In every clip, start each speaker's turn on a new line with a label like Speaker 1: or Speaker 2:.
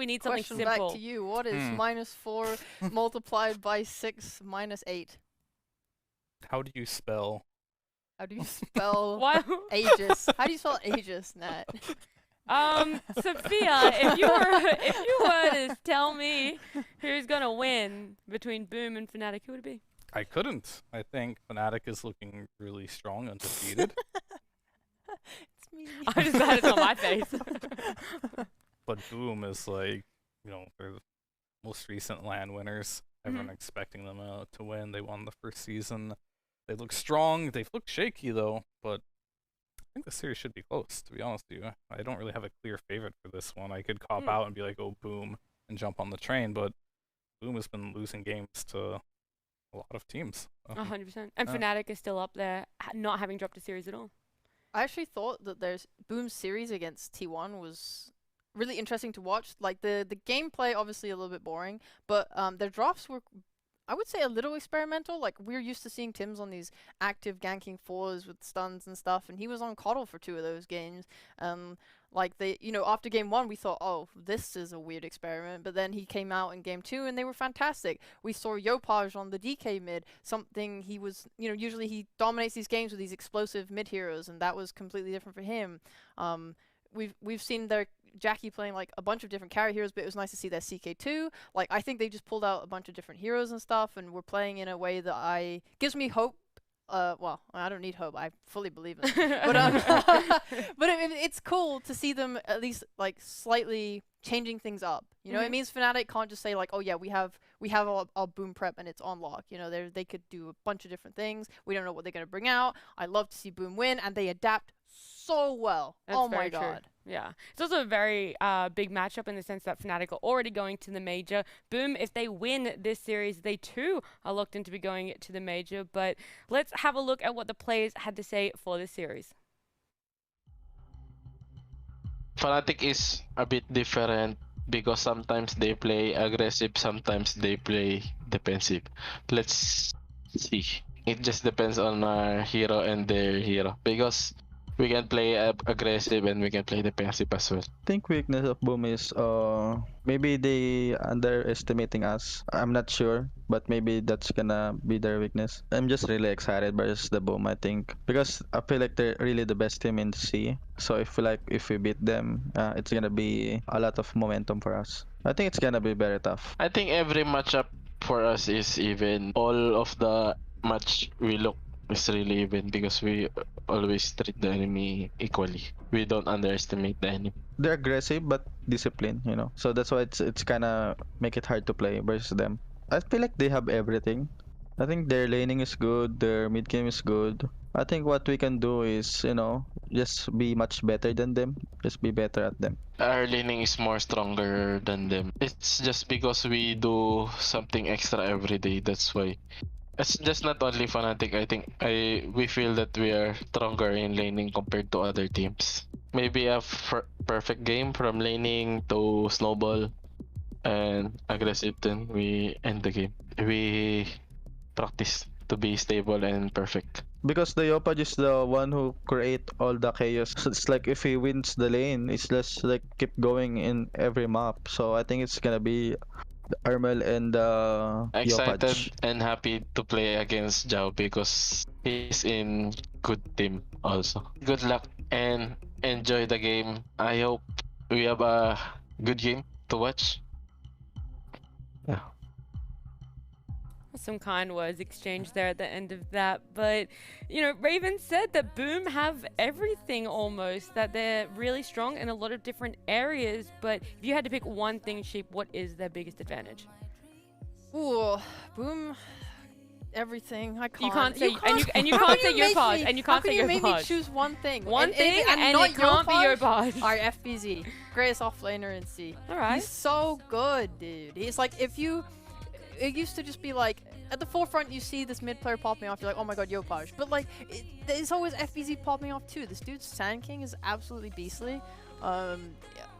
Speaker 1: we need something
Speaker 2: Question
Speaker 1: simple.
Speaker 2: back to you. What is -4 multiplied by 6 minus 8?
Speaker 3: How do you spell?
Speaker 2: How do you spell
Speaker 1: Why?
Speaker 2: Aegis? How do you spell Aegis, Nat?
Speaker 1: Sophia, if you were to tell me who's gonna win between Boom and FNATIC, who would it be?
Speaker 3: I couldn't. I think FNATIC is looking really strong, undefeated.
Speaker 2: It's me.
Speaker 1: I just got it on my face.
Speaker 3: But Boom is like, you know, they're the most recent LAN winners. Everyone expecting them to win. They won the first season. They look strong. They've looked shaky though, but I think the series should be close, to be honest with you. I don't really have a clear favorite for this one. I could cop out and be like, oh, Boom, and jump on the train, but Boom has been losing games to a lot of teams.
Speaker 1: 100%. And FNATIC is still up there, not having dropped a series at all.
Speaker 2: I actually thought that there's Boom's series against T1 was really interesting to watch. Like the gameplay, obviously a little bit boring, but their drops were, I would say, a little experimental. Like we're used to seeing Tims on these active ganking 4s with stuns and stuff, and he was on Kalo for 2 of those games. Like they, you know, after game 1, we thought, oh, this is a weird experiment. But then he came out in game 2, and they were fantastic. We saw Yopaj on the DK mid, something he was, you know, usually he dominates these games with these explosive mid heroes, and that was completely different for him. We've seen their Jackie playing like a bunch of different carry heroes, but it was nice to see their CK2. Like I think they just pulled out a bunch of different heroes and stuff, and we're playing in a way that gives me hope. Well, I don't need hope. I fully believe in it. But it's cool to see them at least like slightly changing things up. You know, it means FNATIC can't just say like, oh yeah, we have our Boom prep and it's on lock. You know, they could do a bunch of different things. We don't know what they're gonna bring out. I love to see Boom win, and they adapt so well.
Speaker 1: That's
Speaker 2: oh my
Speaker 1: very true.
Speaker 2: god.
Speaker 1: Yeah. It's also a very big matchup in the sense that FNATIC are already going to the major. Boom, if they win this series, they too are locked into be going to the major. But let's have a look at what the players had to say for this series.
Speaker 4: FNATIC is a bit different because sometimes they play aggressive, sometimes they play defensive. Let's see. It just depends on our hero and their hero, because we can play aggressive and we can play defensive as well.
Speaker 5: I think weakness of Boom is maybe they underestimating us. I'm not sure, but maybe that's gonna be their weakness. I'm just really excited versus the Boom, I think, because I feel like they're really the best team in the C. So I feel like if we beat them, it's gonna be a lot of momentum for us. I think it's gonna be very tough.
Speaker 4: I think every matchup for us is even. All of the match we look is really even because we always treat the enemy equally. We don't underestimate the enemy.
Speaker 5: They're aggressive but disciplined, you know. So that's why it's kind of make it hard to play versus them. I feel like they have everything. I think their laning is good, their mid game is good. I think what we can do is, you know, just be much better than them. Just be better at them.
Speaker 4: Our laning is more stronger than them. It's just because we do something extra every day. That's why. It's just not only FNATIC. I think we feel that we are stronger in laning compared to other teams. Maybe a perfect game from laning to snowball and aggressive, then we end the game. We practice to be stable and perfect.
Speaker 5: Because the Yopaj is the one who create all the chaos. So it's like if he wins the lane, it's just like keep going in every map. So I think it's gonna be Armel and
Speaker 4: Excited
Speaker 5: Yopaj.
Speaker 4: and happy to play against Zhao because he's in good team also. Good luck and enjoy the game. I hope we have a good game to watch. Yeah.
Speaker 1: Some kind words exchanged there at the end of that, but you know, Raven said that Boom have everything almost, that they're really strong in a lot of different areas, but if you had to pick one thing, Sheep, what is their biggest advantage?
Speaker 2: Ooh, Boom, everything. I can't.
Speaker 1: You can't say, and you
Speaker 2: How
Speaker 1: can't
Speaker 2: can
Speaker 1: say
Speaker 2: you make
Speaker 1: Yopaj,
Speaker 2: me-
Speaker 1: and you
Speaker 2: how
Speaker 1: can't
Speaker 2: can
Speaker 1: say
Speaker 2: you make me
Speaker 1: Yopaj.
Speaker 2: choose one thing?
Speaker 1: One thing, and
Speaker 2: not
Speaker 1: it can't be Yopaj.
Speaker 2: Our FBZ, greatest offlaner in C.
Speaker 1: All right.
Speaker 2: He's so good, dude. He's like, if you, it used to just be like, at the forefront you see this mid player popping off, you're like, oh my god, Yopaj. But like, there's always FBZ popping off too. This dude's Sand King is absolutely beastly. Yeah,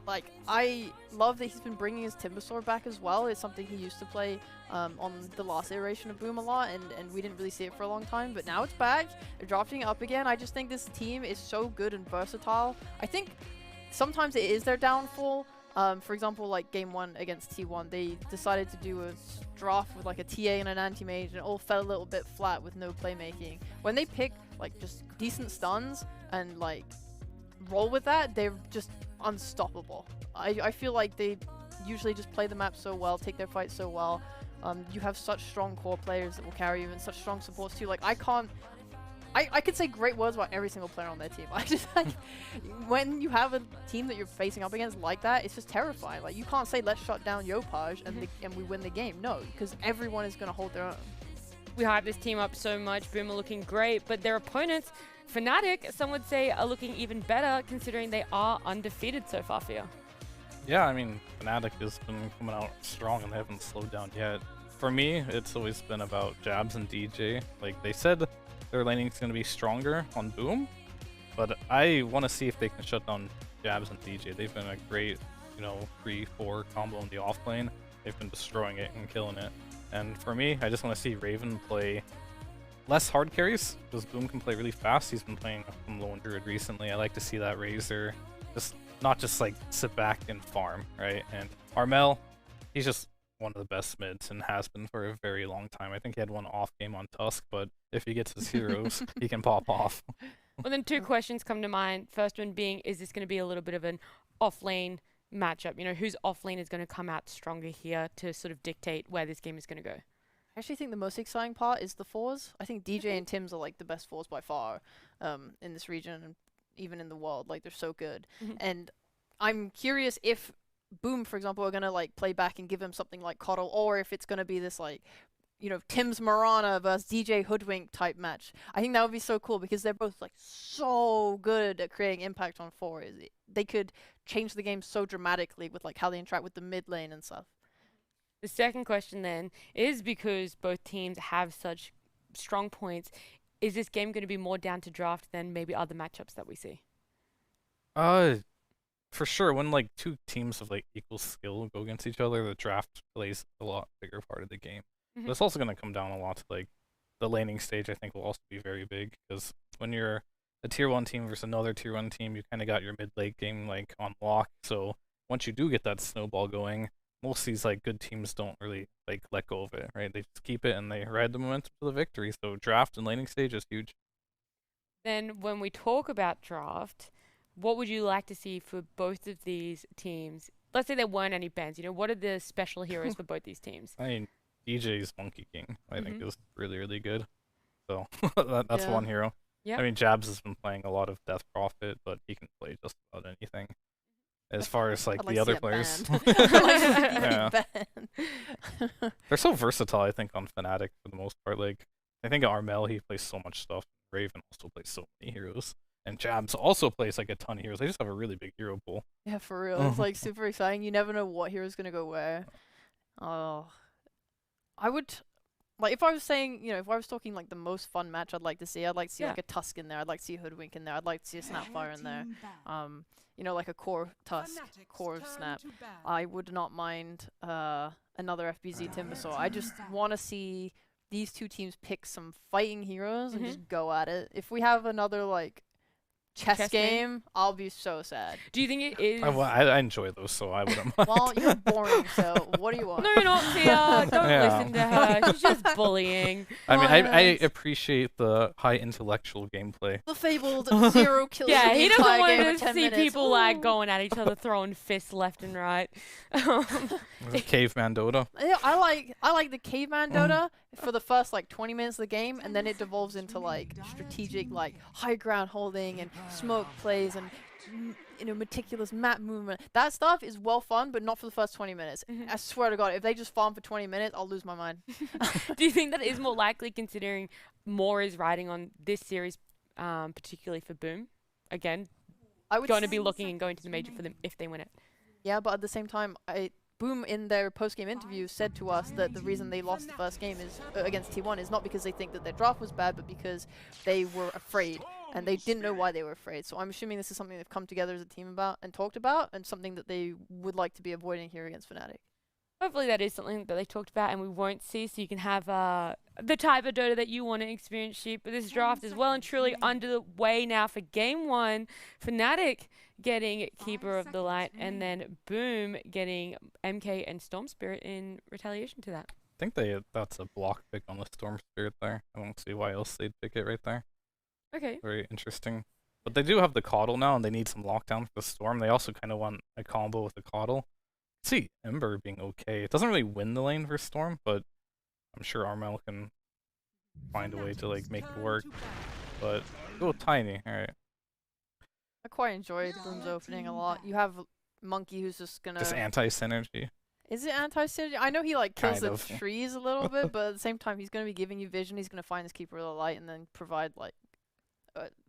Speaker 2: like, I love that he's been bringing his Timber Sword back as well. It's something he used to play on the last iteration of Boom a lot, and we didn't really see it for a long time, but now it's back. They're dropping it up again. I just think this team is so good and versatile. I think sometimes it is their downfall, For example, like game 1 against T1, they decided to do a draft with like a TA and an anti-mage, and it all fell a little bit flat with no playmaking. When they pick like just decent stuns and like roll with that, they're just unstoppable. I feel like they usually just play the map so well, take their fights so well. You have such strong core players that will carry you, and such strong supports too. Like I could say great words about every single player on their team. I just like when you have a team that you're facing up against like that, it's just terrifying. Like you can't say let's shut down Yopaj and we win the game. No, because everyone is gonna hold their own.
Speaker 1: We hype this team up so much. Boom are looking great, but their opponents, FNATIC, some would say, are looking even better considering they are undefeated so far. Fear.
Speaker 3: Yeah, I mean, FNATIC has been coming out strong and they haven't slowed down yet. For me, it's always been about Jabs and DJ. Like they said, their laning is going to be stronger on Boom, but I want to see if they can shut down Jabs and DJ. They've been a great, 3-4 combo in the off lane. They've been destroying it and killing it. And for me, I just want to see Raven play less hard carries, because Boom can play really fast. He's been playing from low and druid recently. I like to see that Razor not just like sit back and farm, right? And Armel, he's just one of the best mids and has been for a very long time. I think he had one off game on Tusk, but if he gets his heroes, he can pop off.
Speaker 1: Well, then 2 questions come to mind. First one being, is this going to be a little bit of an off-lane matchup? Whose off-lane is going to come out stronger here to sort of dictate where this game is going to go?
Speaker 2: I actually think the most exciting part is the fours. I think DJ and Tim's are like the best fours by far in this region and even in the world. Like they're so good. And I'm curious if Boom, for example, are going to like play back and give him something like Kalo, or if it's going to be this like, Tim's Marana versus DJ Hoodwink type match. I think that would be so cool because they're both like so good at creating impact on fours. They could change the game so dramatically with like how they interact with the mid lane and stuff.
Speaker 1: The second question then is, because both teams have such strong points, is this game going to be more down to draft than maybe other matchups that we see?
Speaker 3: For sure, when like 2 teams of like equal skill go against each other, the draft plays a lot bigger part of the game. But it's also going to come down a lot to like the laning stage. I think will also be very big, because when you're a tier 1 team versus another tier 1 team, you kind of got your mid late game like on lock. So once you do get that snowball going, most of these like good teams don't really like let go of it, right? They just keep it and they ride the momentum to the victory. So draft and laning stage is huge.
Speaker 1: Then when we talk about draft, what would you like to see for both of these teams? Let's say there weren't any bans. What are the special heroes for both these teams?
Speaker 3: I mean, DJ's Monkey King, I think, is really, really good. So that's one hero.
Speaker 1: Yep.
Speaker 3: I mean, Jabs has been playing a lot of Death Prophet, but he can play just about anything. As far as like the other players, they're so versatile. I think on FNATIC for the most part. Like I think Armel, he plays so much stuff. Raven also plays so many heroes, and Jabs also plays like a ton of heroes. They just have a really big hero pool.
Speaker 2: Yeah, for real. It's like super exciting. You never know what hero's gonna go where. Oh, I would. Like, if I was saying, if I was talking, like, the most fun match I'd like to see, like, a Tusk in there. I'd like to see a Hoodwink in there. I'd like to see a Snapfire in there. Like a core Tusk, core Snap. I would not mind another FBZ Timbersaw. I just want to see these 2 teams pick some fighting heroes and just go at it. If we have another, like, chess game, I'll be so sad.
Speaker 1: Do you think it is?
Speaker 3: I enjoy those, so I wouldn't mind.
Speaker 2: Well, you're boring, so what do you want?
Speaker 1: No, you're not, Tia. Don't listen to her. She's just bullying.
Speaker 3: I mean, I appreciate the high intellectual gameplay.
Speaker 2: The fabled 0 kills.
Speaker 1: Yeah,
Speaker 2: in the
Speaker 1: he doesn't
Speaker 2: entire
Speaker 1: want
Speaker 2: game
Speaker 1: to
Speaker 2: in 10
Speaker 1: see
Speaker 2: minutes.
Speaker 1: people like going at each other, throwing fists left and right.
Speaker 3: Caveman Dota.
Speaker 2: Yeah, I like the caveman Dota for the first like 20 minutes of the game, and then it devolves into like strategic like high ground holding and smoke plays and meticulous map movement. That stuff is well fun, but not for the first 20 minutes. I swear to God, if they just farm for 20 minutes, I'll lose my mind.
Speaker 1: Do you think that is more likely, considering more is riding on this series, particularly for Boom? Again,
Speaker 2: I would
Speaker 1: going to be looking and going to the major for them if they win it.
Speaker 2: Yeah, but at the same time, Boom in their post-game interview said to us that the reason they lost the first game is against T1 is not because they think that their draft was bad, but because they were afraid and they didn't know why they were afraid. So I'm assuming this is something they've come together as a team about and talked about, and something that they would like to be avoiding here against FNATIC.
Speaker 1: Hopefully that is something that they talked about and we won't see, so you can have the type of Dota that you want to experience, Sheep. But this draft is well and truly under the way now for Game 1. FNATIC getting Keeper of the Light, and then Boom getting MK and Storm Spirit in retaliation to that.
Speaker 3: I think that's a block pick on the Storm Spirit there. I don't see why else they'd pick it right there.
Speaker 1: Okay.
Speaker 3: Very interesting. But they do have the Coddle now, and they need some lockdown for the Storm. They also kind of want a combo with the Coddle. See Ember being okay. It doesn't really win the lane for Storm, but I'm sure Armel can find a way to like make it work. But go Tiny, alright.
Speaker 2: I quite enjoyed Boom's opening a lot. You have Monkey who's just gonna...
Speaker 3: Just anti-synergy.
Speaker 2: Is it anti-synergy? I know he like kills
Speaker 3: Kind
Speaker 2: the
Speaker 3: of.
Speaker 2: trees a little bit, but at the same time he's gonna be giving you vision. He's gonna find his Keeper of the Light and then provide like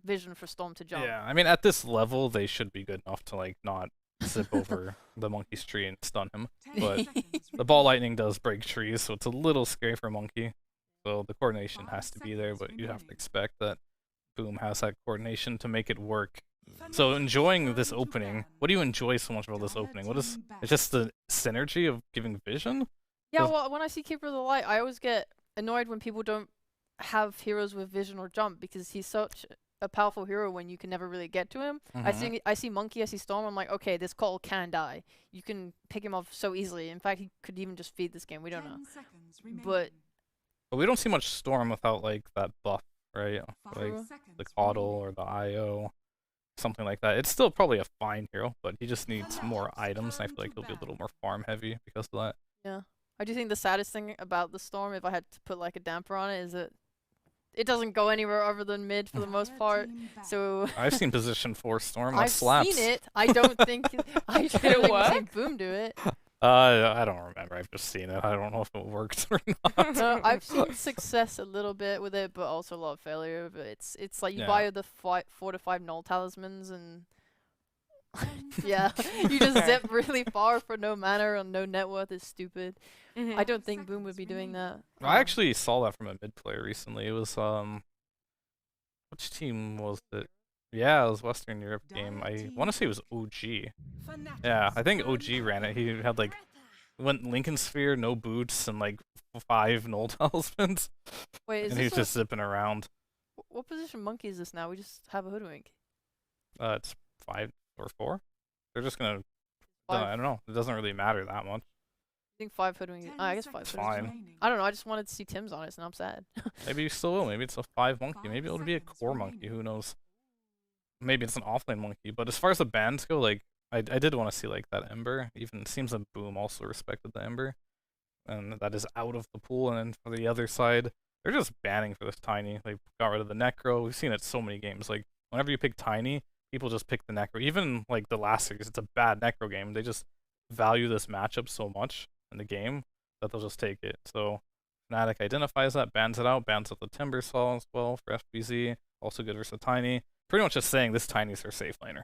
Speaker 2: vision for Storm to jump.
Speaker 3: Yeah, I mean at this level they should be good enough to like not zip over the Monkey's tree and stun him. But the Ball Lightning does break trees, so it's a little scary for Monkey. So the coordination has to be there, but you have to expect that Boom has that coordination to make it work. So enjoying this opening, what do you enjoy so much about this opening? What is it's just the synergy of giving vision?
Speaker 2: Yeah, well, when I see Keeper of the Light, I always get annoyed when people don't have heroes with vision or jump because he's such a powerful hero when you can never really get to him. I see Monkey, I see Storm, I'm like, okay, this Call can die. You can pick him off so easily. In fact, he could even just feed this game, we don't know. But
Speaker 3: we don't see much Storm without like that buff, right? Like the Coddle or the IO, something like that. It's still probably a fine hero, but he just needs more items, and I feel like he'll be a little more farm heavy because of that.
Speaker 2: yeah. I do think the saddest thing about the Storm, if I had to put like a damper on it, is that it doesn't go anywhere other than mid for the most part. So
Speaker 3: I've seen position 4 Storm. That
Speaker 2: I've
Speaker 3: slaps.
Speaker 2: seen it. I don't think I
Speaker 1: Did it
Speaker 2: don't think
Speaker 1: work?
Speaker 2: I've seen Boom do it.
Speaker 3: I don't remember. I've just seen it. I don't know if it worked or not.
Speaker 2: No, I've seen success a little bit with it, but also a lot of failure. But it's like you
Speaker 3: Yeah.
Speaker 2: buy the 4 to 5 null talismans and yeah, you just
Speaker 1: Okay.
Speaker 2: zip really far for no mana or no net worth is stupid.
Speaker 1: Mhm.
Speaker 2: I don't think Boom would be doing that.
Speaker 3: I actually saw that from a mid player recently. It was which team was it? Yeah, it was Western Europe game. I want to say it was OG. Yeah, I think OG ran it. He had like went Lincoln Sphere, no boots, and like 5 null talismans,
Speaker 2: Wait, is
Speaker 3: and he
Speaker 2: this
Speaker 3: was just zipping around.
Speaker 2: what position Monkey is this now? We just have a Hoodwink.
Speaker 3: It's 5 or 4. They're just gonna.
Speaker 2: Five.
Speaker 3: I don't know. It doesn't really matter that much.
Speaker 2: I think 5 Hoodwink. I guess 5
Speaker 3: It's
Speaker 2: Hoodwink.
Speaker 3: fine.
Speaker 2: I don't know. I just wanted to see Tim's on it, and I'm sad.
Speaker 3: Maybe you still will. Maybe it's a 5 monkey. Maybe it'll be a core monkey. Who knows? Maybe it's an offlane monkey. But as far as the bans go, like I did want to see like that Ember. Even it seems like Boom also respected the Ember, and that is out of the pool. And then for the other side, they're just banning for this Tiny. They got rid of the Necro. We've seen it so many games. Like whenever you pick Tiny, people just pick the Necro. Even like the last series, it's a bad Necro game. They just value this matchup so much in the game that they'll just take it. So FNATIC identifies that, bans it out, bans out the Timber Saw as well for FBZ. Also good versus Tiny. Pretty much just saying this Tiny's their safe laner.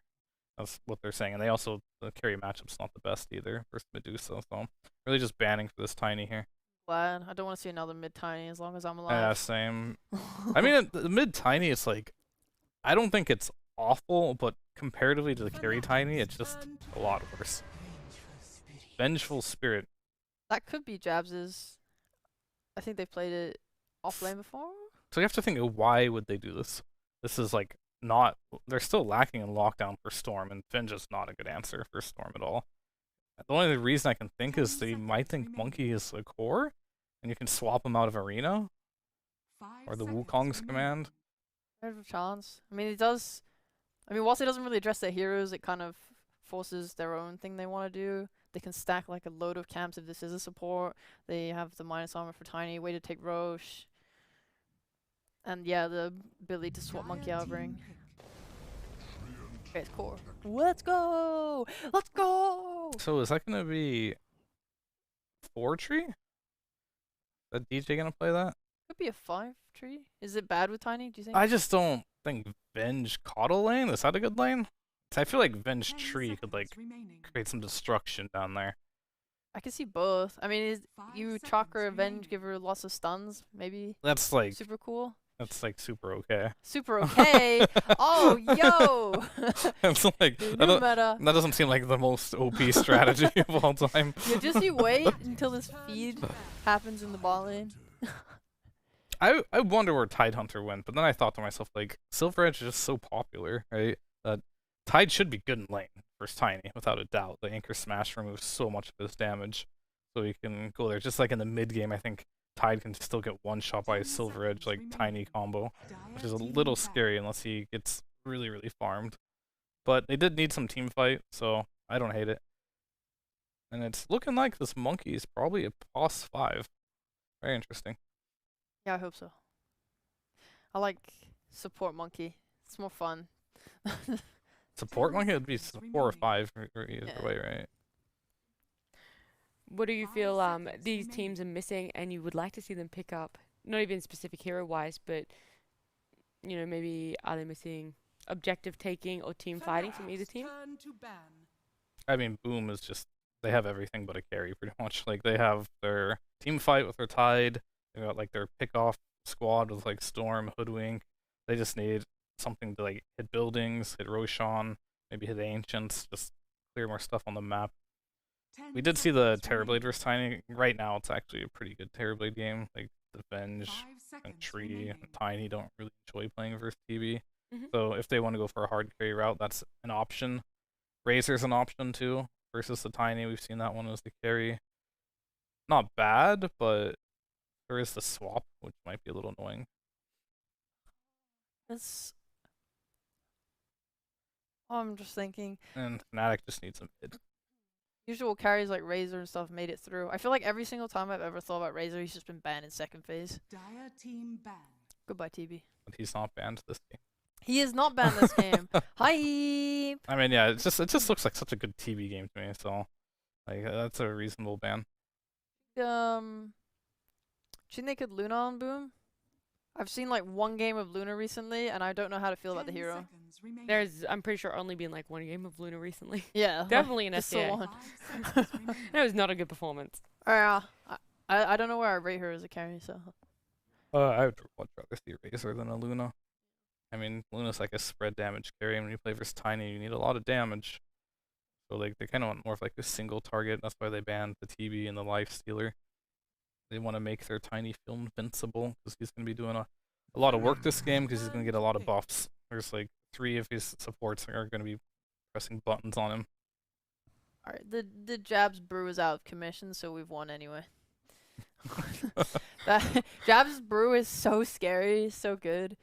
Speaker 3: That's what they're saying. And they also, the carry matchup's not the best either versus Medusa. So really just banning for this Tiny here.
Speaker 2: Glad. I don't want to see another mid Tiny as long as I'm
Speaker 3: Yeah,
Speaker 2: alive.
Speaker 3: same. I mean, the mid Tiny, it's like, I don't think it's awful, but comparatively to the carry Tiny, it's just a lot worse. Vengeful Spirit.
Speaker 2: That could be Jabs's. I think they played it off lane before.
Speaker 3: So you have to think, why would they do this? This is like not. They're still lacking in lockdown for Storm, and Venge is not a good answer for Storm at all. The only reason I can think is they might think Monkey is a core, and you can swap him out of Arena or the Wukong's command.
Speaker 2: There's a chance. I mean, it does. I mean, whilst it doesn't really address their heroes, it kind of forces their own thing they want to do. They can stack like a load of camps if this is a support. They have the minus armor for Tiny, way to take Roche. And yeah, the ability to swap Monkey out of ring. Okay, it's core. Let's go! Let's go!
Speaker 3: So is that gonna be 4 tree? Is DJ gonna play that?
Speaker 2: Could be a 5 tree. Is it bad with Tiny, do you think?
Speaker 3: I just don't think Venge Coddle lane. Is that a good lane? 'Cause I feel like Venge tree could like create some destruction down there.
Speaker 2: I can see both. I mean, you Chakra Avenge, give her lots of stuns, maybe
Speaker 3: That's like
Speaker 2: super cool.
Speaker 3: That's like super okay.
Speaker 2: Super okay. Oh, yo.
Speaker 3: It's like
Speaker 2: New
Speaker 3: that
Speaker 2: meta.
Speaker 3: doesn't seem like the most OP strategy of all time.
Speaker 2: Yeah, just you wait until this feed happens in the bot lane.
Speaker 3: I wonder where Tidehunter went, but then I thought to myself, like, Silver Edge is just so popular, right? That Tide should be good in lane versus Tiny, without a doubt. The Anchor Smash removes so much of his damage, so he can go there. Just like in the mid game, I think Tide can still get one shot by a Silver Edge, like, Tiny combo, which is a little scary unless he gets really, really farmed. But they did need some team fight, so I don't hate it. And it's looking like this Monkey is probably a boss 5. Very interesting.
Speaker 2: Yeah, I hope so. I like support monkey. It's more fun.
Speaker 3: Support Monkey would be 4 or 5 or either
Speaker 2: Yeah.
Speaker 3: way, right?
Speaker 1: What do you feel these teams are missing and you would like to see them pick up? Not even specific hero-wise, but, you know, maybe are they missing objective taking or team fighting from either team?
Speaker 3: I mean, Boom is just, they have everything but a carry, pretty much. Like, they have their team fight with their Tide, they got, like, their pick-off squad with, like, Storm, Hoodwink. They just need something to, like, hit buildings, hit Roshan, maybe hit Ancients, just clear more stuff on the map. We did see the Terrorblade vs Tiny. Right now, it's actually a pretty good Terrorblade game. Like, the Venge and Tree and Tiny don't really enjoy playing versus TB. So if they want to go for a hard carry route, that's an option. Razor's an option too, versus the Tiny. We've seen that one as the carry. Not bad, but there is the swap, which might be a little annoying.
Speaker 2: That's. I'm just thinking.
Speaker 3: And FNATIC just needs a mid.
Speaker 2: Usual carries like Razor and stuff made it through. I feel like every single time I've ever thought about Razor, he's just been banned in second phase. Goodbye, TB.
Speaker 3: But he's not banned this game.
Speaker 2: He is not banned this game. Hype!
Speaker 3: I mean, yeah, it just looks like such a good TV game to me. So, like, that's a reasonable ban.
Speaker 2: Do you think they could Luna on Boom? I've seen like one game of Luna recently, and I don't know how to feel about the hero.
Speaker 1: There's, I'm pretty sure, only been like one game of Luna recently.
Speaker 2: Yeah,
Speaker 1: Definitely an
Speaker 2: just the
Speaker 1: SDA.
Speaker 2: one.
Speaker 1: That was not a good performance.
Speaker 2: I don't know where I rate her as a carry, so.
Speaker 3: I would much rather see Razor than a Luna. I mean, Luna's like a spread damage carry, and when you play versus Tiny, you need a lot of damage. So like they kind of want more of like a single target. That's why they banned the TB and the Life Stealer. They want to make their Tiny feel invincible because he's going to be doing a lot of work this game because he's going to get a lot of buffs. There's like 3 of his supports are going to be pressing buttons on him.
Speaker 2: Alright, the Jabs Brew is out of commission, so we've won anyway. That Jabs Brew is so scary, so good.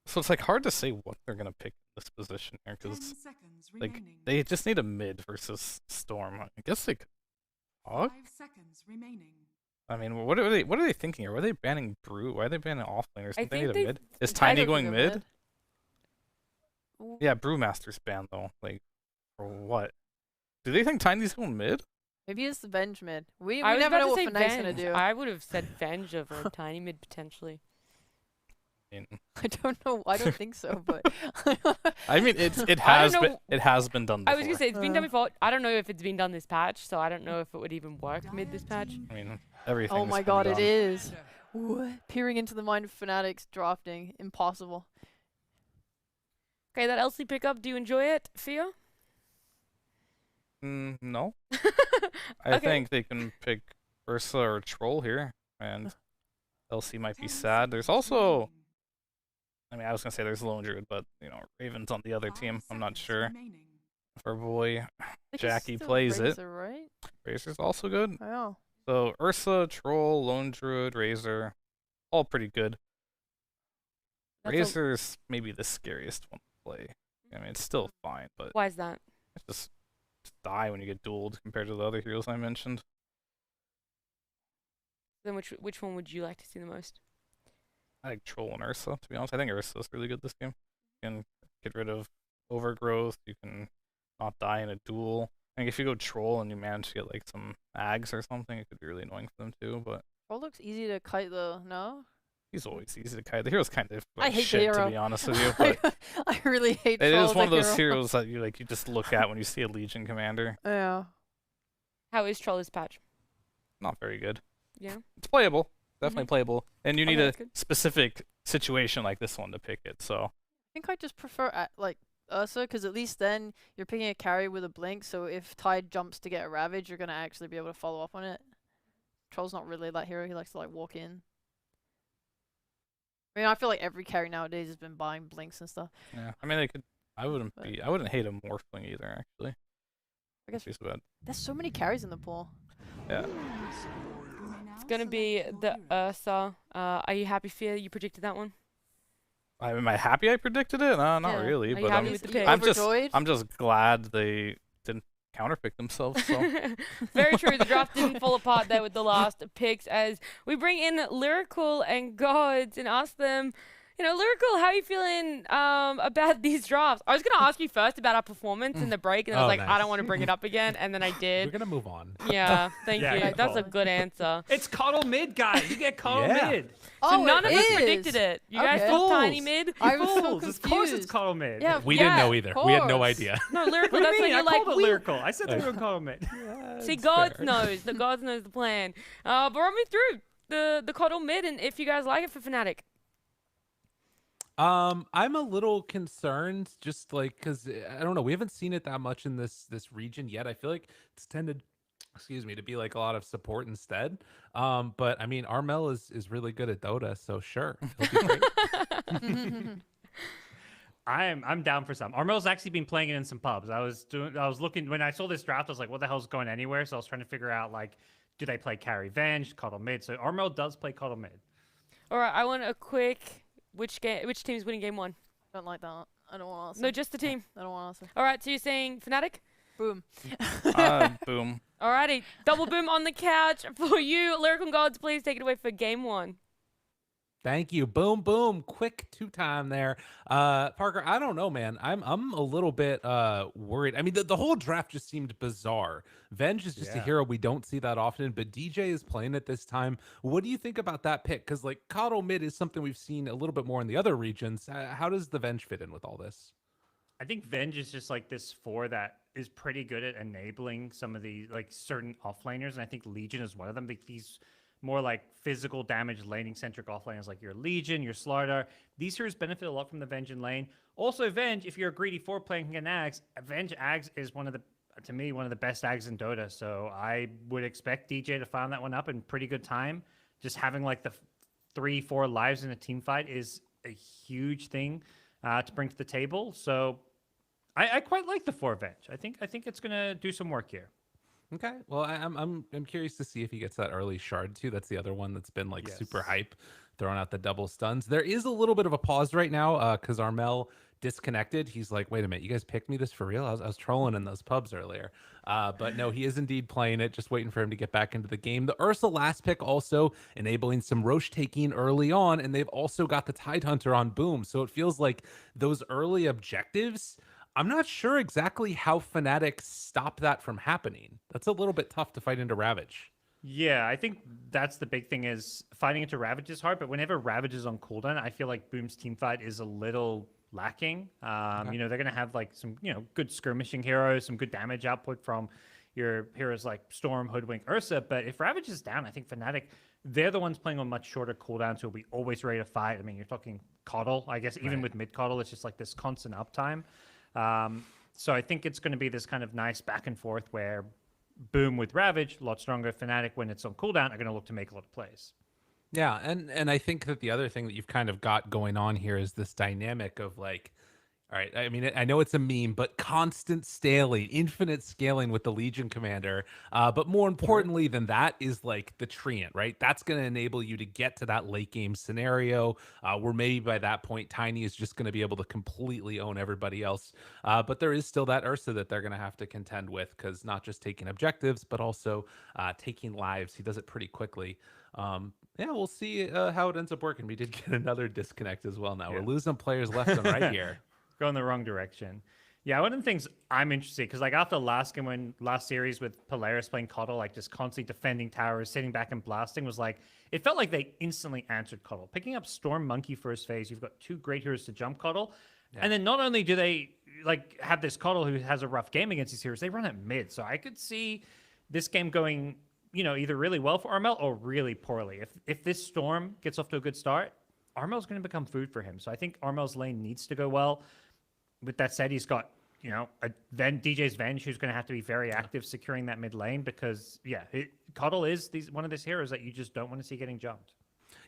Speaker 3: So it's like hard to say what they're going to pick in this position here because like they just need a mid versus Storm. I guess they could talk. I mean, what are they thinking here? Why are they banning Brew? Why are they banning offlane or something? They need a mid. Is Tiny going mid? Yeah, Brewmaster's banned though. Like, for what? Do they think Tiny's going mid?
Speaker 2: Maybe it's the Venge mid. We
Speaker 1: I was
Speaker 2: never
Speaker 1: about
Speaker 2: know
Speaker 1: to
Speaker 2: what
Speaker 1: say
Speaker 2: FNATIC's gonna
Speaker 1: Venge.
Speaker 2: do.
Speaker 1: I would have said Venge over Tiny mid potentially.
Speaker 2: I don't know. I don't think so, but
Speaker 3: I mean, it has been done before.
Speaker 1: I was gonna say it's been done before. I don't know if it's been done this patch, so I don't know if it would even work mid this patch.
Speaker 3: I mean, everything.
Speaker 2: oh my god, it is. What? Peering into the mind of FNATIC's drafting, impossible.
Speaker 1: Okay, that LC pickup. Do you enjoy it, Fia?
Speaker 3: No. I
Speaker 1: Okay.
Speaker 3: think they can pick Ursa or Troll here, and LC might be sad. There's also, I mean, I was gonna say there's Lone Druid, but you know, Raven's on the other team. I'm not sure if our boy Jackie plays it.
Speaker 2: Right?
Speaker 3: Razor's also good.
Speaker 2: I know.
Speaker 3: So Ursa, Troll, Lone Druid, Razor, all pretty good. Razor's maybe the scariest one to play. I mean, it's still fine, but
Speaker 1: Why is that?
Speaker 3: it's just die when you get dueled compared to the other heroes I mentioned.
Speaker 1: Then which one would you like to see the most?
Speaker 3: I like Troll and Ursa, to be honest. I think Ursa's really good this game. You can get rid of overgrowth, you can not die in a duel. I think if you go Troll and you manage to get like some Ags or something, it could be really annoying for them too, but
Speaker 2: Troll looks easy to kite though, no?
Speaker 3: he's always easy to kite. The hero's kind of
Speaker 2: I
Speaker 3: like
Speaker 2: hate the
Speaker 3: shit,
Speaker 2: hero.
Speaker 3: to be honest with you, but
Speaker 2: I really hate
Speaker 3: it
Speaker 2: Troll
Speaker 3: is
Speaker 2: as
Speaker 3: one
Speaker 2: a
Speaker 3: of those
Speaker 2: hero.
Speaker 3: heroes that you just look at when you see a Legion commander.
Speaker 2: Yeah.
Speaker 1: How is Troll this patch?
Speaker 3: Not very good.
Speaker 1: Yeah.
Speaker 3: It's playable. definitely playable. And you need
Speaker 1: Okay,
Speaker 3: a
Speaker 1: that's good.
Speaker 3: specific situation like this one to pick it. So
Speaker 2: I think I just prefer like Ursa, because at least then you're picking a carry with a blink. So if Tide jumps to get a Ravage, you're gonna actually be able to follow up on it. Troll's not really that hero. He likes to like walk in. I mean, I feel like every carry nowadays has been buying blinks and stuff.
Speaker 3: yeah, I mean, they could. I wouldn't hate a Morphling either, actually.
Speaker 2: I guess
Speaker 3: Be so bad.
Speaker 2: there's so many carries in the pool.
Speaker 3: Yeah.
Speaker 1: It's gonna be the Ursa. Are you happy, Fear? You predicted that one?
Speaker 3: Am I happy I predicted it? No, not
Speaker 2: Yeah.
Speaker 3: really.
Speaker 1: Are you
Speaker 3: But
Speaker 1: happy with the pick?
Speaker 2: Overjoyed?
Speaker 3: I'm just glad they didn't counterpick themselves. So
Speaker 1: Very true. The draft didn't fall apart there with the last picks, as we bring in Lyrical and Gods and ask them, Lyrical, how are you feeling about these drafts? I was going to ask you first about our performance in the break, and I was like, I
Speaker 6: nice.
Speaker 1: don't want to bring it up again, and then I
Speaker 6: We're
Speaker 1: did.
Speaker 6: gonna move on.
Speaker 1: Yeah, thank
Speaker 7: Yeah,
Speaker 1: you.
Speaker 7: good
Speaker 1: That's a
Speaker 7: call.
Speaker 1: good answer.
Speaker 7: It's Kalo mid, guys. You get Kalo
Speaker 6: Yeah.
Speaker 7: mid.
Speaker 1: So none
Speaker 2: it
Speaker 1: of us
Speaker 2: is.
Speaker 1: predicted it. You guys
Speaker 2: Okay.
Speaker 1: took Tiny
Speaker 7: Fools.
Speaker 1: mid.
Speaker 2: I was so
Speaker 7: Fools. Of course it's
Speaker 2: confused.
Speaker 7: Kalo mid.
Speaker 2: Yeah,
Speaker 6: We
Speaker 2: yeah,
Speaker 6: didn't know
Speaker 2: of
Speaker 6: either. We had no
Speaker 2: course.
Speaker 6: idea.
Speaker 1: No, Lyrical,
Speaker 7: What do you
Speaker 1: that's when
Speaker 7: mean? I
Speaker 1: you're like,
Speaker 7: called it lyrical. I said they were Kalo mid.
Speaker 1: See, Gods knows. The Gods knows the plan. But run me through the Coddle mid, and if you guys like it for FNATIC.
Speaker 6: I'm a little concerned, just like because I don't know, we haven't seen it that much in this region yet. I feel like it's tended, to be like a lot of support instead. But I mean, Armel is really good at Dota, so sure, he'll be great.
Speaker 7: I'm down for some. Armel's actually been playing it in some pubs. I was looking when I saw this draft. I was like, what the hell's going anywhere? So I was trying to figure out like, do they play carry Venge, Coddle mid? So Armel does play Coddle mid.
Speaker 1: All right, I want a quick. Which team's winning game one?
Speaker 2: Don't like that. I don't want to answer.
Speaker 1: No, just the team.
Speaker 2: I don't want to answer.
Speaker 1: All right, so you're saying FNATIC?
Speaker 2: Boom.
Speaker 3: boom.
Speaker 1: Alrighty, double boom on the couch for you. Lyrical Gods, please take it away for game one.
Speaker 6: Thank you. Boom, boom. Quick 2-time there. Parker, I don't know, man. I'm a little bit worried. I mean, the whole draft just seemed bizarre. Venge is just a
Speaker 7: Yeah.
Speaker 6: hero we don't see that often, but DJ is playing it this time. What do you think about that pick? Because like Coddle mid is something we've seen a little bit more in the other regions. How does the Venge fit in with all this?
Speaker 7: I think Venge is just like this 4 that is pretty good at enabling some of the like certain offlaners, and I think Legion is one of them. These more like physical damage laning centric offlaners like your Legion, your Slardar. These heroes benefit a lot from the Venge in lane. Also, Venge, if you're a greedy 4 playing an Ags, Venge Ags is one of the best Ags in Dota. So I would expect DJ to farm that one up in pretty good time. Just having like the 3-4 lives in a team fight is a huge thing to bring to the table. So I quite like the 4 Venge. I think it's gonna do some work here.
Speaker 6: Okay. Well, I'm curious to see if he gets that early shard too. That's the other one that's been like super hype, throwing out the double stuns. There is a little bit of a pause right now because Armel disconnected. He's like, wait a minute, you guys picked me this for real? I was trolling in those pubs earlier. But no, he is indeed playing it, just waiting for him to get back into the game. The Ursa last pick also enabling some Roche taking early on, and they've also got the Tidehunter on boom. So it feels like those early objectives, I'm not sure exactly how FNATIC stop that from happening. That's a little bit tough to fight into Ravage.
Speaker 7: Yeah, I think that's the big thing is fighting into Ravage is hard, but whenever Ravage is on cooldown, I feel like Boom's teamfight is a little lacking. You know, they're going to have like some, good skirmishing heroes, some good damage output from your heroes like Storm, Hoodwink, Ursa, but if Ravage is down, I think FNATIC, they're the ones playing on much shorter cooldowns who will be always ready to fight. I mean, you're talking Coddle, I guess, even with mid-Coddle, it's just like this constant uptime. So I think it's going to be this kind of nice back and forth where Boom with Ravage, a lot stronger. FNATIC, when it's on cooldown, are going to look to make a lot of plays.
Speaker 6: Yeah, and I think that the other thing that you've kind of got going on here is this dynamic of like, all right, I mean, I know it's a meme, but constant scaling, infinite scaling with the Legion commander. But more importantly than that is like the Treant, right? That's going to enable you to get to that late game scenario where maybe by that point, Tiny is just going to be able to completely own everybody else. But there is still that Ursa that they're going to have to contend with because not just taking objectives, but also taking lives. He does it pretty quickly. Yeah, we'll see how it ends up working. We did get another disconnect as well now.
Speaker 7: Yeah.
Speaker 6: We're losing players left and right here.
Speaker 7: Going the wrong direction. Yeah, one of the things I'm interested because like after last series with Polaris playing Coddle, like just constantly defending towers, sitting back and blasting was like it felt like they instantly answered Coddle. Picking up Storm Monkey first phase, you've got 2 great heroes to jump Coddle. Yeah. And then not only do they like have this Coddle who has a rough game against these heroes, they run at mid. So I could see this game going you know, either really well for Armel or really poorly. If this Storm gets off to a good start, Armel's going to become food for him. So I think Armel's lane needs to go well. With that said, he's got, you know, DJ's Venge, who's going to have to be very active securing that mid lane because, yeah, Cuddle is one of these heroes that you just don't want to see getting jumped.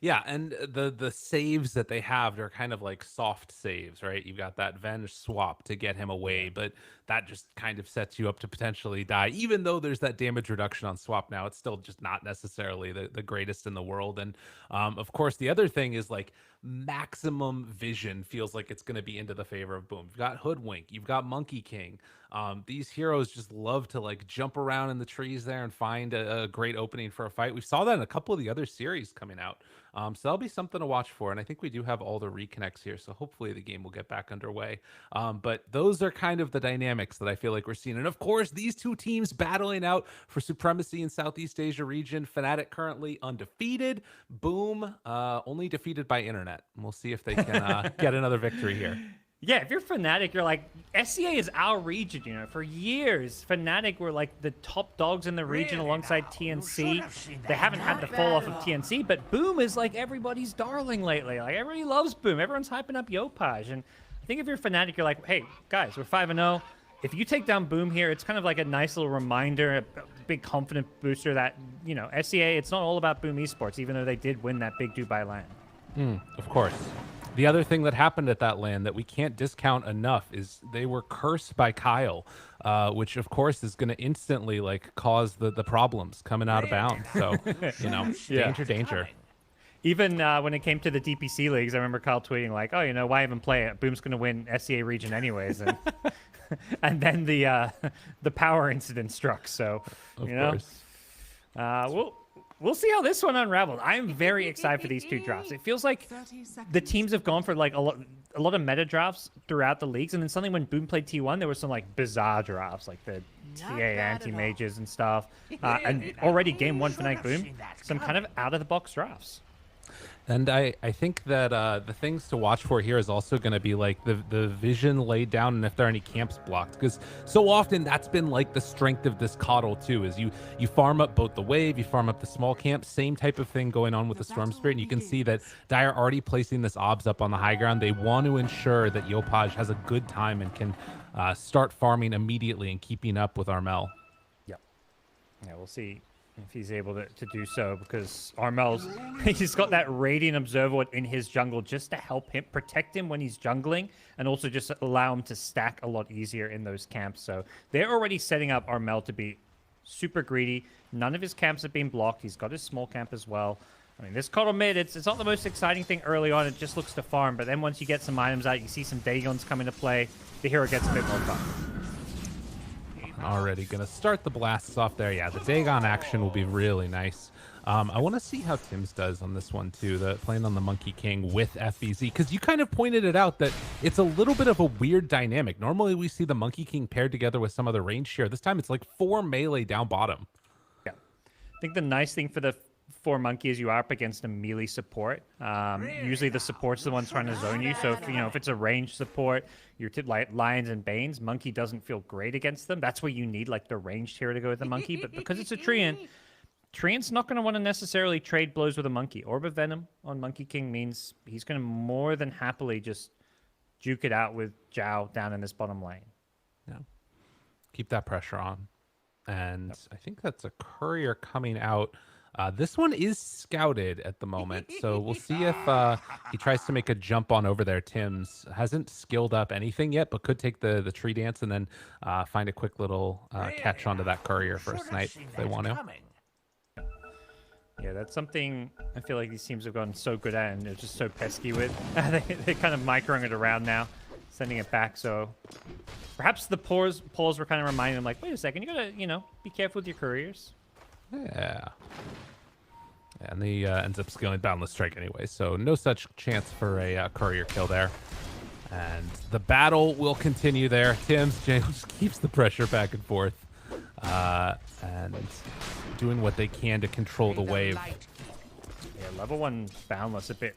Speaker 6: Yeah, and the saves that they have are kind of like soft saves, right? You've got that Venge swap to get him away, but that just kind of sets you up to potentially die. Even though there's that damage reduction on swap now, it's still just not necessarily the greatest in the world. And of course, the other thing is like maximum vision feels like it's going to be into the favor of Boom. You've got Hoodwink, you've got Monkey King. These heroes just love to like jump around in the trees there and find a great opening for a fight. We saw that in a couple of the other series coming out. So that'll be something to watch for. And I think we do have all the reconnects here. So hopefully the game will get back underway. But those are kind of the dynamics that I feel like we're seeing. And of course, these two teams battling out for supremacy in Southeast Asia region. FNATIC currently undefeated. Boom, only defeated by internet. We'll see if they can get another victory here.
Speaker 7: Yeah, if you're FNATIC, you're like, SCA is our region, you know. For years, FNATIC were like the top dogs in the region alongside TNC. They haven't had the fall off of TNC, but Boom is like everybody's darling lately. Like, everybody loves Boom. Everyone's hyping up Yopaj. And I think if you're FNATIC, you're like, hey, guys, we're 5-0. If you take down Boom here, it's kind of like a nice little reminder, a big confident booster that, you know, SCA, it's not all about Boom Esports, even though they did win that big Dubai LAN.
Speaker 6: Of course. The other thing that happened at that LAN that we can't discount enough is they were cursed by Kyle, which of course is going to instantly like cause the problems coming out of bounds. So, you know, danger.
Speaker 7: Even when it came to the DPC leagues, I remember Kyle tweeting like, "Oh, you know, why even play it? Boom's going to win SCA region anyways." And and then the power incident struck. So, you know, we'll see how this one unravels. I'm very excited for these two drafts. It feels like the teams have gone for like a lot of meta drafts throughout the leagues, and then suddenly when Boom played T1, there were some like bizarre drafts, like the TA anti-mages and stuff. And already game one for Night Boom, some kind of out-of-the-box drafts.
Speaker 6: And I think that the things to watch for here is also going to be like the vision laid down and if there are any camps blocked, because so often that's been like the strength of this Coddle too, is you farm up both the wave, you farm up the small camp, same type of thing going on with the Storm Spirit. And you can see that Dire are already placing this obs up on the high ground. They want to ensure that Yopaj has a good time and can start farming immediately and keeping up with Armel.
Speaker 7: Yeah, we'll see if he's able to do so, because he's got that Radiant Observer in his jungle just to help him, protect him when he's jungling, and also just allow him to stack a lot easier in those camps. So they're already setting up Armel to be super greedy. None of his camps have been blocked. He's got his small camp as well. I mean, this Coddle mid, it's not the most exciting thing early on. It just looks to farm, but then once you get some items out, you see some Dagons come into play, the hero gets a bit more fun.
Speaker 6: Already going to start the blasts off there. Yeah, the Dagon action will be really nice. I want to see how Tim's does on this one too, playing on the Monkey King with FBZ, because you kind of pointed it out that it's a little bit of a weird dynamic. Normally we see the Monkey King paired together with some other range share. This time it's like 4 melee down bottom.
Speaker 7: Yeah, I think the nice thing for the 4 Monkey is you are up against a melee support. Usually the support's the one trying to zone you. So if it's a range support, your like Lions and Banes, Monkey doesn't feel great against them. That's where you need like the ranged hero to go with the Monkey. But because it's a Treant's not going to want to necessarily trade blows with a Monkey. Orb of Venom on Monkey King means he's going to more than happily just juke it out with Zhao down in this bottom lane.
Speaker 6: Yeah, keep that pressure on. And I think that's a courier coming out. This one is scouted at the moment, so we'll see if he tries to make a jump on over there. Tim's hasn't skilled up anything yet, but could take the tree dance and then find a quick little catch onto that courier for a snipe if they want to.
Speaker 7: Yeah, that's something I feel like these teams have gotten so good at, and they're just so pesky with. They're kind of microing it around now, sending it back. So perhaps the polls were kind of reminding them, like, wait a second, you gotta, be careful with your couriers.
Speaker 6: Yeah. And he ends up scaling Boundless Strike anyway, so no such chance for a courier kill there. And the battle will continue there. Tim's just keeps the pressure back and forth. And doing what they can to control the wave.
Speaker 7: Yeah, level 1 Boundless a bit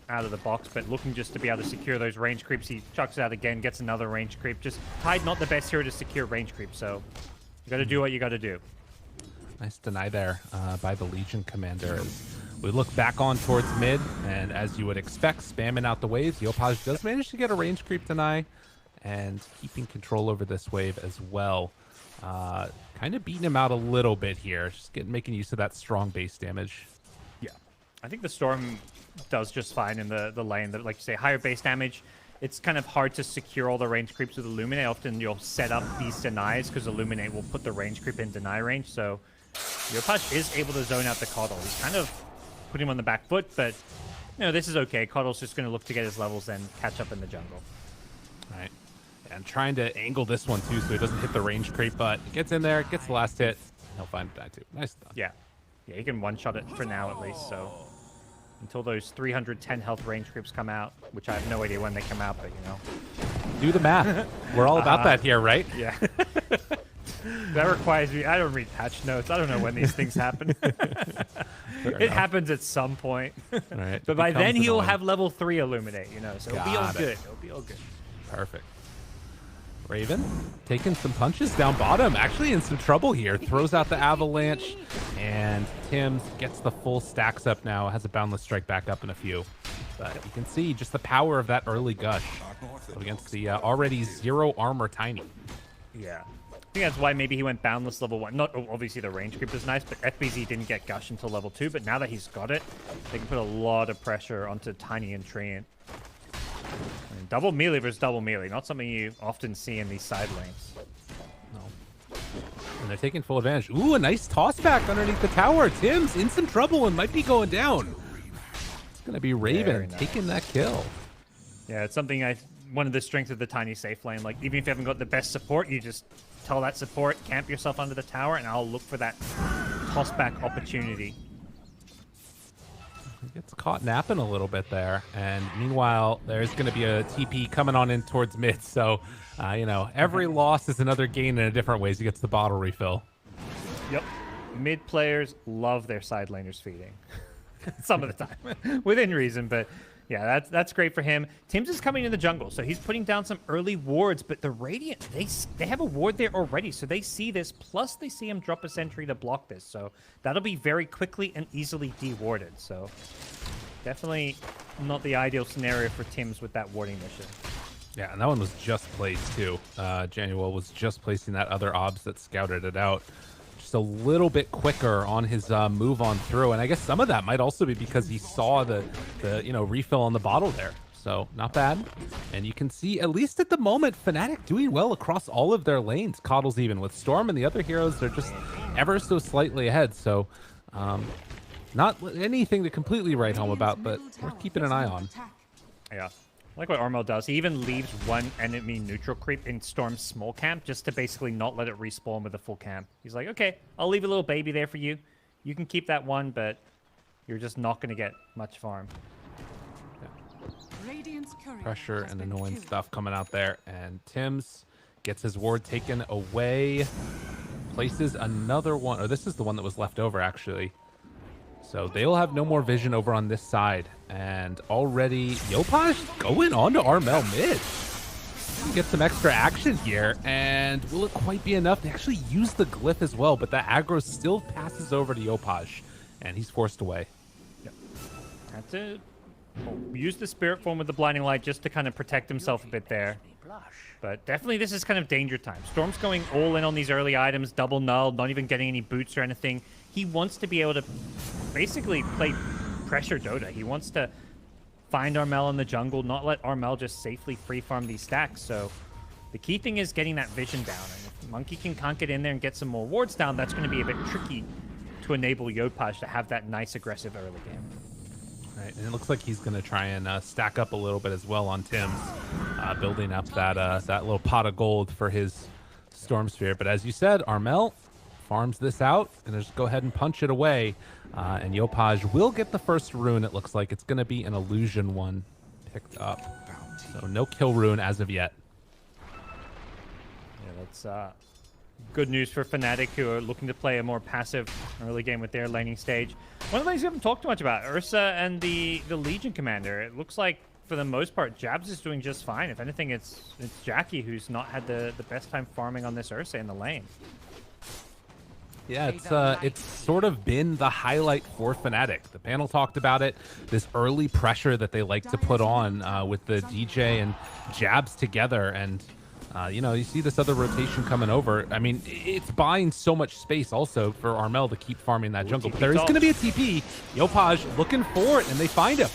Speaker 7: out of the box, but looking just to be able to secure those range creeps. He chucks it out again, gets another range creep. Just Tide not the best hero to secure range creep, so you got to do what you got to do.
Speaker 6: Nice deny there by the Legion commander. As we look back on towards mid, and as you would expect, spamming out the waves, Yopaj does manage to get a range creep deny, and keeping control over this wave as well. Kind of beating him out a little bit here, just making use of that strong base damage.
Speaker 7: Yeah, I think the Storm does just fine in the lane. That, like you say, higher base damage. It's kind of hard to secure all the range creeps with Illuminate. Often you'll set up these denies because Illuminate will put the range creep in deny range. So Yopaj is able to zone out the Coddle. He's kind of put him on the back foot, but you know, this is okay. Coddle's just going to look to get his levels and catch up in the jungle.
Speaker 6: All right. And trying to angle this one too so he doesn't hit the range creep, but he gets in there, gets the last hit. He'll find die too. Nice done.
Speaker 7: Yeah. Yeah, he can one-shot it for now at least, so until those 310 health range creeps come out, which I have no idea when they come out, but you know.
Speaker 6: Do the math. We're all about that here, right?
Speaker 7: Yeah. That requires me. I don't read patch notes. I don't know when these things happen. It happens at some point.
Speaker 6: Right.
Speaker 7: But by then he'll have level 3 Illuminate, you know, so it'll be all good. It'll be all good.
Speaker 6: Perfect. Raven taking some punches down bottom, actually in some trouble here. Throws out the avalanche, and Tims gets the full stacks up now. Has a boundless strike back up in a few. But you can see just the power of that early gush against the already 0 armor Tiny.
Speaker 7: Yeah. I think that's why maybe he went boundless level 1. Not obviously the range creep is nice, but FBZ didn't get gush until level 2. But now that he's got it, they can put a lot of pressure onto Tiny and Treant. Double melee versus double melee, not something you often see in these side lanes.
Speaker 6: No. And they're taking full advantage. Ooh, a nice toss back underneath the tower. Tim's in some trouble and might be going down. It's going to be Raven taking that kill.
Speaker 7: Yeah, it's something one of the strengths of the Tiny safe lane. Like, even if you haven't got the best support, you just tell that support, camp yourself under the tower, and I'll look for that toss back opportunity.
Speaker 6: He gets caught napping a little bit there, and meanwhile there's going to be a TP coming on in towards mid, so you know, every loss is another gain in a different ways. He gets the bottle refill.
Speaker 7: Yep, mid players love their side laners feeding some of the time within reason, but yeah, that's great for him. Tims is coming in the jungle, so he's putting down some early wards, but the Radiant, they have a ward there already, so they see this, plus they see him drop a sentry to block this, so that'll be very quickly and easily de-warded, so definitely not the ideal scenario for Tims with that warding mission.
Speaker 6: Yeah, and that one was just placed too. Januel was just placing that other obs that scouted it out. Just a little bit quicker on his move on through, and I guess some of that might also be because he saw the you know, refill on the bottle there. So not bad. And you can see, at least at the moment, FNATIC doing well across all of their lanes. Coddles even with Storm and the other heroes, they're just ever so slightly ahead. So not anything to completely write home about, but worth keeping an eye on.
Speaker 7: Yeah. I like what Armel does. He even leaves one enemy neutral creep in Storm's small camp just to basically not let it respawn with a full camp. He's like, okay, I'll leave a little baby there for you. You can keep that one, but you're just not going to get much farm.
Speaker 6: Yeah. Pressure and annoying stuff coming out there. And Tims gets his ward taken away. Places another one. Or this is the one that was left over, actually. So they'll have no more vision over on this side. And already Yopaj going on to Armel mid. Get some extra action here. And will it quite be enough? They actually use the glyph as well, but that aggro still passes over to Yopaj. And he's forced away.
Speaker 7: Yep. Had to use the spirit form with the blinding light just to kind of protect himself a bit there. But definitely this is kind of danger time. Storm's going all in on these early items, double null, not even getting any boots or anything. He wants to be able to basically play pressure Dota. He wants to find Armel in the jungle, not let Armel just safely free farm these stacks. So the key thing is getting that vision down. And if Monkey can't get in there and get some more wards down, that's going to be a bit tricky to enable Yopaj to have that nice aggressive early game.
Speaker 6: Right, and it looks like he's going to try and stack up a little bit as well on Tims, building up that little pot of gold for his Storm Sphere. But as you said, Armel farms this out and just go ahead and punch it away. And Yopaj will get the first rune. It looks like it's going to be an illusion one picked up. So no kill rune as of yet.
Speaker 7: Yeah, that's good news for FNATIC, who are looking to play a more passive early game with their laning stage. One of the things we haven't talked too much about, Ursa and the Legion commander. It looks like, for the most part, Jabs is doing just fine. If anything, it's Jackie who's not had the best time farming on this Ursa in the lane.
Speaker 6: Yeah, it's sort of been the highlight for FNATIC. The panel talked about it, this early pressure that they like to put on with the DJ and Jabs together. And, you know, you see this other rotation coming over. I mean, it's buying so much space also for Armel to keep farming that jungle. But there is going to be a TP. Yopaj looking for it, and they find him.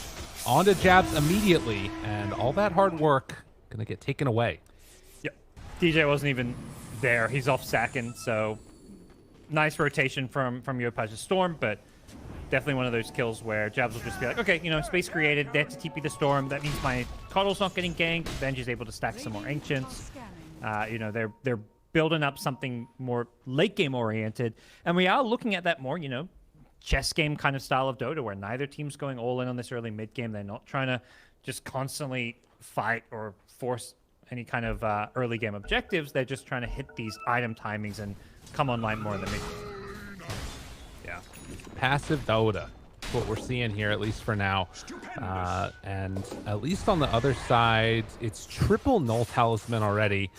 Speaker 6: On to Jabs immediately, and all that hard work going to get taken away.
Speaker 7: Yep. DJ wasn't even there. He's off sacking, so... Nice rotation from Yopaj's Storm, but definitely one of those kills where Jabs will just be like, okay, you know, space created, they have to TP the Storm. That means my Coddle's not getting ganked. Benj is able to stack some more Ancients. You know, they're building up something more late game oriented, and we are looking at that more, you know, chess game kind of style of Dota, where neither team's going all in on this early mid game. They're not trying to just constantly fight or force any kind of early game objectives. They're just trying to hit these item timings and come online more in the mid game.
Speaker 6: Yeah, passive Dota. That's what we're seeing here, at least for now. And at least on the other side, it's triple Null Talisman already.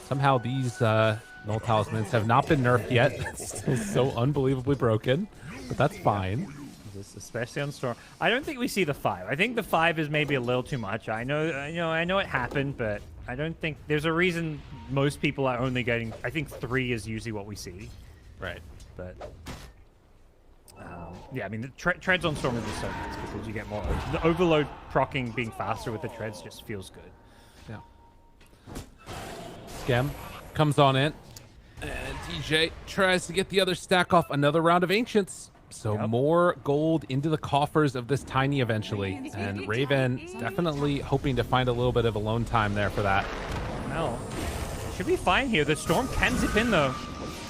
Speaker 6: Somehow these Null Talismans have not been nerfed yet. It's still so unbelievably broken, but that's fine.
Speaker 7: Especially on Storm. I don't think we see the 5. I think the 5 is maybe a little too much. I know it happened, but I don't think there's a reason most people are only getting. I think 3 is usually what we see.
Speaker 6: Right.
Speaker 7: But yeah, I mean, the treads on Storm is just so nice because you get more. The overload proccing being faster with the treads just feels good.
Speaker 6: Yeah. Scam comes on in, and DJ tries to get the other stack off. Another round of Ancients. So more gold into the coffers of this Tiny eventually. And Raven definitely hoping to find a little bit of alone time there for that.
Speaker 7: Well, should be fine here. The Storm can zip in, though.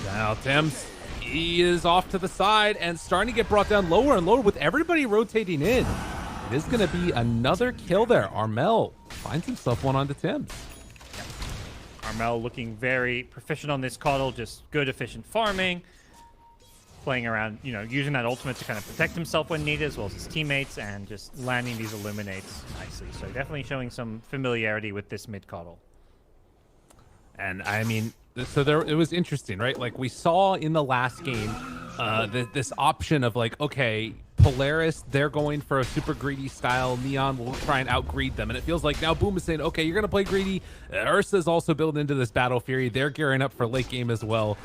Speaker 6: Now, Tim's, he is off to the side and starting to get brought down lower and lower with everybody rotating in. It is going to be another kill there. Armel finds himself one onto Tim's.
Speaker 7: Armel looking very proficient on this Coddle, just good, efficient farming. Playing around, you know, using that ultimate to kind of protect himself when needed, as well as his teammates, and just landing these illuminates nicely. So definitely showing some familiarity with this mid Coddle.
Speaker 6: And I mean, so there, it was interesting, right? Like we saw in the last game, this option of like, okay, Polaris, they're going for a super greedy style. Neon will try and outgreed them. And it feels like now Boom is saying, okay, you're going to play greedy. Ursa's also built into this Battle Fury. They're gearing up for late game as well.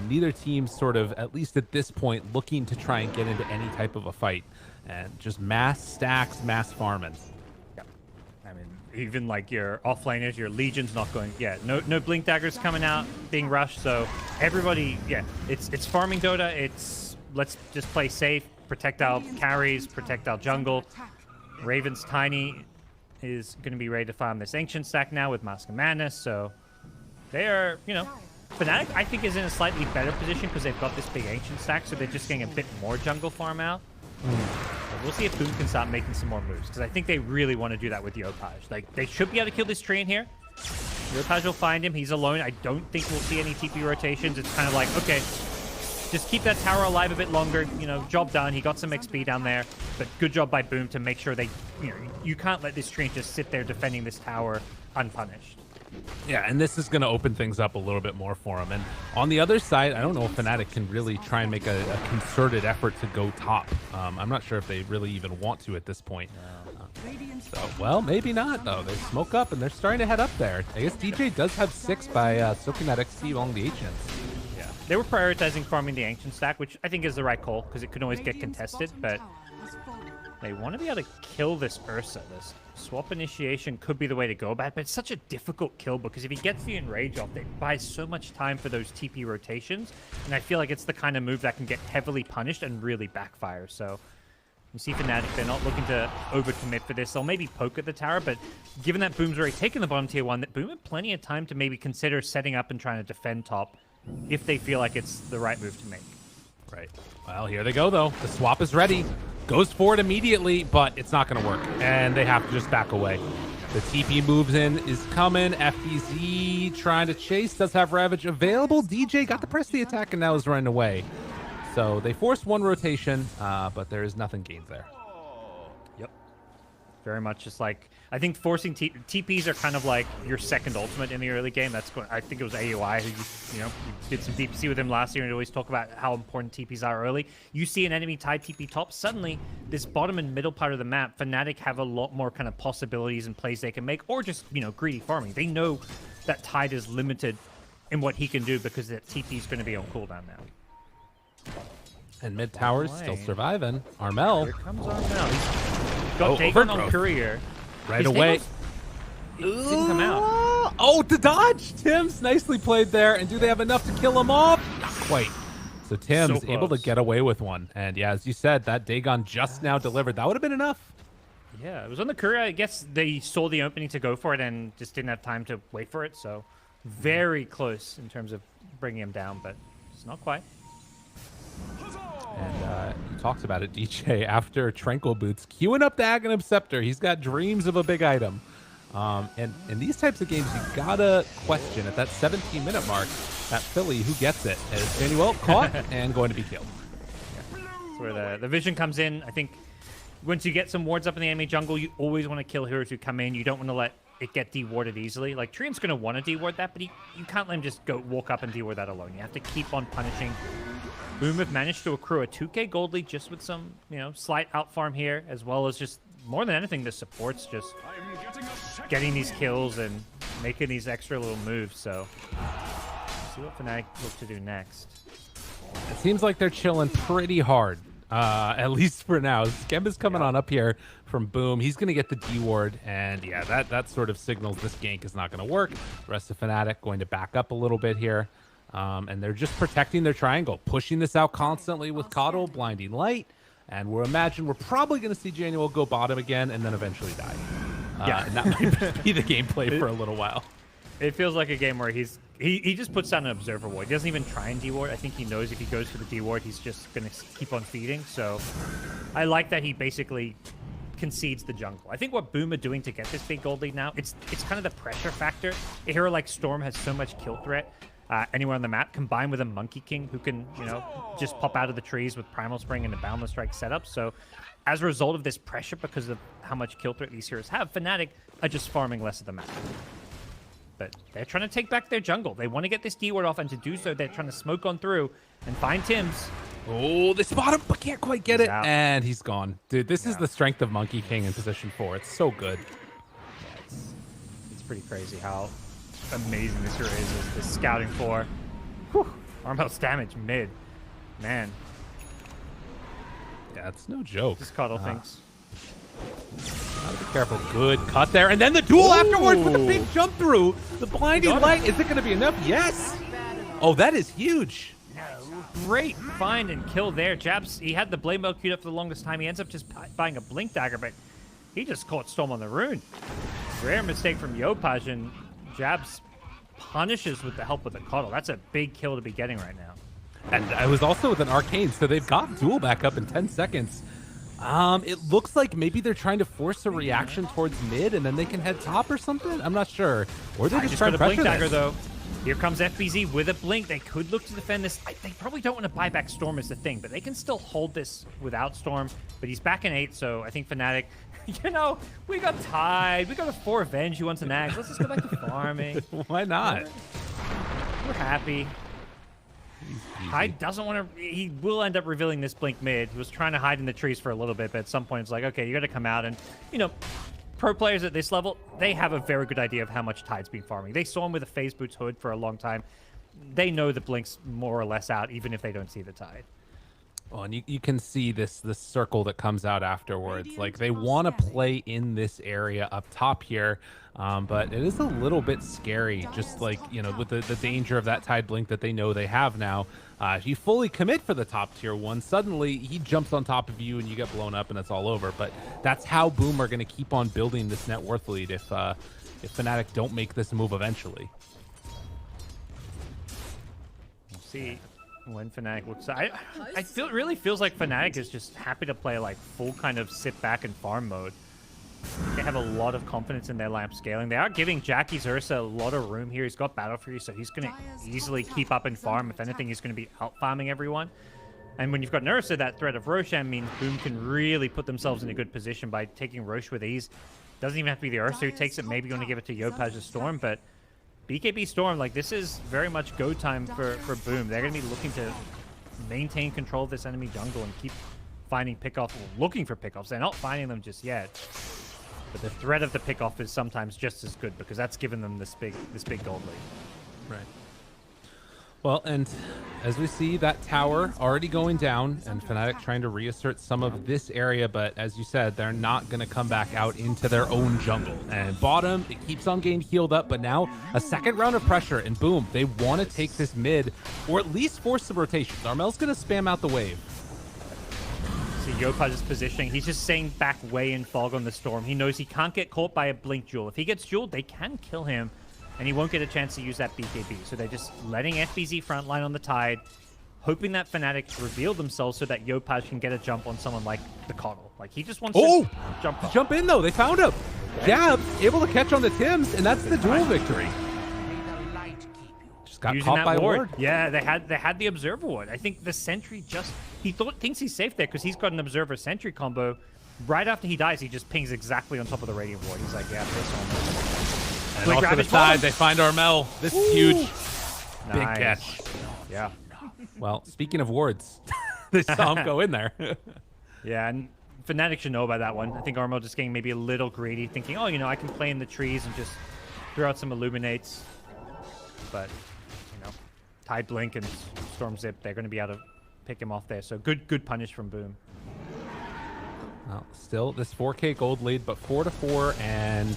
Speaker 6: Neither team sort of, at least at this point, looking to try and get into any type of a fight. And just mass stacks, mass farming.
Speaker 7: Yeah. I mean, even like your offlaners, your Legion's not going, no Blink Daggers coming out, being rushed. So everybody, it's farming Dota. It's let's just play safe. Protect our carries, protect our jungle. Raven's Tiny is going to be ready to farm this Ancient stack now with Mask of Madness, so they are, you know, FNATIC I think is in a slightly better position because they've got this big Ancient stack, so they're just getting a bit more jungle farm out. We'll see if Boom can start making some more moves, because I think they really want to do that with Yopaj. Like, they should be able to kill this tree in here. Yopaj will find him. He's alone. I don't think we'll see any TP rotations. It's kind of like, okay, just keep that tower alive a bit longer. You know, job done. He got some XP down there, but good job by Boom to make sure they, you know, you can't let this tree just sit there defending this tower unpunished.
Speaker 6: Yeah, and this is going to open things up a little bit more for him. And on the other side, I don't know if FNATIC can really try and make a concerted effort to go top. I'm not sure if they really even want to at this point. So, well, maybe not, though. They smoke up, and they're starting to head up there. I guess DJ does have 6 by soaking that XP along the Ancients.
Speaker 7: Yeah, they were prioritizing farming the Ancient stack, which I think is the right call, because it could always get contested, but they want to be able to kill this Ursa. This swap initiation could be the way to go about it, but it's such a difficult kill because if he gets the enrage off, it buys so much time for those TP rotations, and I feel like it's the kind of move that can get heavily punished and really backfire. So you see FNATIC, they're not looking to overcommit for this. They'll maybe poke at the tower, but given that Boom's already taken the bottom tier 1, that Boom had plenty of time to maybe consider setting up and trying to defend top if they feel like it's the right move to make.
Speaker 6: Right. Well, here they go, though. The swap is ready. Goes for it immediately, but it's not going to work, and they have to just back away. The TP moves in, is coming. FBZ trying to chase, does have Ravage available. DJ got to press the attack and now is running away. So they forced one rotation, but there is nothing gained there.
Speaker 7: Yep. Very much just like, I think forcing TPs are kind of like your second ultimate in the early game. That's going, I think it was AUI who you did some DPC with him last year and always talk about how important TPs are early. You see an enemy tied TP top, suddenly this bottom and middle part of the map, FNATIC have a lot more kind of possibilities and plays they can make, or just, greedy farming. They know that Tide is limited in what he can do because that TP is going to be on cooldown now.
Speaker 6: And mid tower's still surviving. Armel.
Speaker 7: Here comes Armel. He's got Dagon on Courier.
Speaker 6: Right away.
Speaker 7: Didn't come out.
Speaker 6: Oh, the dodge! Tim's nicely played there. And do they have enough to kill him off? Not quite. So Tim's able to get away with one. And yeah, as you said, that Dagon just now delivered. That would have been enough.
Speaker 7: Yeah, it was on the Courier. I guess they saw the opening to go for it and just didn't have time to wait for it. So very close in terms of bringing him down, but it's not quite.
Speaker 6: And he talks about it, DJ, after Tranquil Boots, queuing up the Aghanim Scepter. He's got dreams of a big item. And in these types of games, you gotta question at that 17-minute mark, that Philly, who gets it? Is Manuel caught and going to be killed?
Speaker 7: Yeah. That's where the vision comes in. I think once you get some wards up in the enemy jungle, you always want to kill heroes who come in. You don't want to let it get dewarded easily. Like, Trium's going to want to deward that, but you can't let him just walk up and deward that alone. You have to keep on punishing. Boom have managed to accrue a 2k gold lead just with some, slight out farm here, as well as just, more than anything, the supports just getting these kills and making these extra little moves. So, see what FNATIC look to do next.
Speaker 6: It seems like they're chilling pretty hard, at least for now. Skemba's coming on up here from Boom. He's going to get the D-ward, and yeah, that sort of signals this gank is not going to work. The rest of FNATIC going to back up a little bit here. And they're just protecting their triangle, pushing this out constantly with Kalo, Blinding Light, and we're probably going to see Januel go bottom again and then eventually die. And that might be the gameplay for a little while.
Speaker 7: It feels like a game where he just puts down an observer ward. He doesn't even try and deward. I think he knows if he goes for the deward, he's just going to keep on feeding. So I like that he basically concedes the jungle. I think what Boom are doing to get this big gold lead now, it's kind of the pressure factor. A hero like Storm has so much kill threat anywhere on the map, combined with a Monkey King who can, just pop out of the trees with Primal Spring and a Boundless Strike setup. So as a result of this pressure, because of how much kill threat these heroes have, FNATIC are just farming less of the map. But they're trying to take back their jungle. They want to get this D-ward off, and to do so, they're trying to smoke on through and find Tim's.
Speaker 6: Oh, they spot him, but can't quite get it.
Speaker 7: Out.
Speaker 6: And he's gone. Dude, this is the strength of Monkey King in position 4. It's so good.
Speaker 7: Yeah, it's pretty crazy how amazing this hero is. This scouting 4. Whew. Armel's damage mid. Man.
Speaker 6: Yeah, it's no joke.
Speaker 7: Just Cuddle thinks.
Speaker 6: Gotta be careful. Good cut there. And then the duel afterwards with the big jump through. The Blinding Light. Is it going to be enough? Yes. Oh, that is huge.
Speaker 7: Great find and kill there. Jabs, he had the Blade Mail queued up for the longest time. He ends up just buying a Blink Dagger, but he just caught Storm on the rune. Rare mistake from Yopaj, and Jabs punishes with the help of the Cuddle. That's a big kill to be getting right now.
Speaker 6: And I was also with an Arcane, so they've got duel back up in 10 seconds. It looks like maybe they're trying to force a reaction towards mid, and then they can head top or something. I'm not sure. Or they're just trying to pressure
Speaker 7: Blink Dagger,
Speaker 6: this.
Speaker 7: though. Here comes FBZ with a Blink. They could look to defend this. They probably don't want to buy back Storm is the thing, but they can still hold this without Storm. But he's back in 8, so I think FNATIC, we got Tide. We got a 4 Avenge who wants an Axe. Let's just go back to farming.
Speaker 6: Why not?
Speaker 7: We're happy. Tide doesn't want to. He will end up revealing this Blink mid. He was trying to hide in the trees for a little bit, but at some point it's like, okay, you got to come out. And, pro players at this level, they have a very good idea of how much Tide's been farming. They saw him with a Phase Boots hood for a long time. They know the Blink's more or less out, even if they don't see the Tide.
Speaker 6: Oh, and you can see this circle that comes out afterwards. Like, they want to play in this area up top here, but it is a little bit scary, just like, with the danger of that Tide Blink that they know they have now. If you fully commit for the top tier 1, suddenly he jumps on top of you and you get blown up and it's all over. But that's how Boom are going to keep on building this net worth lead if FNATIC don't make this move eventually.
Speaker 7: We'll see when FNATIC looks. I feel it really feels like FNATIC is just happy to play like full kind of sit back and farm mode. They have a lot of confidence in their lamp scaling. They are giving Jackie's Ursa a lot of room here. He's got Battle Fury, so he's going to easily keep up and farm. If anything, he's going to be out farming everyone. And when you've got an Ursa, that threat of Roshan means Boom can really put themselves in a good position by taking Rosh with ease. Doesn't even have to be the Ursa who takes it. Maybe you want to give it to Yopaj's Storm, but BKB Storm, like, this is very much go time for Boom. They're going to be looking to maintain control of this enemy jungle and keep finding pickoffs, looking for pickoffs. They're not finding them just yet. But the threat of the pickoff is sometimes just as good because that's given them this big gold lead.
Speaker 6: Right. Well, and as we see that tower already going down and FNATIC trying to reassert some of this area, but as you said, they're not going to come back out into their own jungle. And bottom, it keeps on getting healed up, but now a second round of pressure and boom, they want to take this mid or at least force some rotations. Armel's going to spam out the wave.
Speaker 7: See Yopaj's positioning. He's just staying back way in fog on the Storm. He knows he can't get caught by a Blink Jewel. If he gets jeweled, they can kill him. And he won't get a chance to use that BKB. So they're just letting FBZ frontline on the Tide, hoping that FNATIC reveal themselves so that Yopaj can get a jump on someone like the Kalo. Like, he just wants to jump
Speaker 6: in, though. They found him. Jab, able to catch on the Tims, and that's the duel victory. Just got caught by ward.
Speaker 7: Yeah, they had the Observer ward. I think the Sentry just... He thinks he's safe there because he's got an Observer Sentry combo. Right after he dies, he just pings exactly on top of the Radiant ward. He's like, yeah, this one...
Speaker 6: And off to the side, they find Armel. This is huge. Big catch.
Speaker 7: Yeah.
Speaker 6: Well, speaking of wards, they saw him go in there.
Speaker 7: Yeah, and FNATIC should know about that one. I think Armel just getting maybe a little greedy, thinking, oh, you know, I can play in the trees and just throw out some Illuminates. But, you know, Tide Blink and Storm Zip, they're going to be able to pick him off there. So good punish from Boom.
Speaker 6: Well, still this 4K gold lead, but 4-4 and...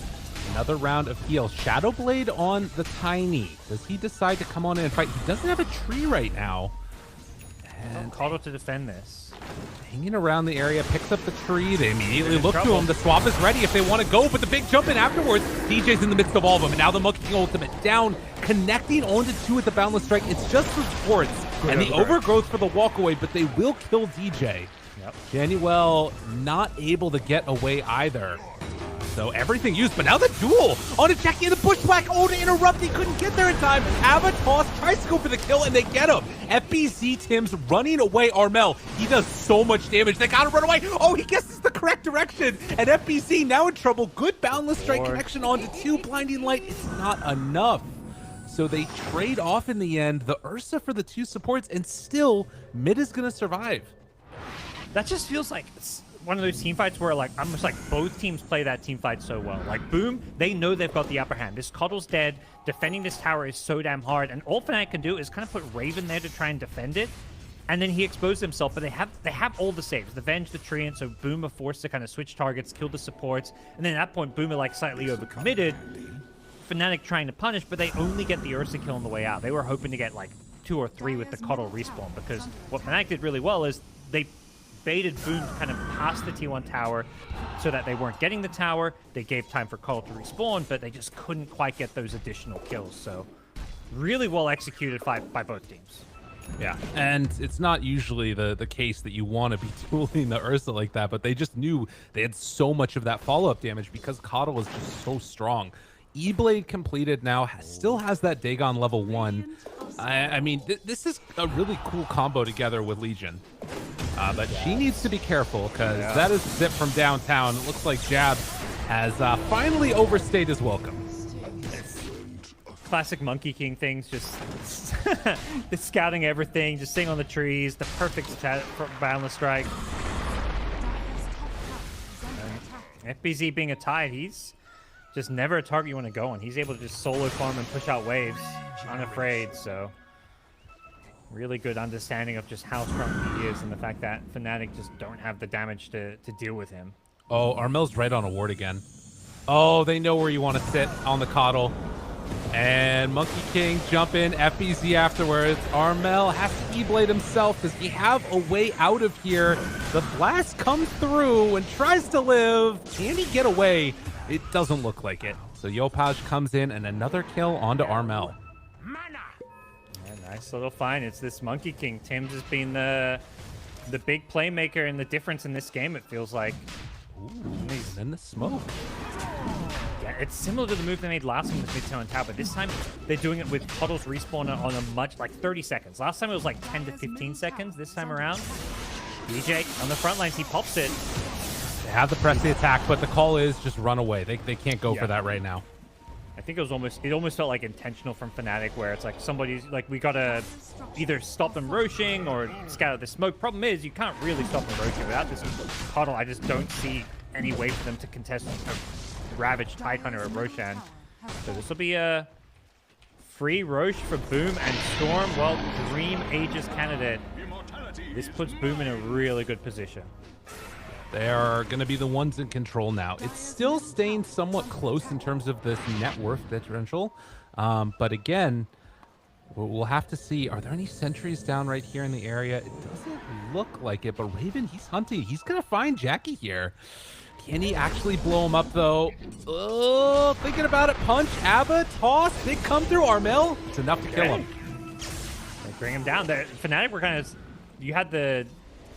Speaker 6: another round of heal. Shadowblade on the Tiny. Does he decide to come on in and fight? He doesn't have a tree right now. And
Speaker 7: Kalo to defend this.
Speaker 6: Hanging around the area, picks up the tree. They immediately look to him. The swap is ready if they want to go, but the big jump in afterwards. DJ's in the midst of all of them, and now the Monkey King ultimate down, connecting onto two with the Boundless Strike. It's just for sports. And the overgrowth for the walkaway, but they will kill DJ.
Speaker 7: Yep.
Speaker 6: Januel not able to get away either. So everything used, but now the duel on a Jackie and the bushwhack. Oh, to interrupt, he couldn't get there in time. Avatos tries to go for the kill, and they get him. FBZ Tim's running away. Armel, he does so much damage. They gotta run away. Oh, he guesses the correct direction, and FBZ now in trouble. Good Boundless Strike connection onto two. Blinding Light, it's not enough. So they trade off in the end. The Ursa for the two supports, and still, mid is gonna survive.
Speaker 7: That just feels like it's one of those team fights where, like, almost like both teams play that team fight so well. Like, Boom, they know they've got the upper hand. This Coddle's dead. Defending this tower is so damn hard. And all FNATIC can do is kind of put Raven there to try and defend it. And then he exposed himself, but they have all the saves. The Venge, the Tree, and so Boom are forced to kind of switch targets, kill the supports. And then at that point, Boom are, like, slightly overcommitted. FNATIC trying to punish, but they only get the Ursa kill on the way out. They were hoping to get, like, 2 or 3 with the Coddle respawn, because what FNATIC did really well is they baited Boom kind of past the T1 tower so that they weren't getting the tower. They gave time for Kalo to respawn, but they just couldn't quite get those additional kills. So really well executed fight by both teams.
Speaker 6: Yeah, and it's not usually the case that you want to be dueling the Ursa like that, but they just knew they had so much of that follow-up damage because Kalo was just so strong. E-Blade completed now, still has that Dagon level 1. I mean, this is a really cool combo together with Legion. But she needs to be careful because that is Zip from downtown. It looks like Jab has finally overstayed his welcome.
Speaker 7: Classic Monkey King things, just scouting everything, just sitting on the trees, the perfect Boundless Strike. And FBZ being a Tide, he's just never a target you want to go on. He's able to just solo farm and push out waves, unafraid, so really good understanding of just how strong he is and the fact that FNATIC just don't have the damage to deal with him.
Speaker 6: Oh, Armel's right on a ward again. Oh, they know where you want to sit on the Coddle. And Monkey King jump in, FBZ afterwards. Armel has to E-Blade himself. Does he have a way out of here? The blast comes through and tries to live. Can he get away? It doesn't look like it. So Yopaj comes in and another kill onto Armel.
Speaker 7: Yeah, nice little find. It's this Monkey King. Tim's has been the big playmaker and the difference in this game, it feels like.
Speaker 6: Ooh, he's in the smoke.
Speaker 7: It's similar to the move they made last time with mid-tower and tower, but this time they're doing it with puddles respawn on a much, like 30 seconds. Last time it was like 10 to 15 seconds. This time around, DJ on the front lines, he pops it.
Speaker 6: They have the press the attack, but the call is just run away. They can't go for that right now.
Speaker 7: I think it almost felt like intentional from FNATIC, where it's like somebody's like, we gotta either stop them roaching or scatter the smoke. Problem is, you can't really stop them roaching without this puddle. I just don't see any way for them to contest a Ravage Tidehunter or Roshan. So this will be a free Roche for Boom and Storm. Well, Dream Aegis candidate. This puts Boom in a really good position.
Speaker 6: They are going to be the ones in control now. It's still staying somewhat close in terms of this net worth differential. But again, we'll have to see. Are there any sentries down right here in the area? It doesn't look like it, but Raven, he's hunting. He's going to find Jackie here. Can he actually blow him up, though? Oh, thinking about it. Punch, Abba, toss, big come through. Armel, it's enough to kill him.
Speaker 7: They bring him down. The FNATIC were kind of... You had the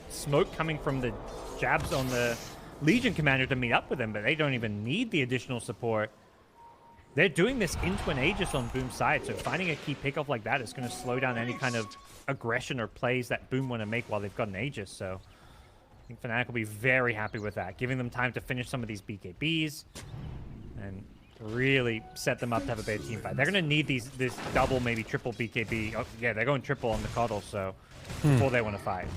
Speaker 7: smoke coming from the jabs on the Legion commander to meet up with him, but they don't even need the additional support. They're doing this into an Aegis on Boom's side, so finding a key pickoff like that is going to slow down any kind of aggression or plays that Boom want to make while they've got an Aegis, so I think FNATIC will be very happy with that, giving them time to finish some of these BKBs and really set them up to have a better team fight. They're going to need this double, maybe triple BKB. Oh, yeah, they're going triple on the Coddle, so before they want to fight.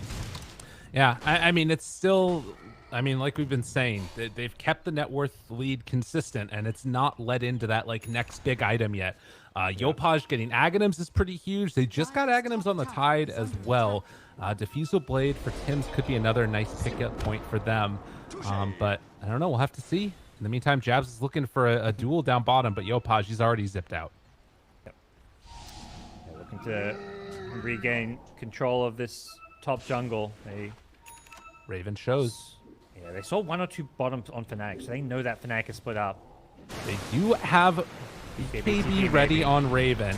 Speaker 6: Yeah, I mean, it's still, I mean, like we've been saying, they've kept the net worth lead consistent, and it's not led into that, like, next big item yet. Yopaj getting Aghanims is pretty huge. They just got Aghanims on the Tide as well. Diffusal Blade for Tims could be another nice pickup point for them. But I don't know. We'll have to see. In the meantime, Jabs is looking for a duel down bottom, but Yopaj, he's already zipped out.
Speaker 7: Yep. They're looking to regain control of this top jungle.
Speaker 6: Raven shows.
Speaker 7: Yeah, they saw 1 or 2 bottoms on FNATIC, so they know that FNATIC is split up.
Speaker 6: They do have BKB ready on Raven.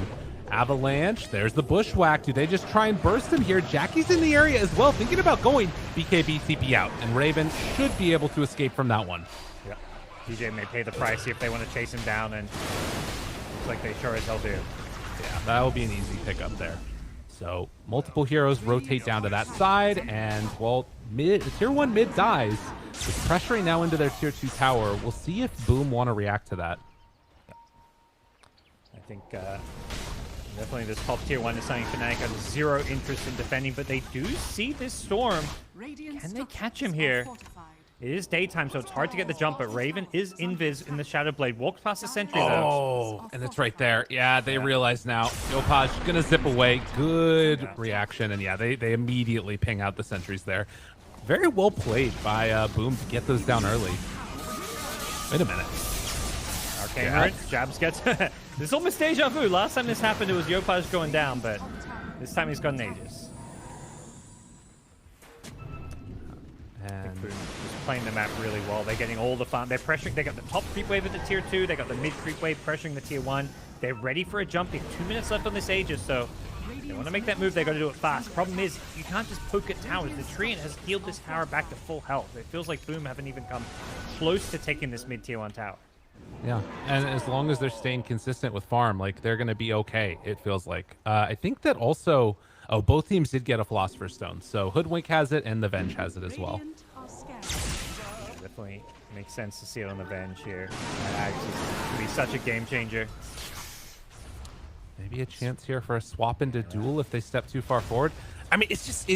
Speaker 6: Avalanche, there's the Bushwhack. Do they just try and burst him here? Jackie's in the area as well, thinking about going BKB CP out, and Raven should be able to escape from that one.
Speaker 7: Yeah, DJ may pay the price if they want to chase him down, and looks like they sure as hell do.
Speaker 6: Yeah, that will be an easy pickup there. So multiple heroes rotate down to that side, and well, tier 1 mid dies. It's pressuring now into their tier 2 tower. We'll see if Boom want to react to that.
Speaker 7: I think definitely this top tier 1 is something FNATIC has zero interest in defending, but they do see this storm. Can they catch him here? It is daytime, so it's hard to get the jump, but Raven is invis in the Shadow Blade. Walks past the sentry, though.
Speaker 6: Oh, and it's right there. Yeah, they realize now. Yopaj gonna zip away. Good reaction, and yeah, they immediately ping out the sentries there. Very well played by Boom to get those down early. Wait a minute.
Speaker 7: Arcane Root, Jabs gets... This is almost deja vu. Last time this happened, it was Yopaj going down, but this time he's got an Aegis.
Speaker 6: And
Speaker 7: Boom just playing the map really well. They're getting all the farm. They're pressuring. They got the top creep wave at the tier 2. They got the mid creep wave pressuring the tier 1. They're ready for a jump. They have 2 minutes left on this Aegis, so they want to make that move. They got to do it fast. Problem is, you can't just poke at towers. The Treant has healed this tower back to full health. It feels like Boom haven't even come close to taking this mid tier 1 tower.
Speaker 6: yeah, and as long as they're staying consistent with farm, like they're gonna be okay. It feels like. I think that also. Oh, both teams did get a Philosopher's Stone. So Hoodwink has it and the Venge has it as well.
Speaker 7: Definitely makes sense to see it on the Venge here. That could be such a game changer.
Speaker 6: Maybe a chance here for a swap into duel if they step too far forward. I mean, it's just,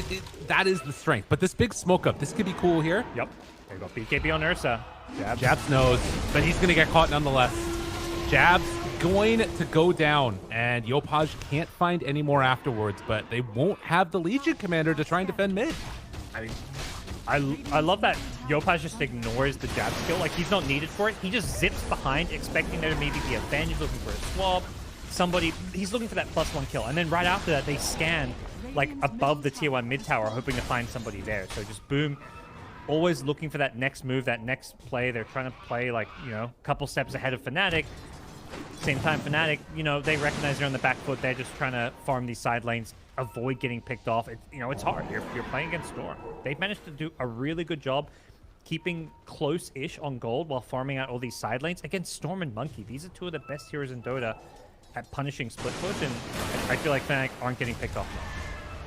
Speaker 6: that is the strength. But this big smoke up, this could be cool here.
Speaker 7: Yep. There you go. BKB on Ursa.
Speaker 6: Jabs knows, but he's going to get caught nonetheless. Jabs going to go down, and Yopaj can't find any more afterwards, but they won't have the Legion commander to try and defend mid.
Speaker 7: I love that Yopaj just ignores the jab skill. Like, he's not needed for it. He just zips behind, expecting there to maybe be a Venge, looking for a swap. Somebody, he's looking for that +1 kill. And then right after that, they scan, like, above the tier 1 mid tower, hoping to find somebody there. So just Boom, always looking for that next move, that next play. They're trying to play, like, you know, a couple steps ahead of FNATIC. Same time, FNATIC, you know, they recognize they're on the back foot. They're just trying to farm these side lanes, avoid getting picked off. You know, it's hard. You're playing against Storm. They've managed to do a really good job keeping close-ish on gold while farming out all these side lanes against Storm and Monkey. These are two of the best heroes in Dota at punishing split push, and I feel like FNATIC aren't getting picked off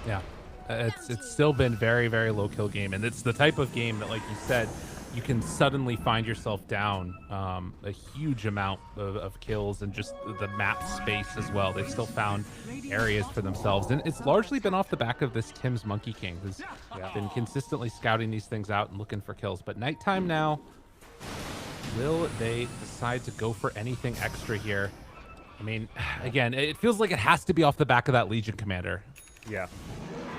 Speaker 7: now.
Speaker 6: Yeah, it's still been very, very low kill game, and it's the type of game that, like you said, you can suddenly find yourself down a huge amount of kills and just the map space as well. They've still found areas for themselves, and it's largely been off the back of this Tim's Monkey King, who's been consistently scouting these things out and looking for kills. But nighttime now, will they decide to go for anything extra here? I mean, again, it feels like it has to be off the back of that Legion commander.
Speaker 7: Yeah.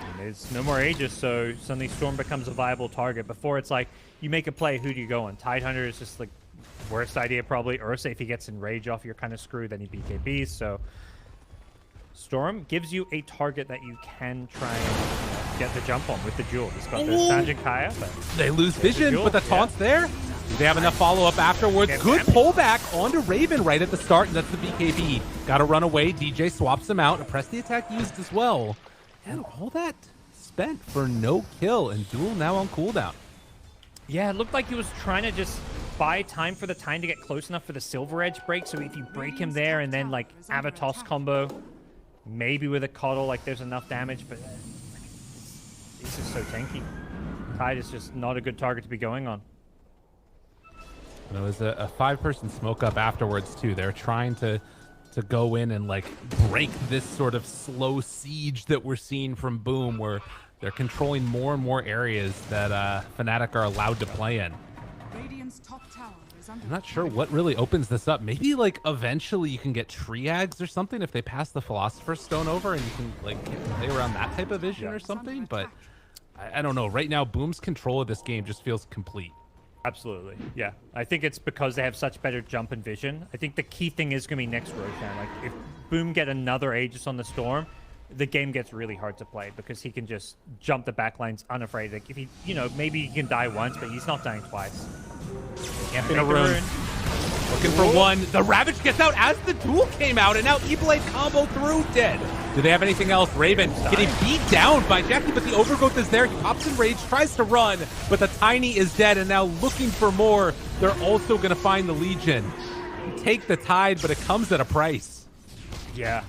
Speaker 7: And there's no more Aegis, so suddenly Storm becomes a viable target. Before, it's like, you make a play, who do you go on? Tidehunter is just like worst idea probably. Ursa, if he gets Enrage off, you're kind of screwed. Then he BKBs. So Storm gives you a target that you can try and get the jump on with the Jewel. He's got the Sanjin Kaya, but
Speaker 6: they lose vision, but the taunts there. Do they have enough follow-up afterwards? Good pullback onto Raven right at the start, and that's the BKB. Got to run away. DJ swaps him out. Press the attack used as well. And all that spent for no kill, and Duel now on cooldown.
Speaker 7: Yeah, it looked like he was trying to just buy time for the time to get close enough for the Silver Edge break. So if you break him there and then like Avatos combo, maybe with a Coddle, like there's enough damage, but he's just so tanky. Tide is just not a good target to be going on.
Speaker 6: And it was a 5-person smoke up afterwards too. They're trying to go in and like break this sort of slow siege that we're seeing from Boom, where they're controlling more and more areas that FNATIC are allowed to play in. I'm not sure what really opens this up. Maybe like eventually you can get Triags or something if they pass the Philosopher's Stone over, and you can like play around that type of vision or something. But I don't know. Right now, Boom's control of this game just feels complete.
Speaker 7: Absolutely, yeah. I think it's because they have such better jump and vision. I think the key thing is going to be next Roshan. Like, if Boom get another Aegis on the Storm, the game gets really hard to play because he can just jump the backlines unafraid. Like, if he, you know, maybe he can die once, but he's not dying twice.
Speaker 6: Camping a rune. Looking for one. The Ravage gets out as the Duel came out, and now E-Blade combo through, dead. Do they have anything else? Raven getting beat down by Jackie, but the Overgrowth is there. He pops in rage, tries to run, but the Tiny is dead, and now looking for more. They're also going to find the Legion. Take the Tide, but it comes at a price.
Speaker 7: Yeah.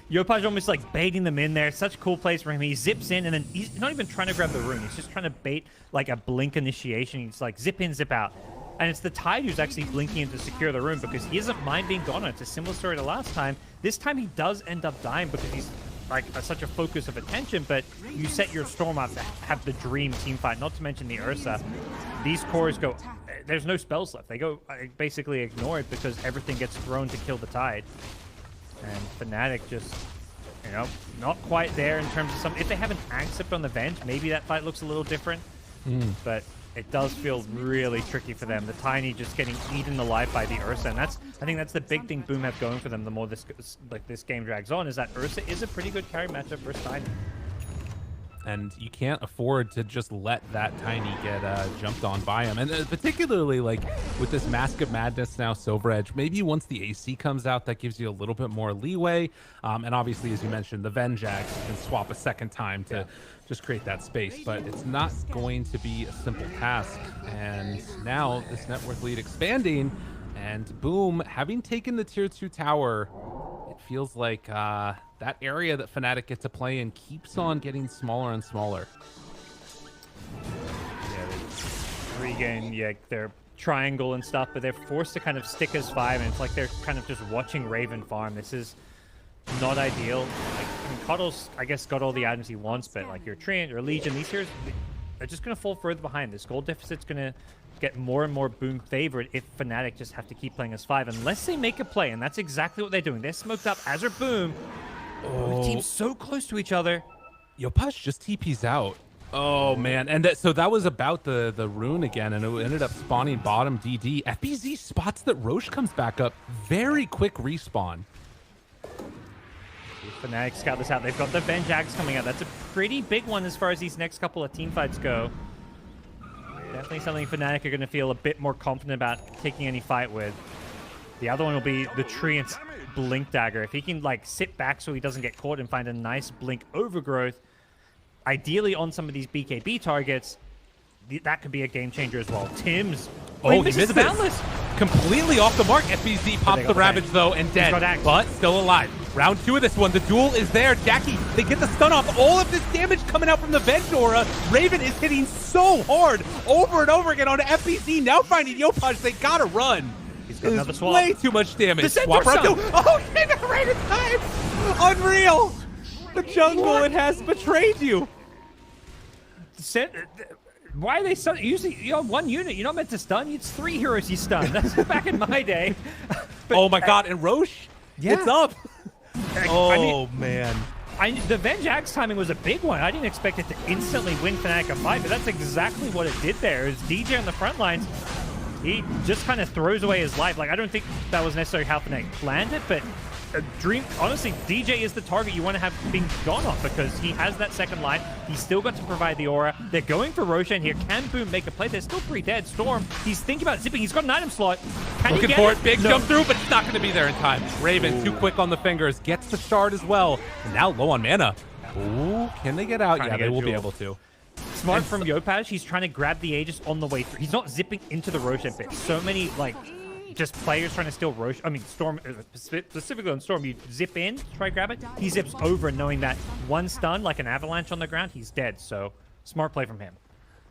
Speaker 7: Yopaj almost like baiting them in there. Such a cool place for him. He zips in, and then he's not even trying to grab the rune. He's just trying to bait like a blink initiation. He's like zip in, zip out. And it's the Tide who's actually blinking in to secure the rune because he doesn't mind being gone. It's a similar story to last time. This time he does end up dying because he's like such a focus of attention, but you set your Storm up to have the dream team fight, not to mention the Ursa. These cores go, there's no spells left. They go basically ignored because everything gets thrown to kill the Tide. And FNATIC just, you know, not quite there in terms of some... If they have an Accept on the Venge, maybe that fight looks a little different. But it does feel really tricky for them. The Tiny just getting eaten alive by the Ursa. And that's, I think that's the big thing Boom have going for them the more this game drags on, is that Ursa is a pretty good carry matchup versus Tiny.
Speaker 6: And you can't afford to just let that Tiny get jumped on by him. And particularly like with this Mask of Madness now, Silver Edge, maybe once the AC comes out, that gives you a little bit more leeway. And obviously, as you mentioned, the Venjax, you can swap a second time to just create that space. But it's not going to be a simple task. And now this net worth lead expanding, and Boom, having taken the tier 2 tower, it feels like that area that FNATIC get to play in keeps on getting smaller and smaller.
Speaker 7: Yeah, they regain their triangle and stuff, but they're forced to kind of stick as 5, and it's like they're kind of just watching Raven farm. This is not ideal. Like, I mean, Coddle's, I guess, got all the items he wants, but like your Treant, your Legion, these heroes, they're just going to fall further behind. This gold deficit's going to get more and more Boom favored if FNATIC just have to keep playing as 5, unless they make a play, and that's exactly what they're doing. They're smoked up, as are Boom. The team's so close to each other.
Speaker 6: Yopaj just TP's out. Oh, man. And so that was about the rune again, and it ended up spawning bottom DD. FBZ spots that Roche comes back up. Very quick respawn.
Speaker 7: FNATIC scout this out. They've got the Venjax coming out. That's a pretty big one as far as these next couple of team fights go. Definitely something FNATIC are going to feel a bit more confident about taking any fight with. The other one will be the Treant's Blink Dagger. If he can like sit back so he doesn't get caught and find a nice Blink Overgrowth, ideally on some of these BKB targets, that could be a game changer as well. Tim's
Speaker 6: he
Speaker 7: misses the
Speaker 6: misses.
Speaker 7: boundless.
Speaker 6: Completely off the mark. FBZ pops
Speaker 7: got
Speaker 6: the
Speaker 7: the
Speaker 6: Ravage
Speaker 7: bang.
Speaker 6: though and
Speaker 7: He's
Speaker 6: dead,
Speaker 7: got axe.
Speaker 6: but still alive. Round 2 of this one. The duel is there. Jackie, they get the stun off. All of this damage coming out from the Venge Aura. Raven is hitting so hard over and over again on FBZ. Now finding Yopaj. They gotta run.
Speaker 7: He's got another swap.
Speaker 6: Way too much damage.
Speaker 7: The center
Speaker 6: Swap round 2.
Speaker 7: stun.
Speaker 6: Oh, he got right in time. Unreal. The jungle, it has betrayed you.
Speaker 7: Why are they stun? Usually, you know, 1 unit. You're not meant to stun. It's 3 heroes you stun. That's back in my day. But,
Speaker 6: Oh my God, and Roche,
Speaker 7: Yeah.
Speaker 6: it's up.
Speaker 7: I mean,
Speaker 6: Man.
Speaker 7: the Venge Axe timing was a big one. I didn't expect it to instantly win Fnatic a fight, but that's exactly what it did there. Is DJ on the front lines, he just kind of throws away his life. Like, I don't think that was necessarily how Fnatic planned it, but honestly, DJ is the target you want to have being gone off because he has that second line. He's still got to provide the aura. They're going for Roshan here. Can Boom make a play? They're still pretty dead. Storm, he's thinking about zipping. He's got an item slot. Can he
Speaker 6: Looking
Speaker 7: get
Speaker 6: for it. Big
Speaker 7: No.
Speaker 6: jump through, but it's not going to be there in time. Raven, too quick on the fingers, gets the shard as well. And now low on mana. Ooh, can they get out?
Speaker 7: Trying to
Speaker 6: Yeah,
Speaker 7: get
Speaker 6: they
Speaker 7: a
Speaker 6: will be
Speaker 7: jewel.
Speaker 6: able to.
Speaker 7: Smart from Yopaj. He's trying to grab the Aegis on the way through. He's not zipping into the Roshan pit. So many, like, just players trying to steal Roshan. I mean, Storm, specifically on Storm, you zip in, try to grab it. He zips over knowing that one stun, like an avalanche on the ground, he's dead. So, smart play from him.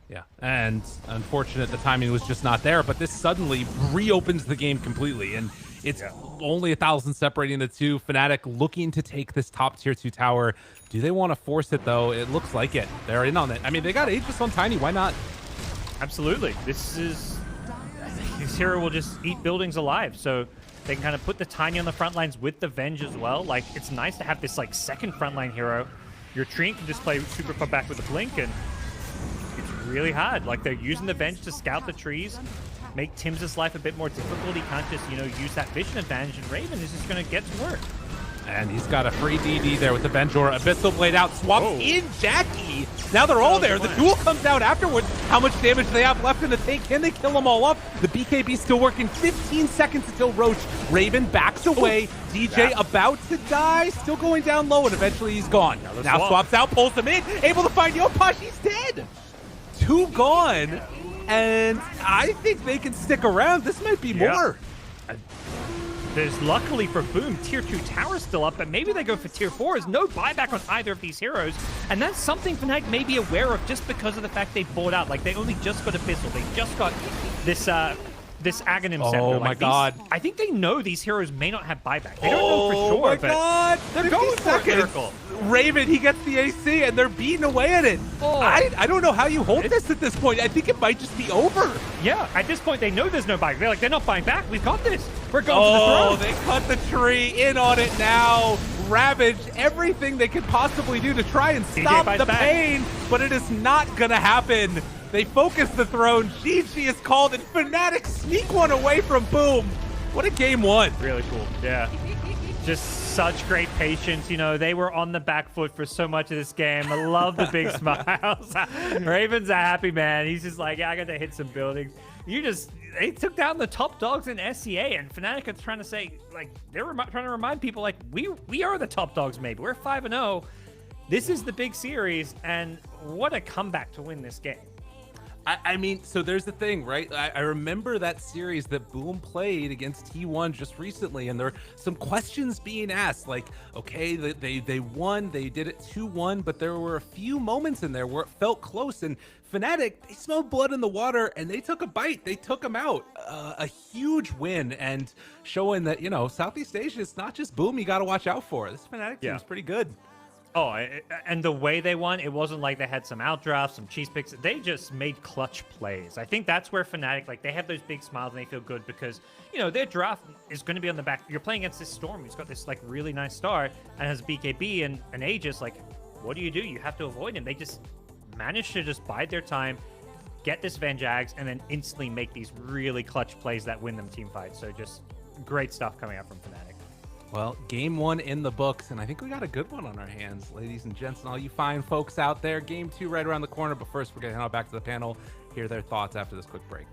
Speaker 6: Yeah, and unfortunate the timing was just not there, but this suddenly reopens the game completely, and it's only 1,000 separating the two. Fnatic looking to take this top tier 2 tower. Do they want to force it, though? It looks like it. They're in on it. I mean, they got Aegis on Tiny. Why not?
Speaker 7: Absolutely. This hero will just eat buildings alive, so they can kind of put the Tiny on the front lines with the Venge as well. Like, it's nice to have this, like, second frontline hero. Your Treant can just play super far back with the Blink, and it's really hard. Like, they're using the Venge to scout the trees, make Tim's life a bit more difficult. He can't just, you know, use that vision advantage, and Raven is just going to get to work.
Speaker 6: And he's got a free DD there with the Venjora. Abyssal Blade out, swaps in Jackie. Now they're all there. The duel comes out afterwards. How much damage do they have left in the tank? Can they kill them all up? The BKB still working. 15 seconds until Roche. Raven backs away. DJ about to die. Still going down low, and eventually he's gone. Now swaps out, pulls him in. Able to find Yopaj. He's dead. 2 gone. And I think they can stick around. This might be more.
Speaker 7: There's luckily for Boom, tier 2 tower still up, but maybe they go for tier 4. There's no buyback on either of these heroes, and that's something Fnatic may be aware of just because of the fact they bought out. Like, they only just got Abyssal. They just got this Aghanim Scepter.
Speaker 6: Oh
Speaker 7: like,
Speaker 6: my God.
Speaker 7: I think they know these heroes may not have buyback. They don't know for sure,
Speaker 6: my
Speaker 7: but
Speaker 6: God.
Speaker 7: they're
Speaker 6: 50
Speaker 7: going for a
Speaker 6: seconds.
Speaker 7: miracle.
Speaker 6: Raven, he gets the AC, and they're beating away at it. I don't know how you hold this at this point. I think it might just be over.
Speaker 7: Yeah, at this point, they know there's no buyback. They're like, they're not buying back. We've got this. We're going for the throne.
Speaker 6: They cut the tree in on it now. Ravage everything they could possibly do to try and stop
Speaker 7: fights
Speaker 6: the
Speaker 7: back.
Speaker 6: pain, but it is not going to happen. They focus the throne. GG is called, and Fnatic sneak one away from Boom. What a game one.
Speaker 7: Really cool. Yeah. Just such great patience. You know, they were on the back foot for so much of this game. I love the big smiles. Raven's a happy man. He's just like, yeah, I got to hit some buildings. They took down the top dogs in SCA, and Fnatic is trying to say, like, they're trying to remind people, like, we are the top dogs, maybe. We're 5-0. This is the big series, and what a comeback to win this game.
Speaker 6: I mean, so there's the thing, right? I remember that series that Boom played against T1 just recently, and there were some questions being asked, like, okay, they won, they did it 2-1, but there were a few moments in there where it felt close, and Fnatic, they smelled blood in the water, and they took a bite. They took them out. A huge win, and showing that, you know, Southeast Asia, it's not just Boom you got to watch out for. This Fnatic team is pretty good.
Speaker 7: Oh, and the way they won, it wasn't like they had some outdrafts, some cheese picks. They just made clutch plays. I think that's where Fnatic, like, they have those big smiles and they feel good because, you know, their draft is going to be on the back. You're playing against this Storm who's got this, like, really nice start and has BKB and an Aegis. Like, what do? You have to avoid him. They just managed to just bide their time, get this Venge Ags, and then instantly make these really clutch plays that win them team fights. So just great stuff coming out from Fnatic.
Speaker 6: Well, game one in the books, and I think we got a good one on our hands, ladies and gents, and all you fine folks out there. Game 2 right around the corner, but first we're going to head back to the panel, hear their thoughts after this quick break.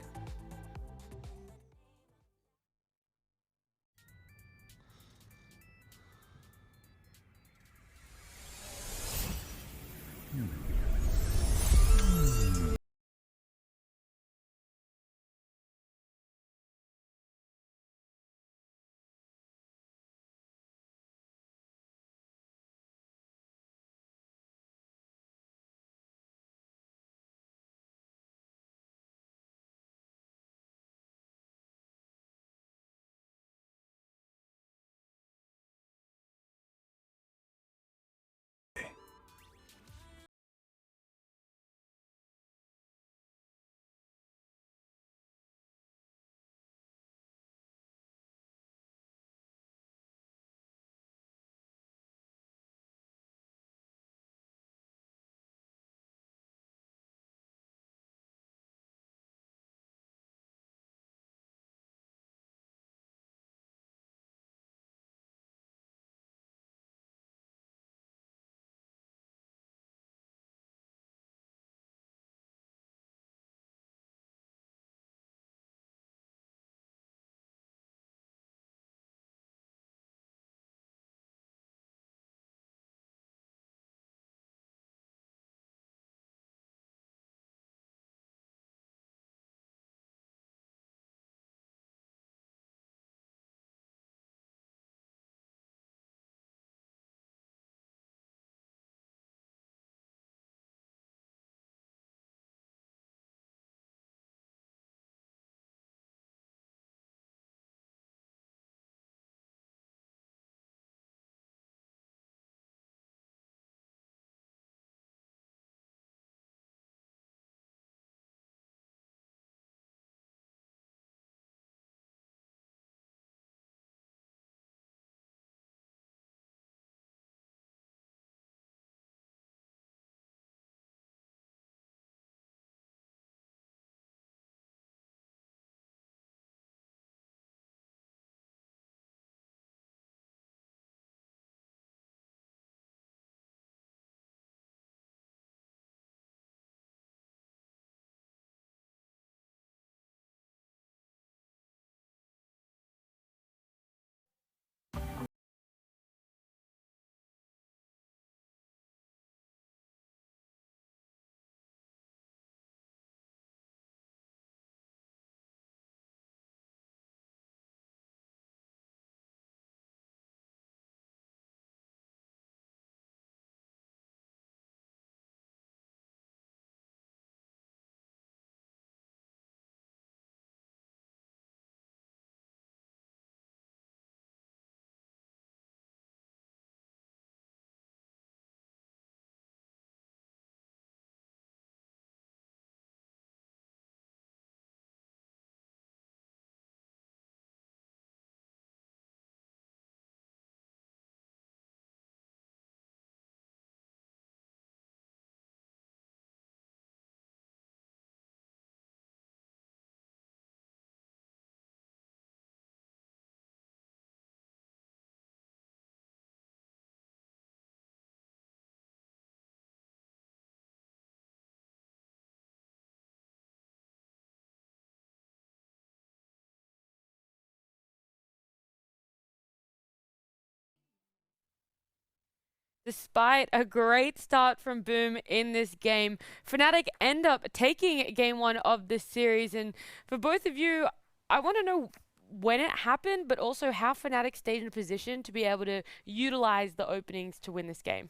Speaker 1: Despite a great start from Boom in this game, Fnatic end up taking game one of this series. And for both of you, I want to know when it happened, but also how Fnatic stayed in a position to be able to utilize the openings to win this game.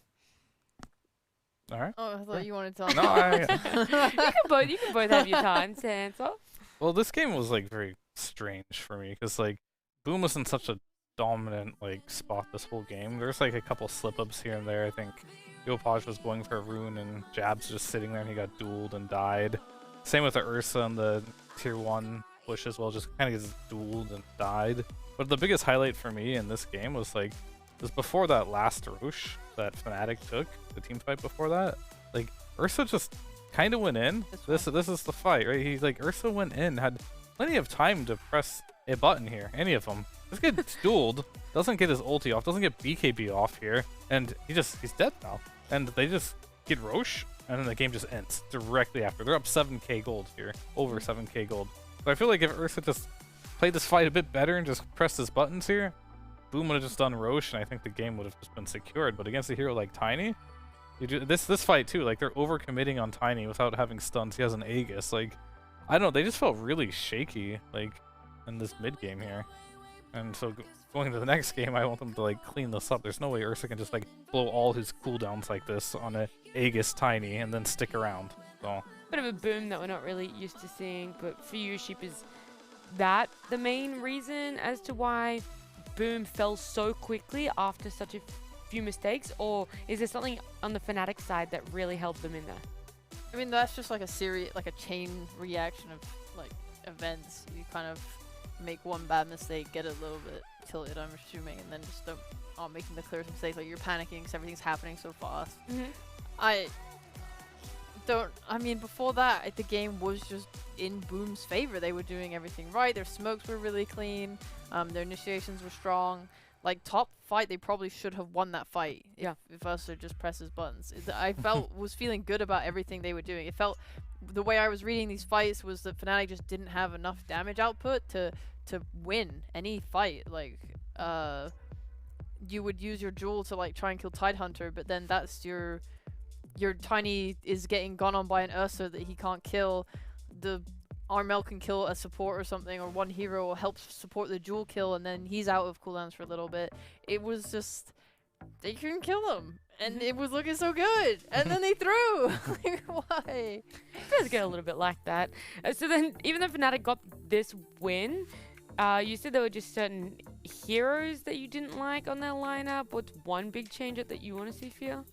Speaker 3: All right.
Speaker 2: Oh, I thought you wanted to.
Speaker 3: No, I,
Speaker 1: You can both have your time to answer.
Speaker 3: well, this game was like very strange for me because like Boom was in such a dominant like spot this whole game. There's like a couple slip-ups here and there. I think Yopaj was going for a rune and Jab's just sitting there and he got dueled and died. Same with the Ursa and the tier 1 push as well, just kind of gets dueled and died. But the biggest highlight for me in this game was like, was before that last Roche that Fnatic took, the team fight before that, like Ursa just kind of went in. This is the fight, right? He's like, Ursa went in, had plenty of time to press a button here, any of them. Just gets dueled, doesn't get his ulti off, doesn't get BKB off here, and he's dead now. And they just get Roche, and then the game just ends directly after. They're up 7k gold here, over 7k gold. So I feel like if Ursa just played this fight a bit better and just pressed his buttons here, Boom would have just done Roche, and I think the game would have just been secured. But against a hero like Tiny, you do this fight too, like they're overcommitting on Tiny without having stuns. He has an Aegis. Like, I don't know, they just felt really shaky, like, in this mid game here. And so going to the next game, I want them to like clean this up. There's no way Ursa can just like blow all his cooldowns like this on a Aegis Tiny and then stick around. So
Speaker 1: Bit of a Boom that we're not really used to seeing, but for you, Sheep, is that the main reason as to why Boom fell so quickly after such a few mistakes, or is there something on the Fnatic side that really held them in there?
Speaker 2: I mean, that's just like a series, like a chain reaction of like events. You kind of make one bad mistake, get a little bit tilted, I'm assuming, and then just aren't making the clearest mistake. Like you're panicking because everything's happening so fast. I mean, before that, the game was just in Boom's favor. They were doing everything right. Their smokes were really clean. Their initiations were strong. Like top fight, they probably should have won that fight. If Ursa just presses buttons. I was feeling good about everything they were doing. It felt, the way I was reading these fights was that Fnatic just didn't have enough damage output to win any fight. Like you would use your jewel to like try and kill Tidehunter, but then that's your Tiny is getting gone on by an Ursa that he can't kill. The Armel can kill a support or something, or one hero helps support the jewel kill, and then he's out of cooldowns for a little bit. It was just, they couldn't kill him, and it was looking so good, and then they threw. Like, why?
Speaker 1: It does get a little bit like that. So then, even though Fnatic got this win, you said there were just certain heroes that you didn't like on their lineup. What's one big change up that you want to see, Fia?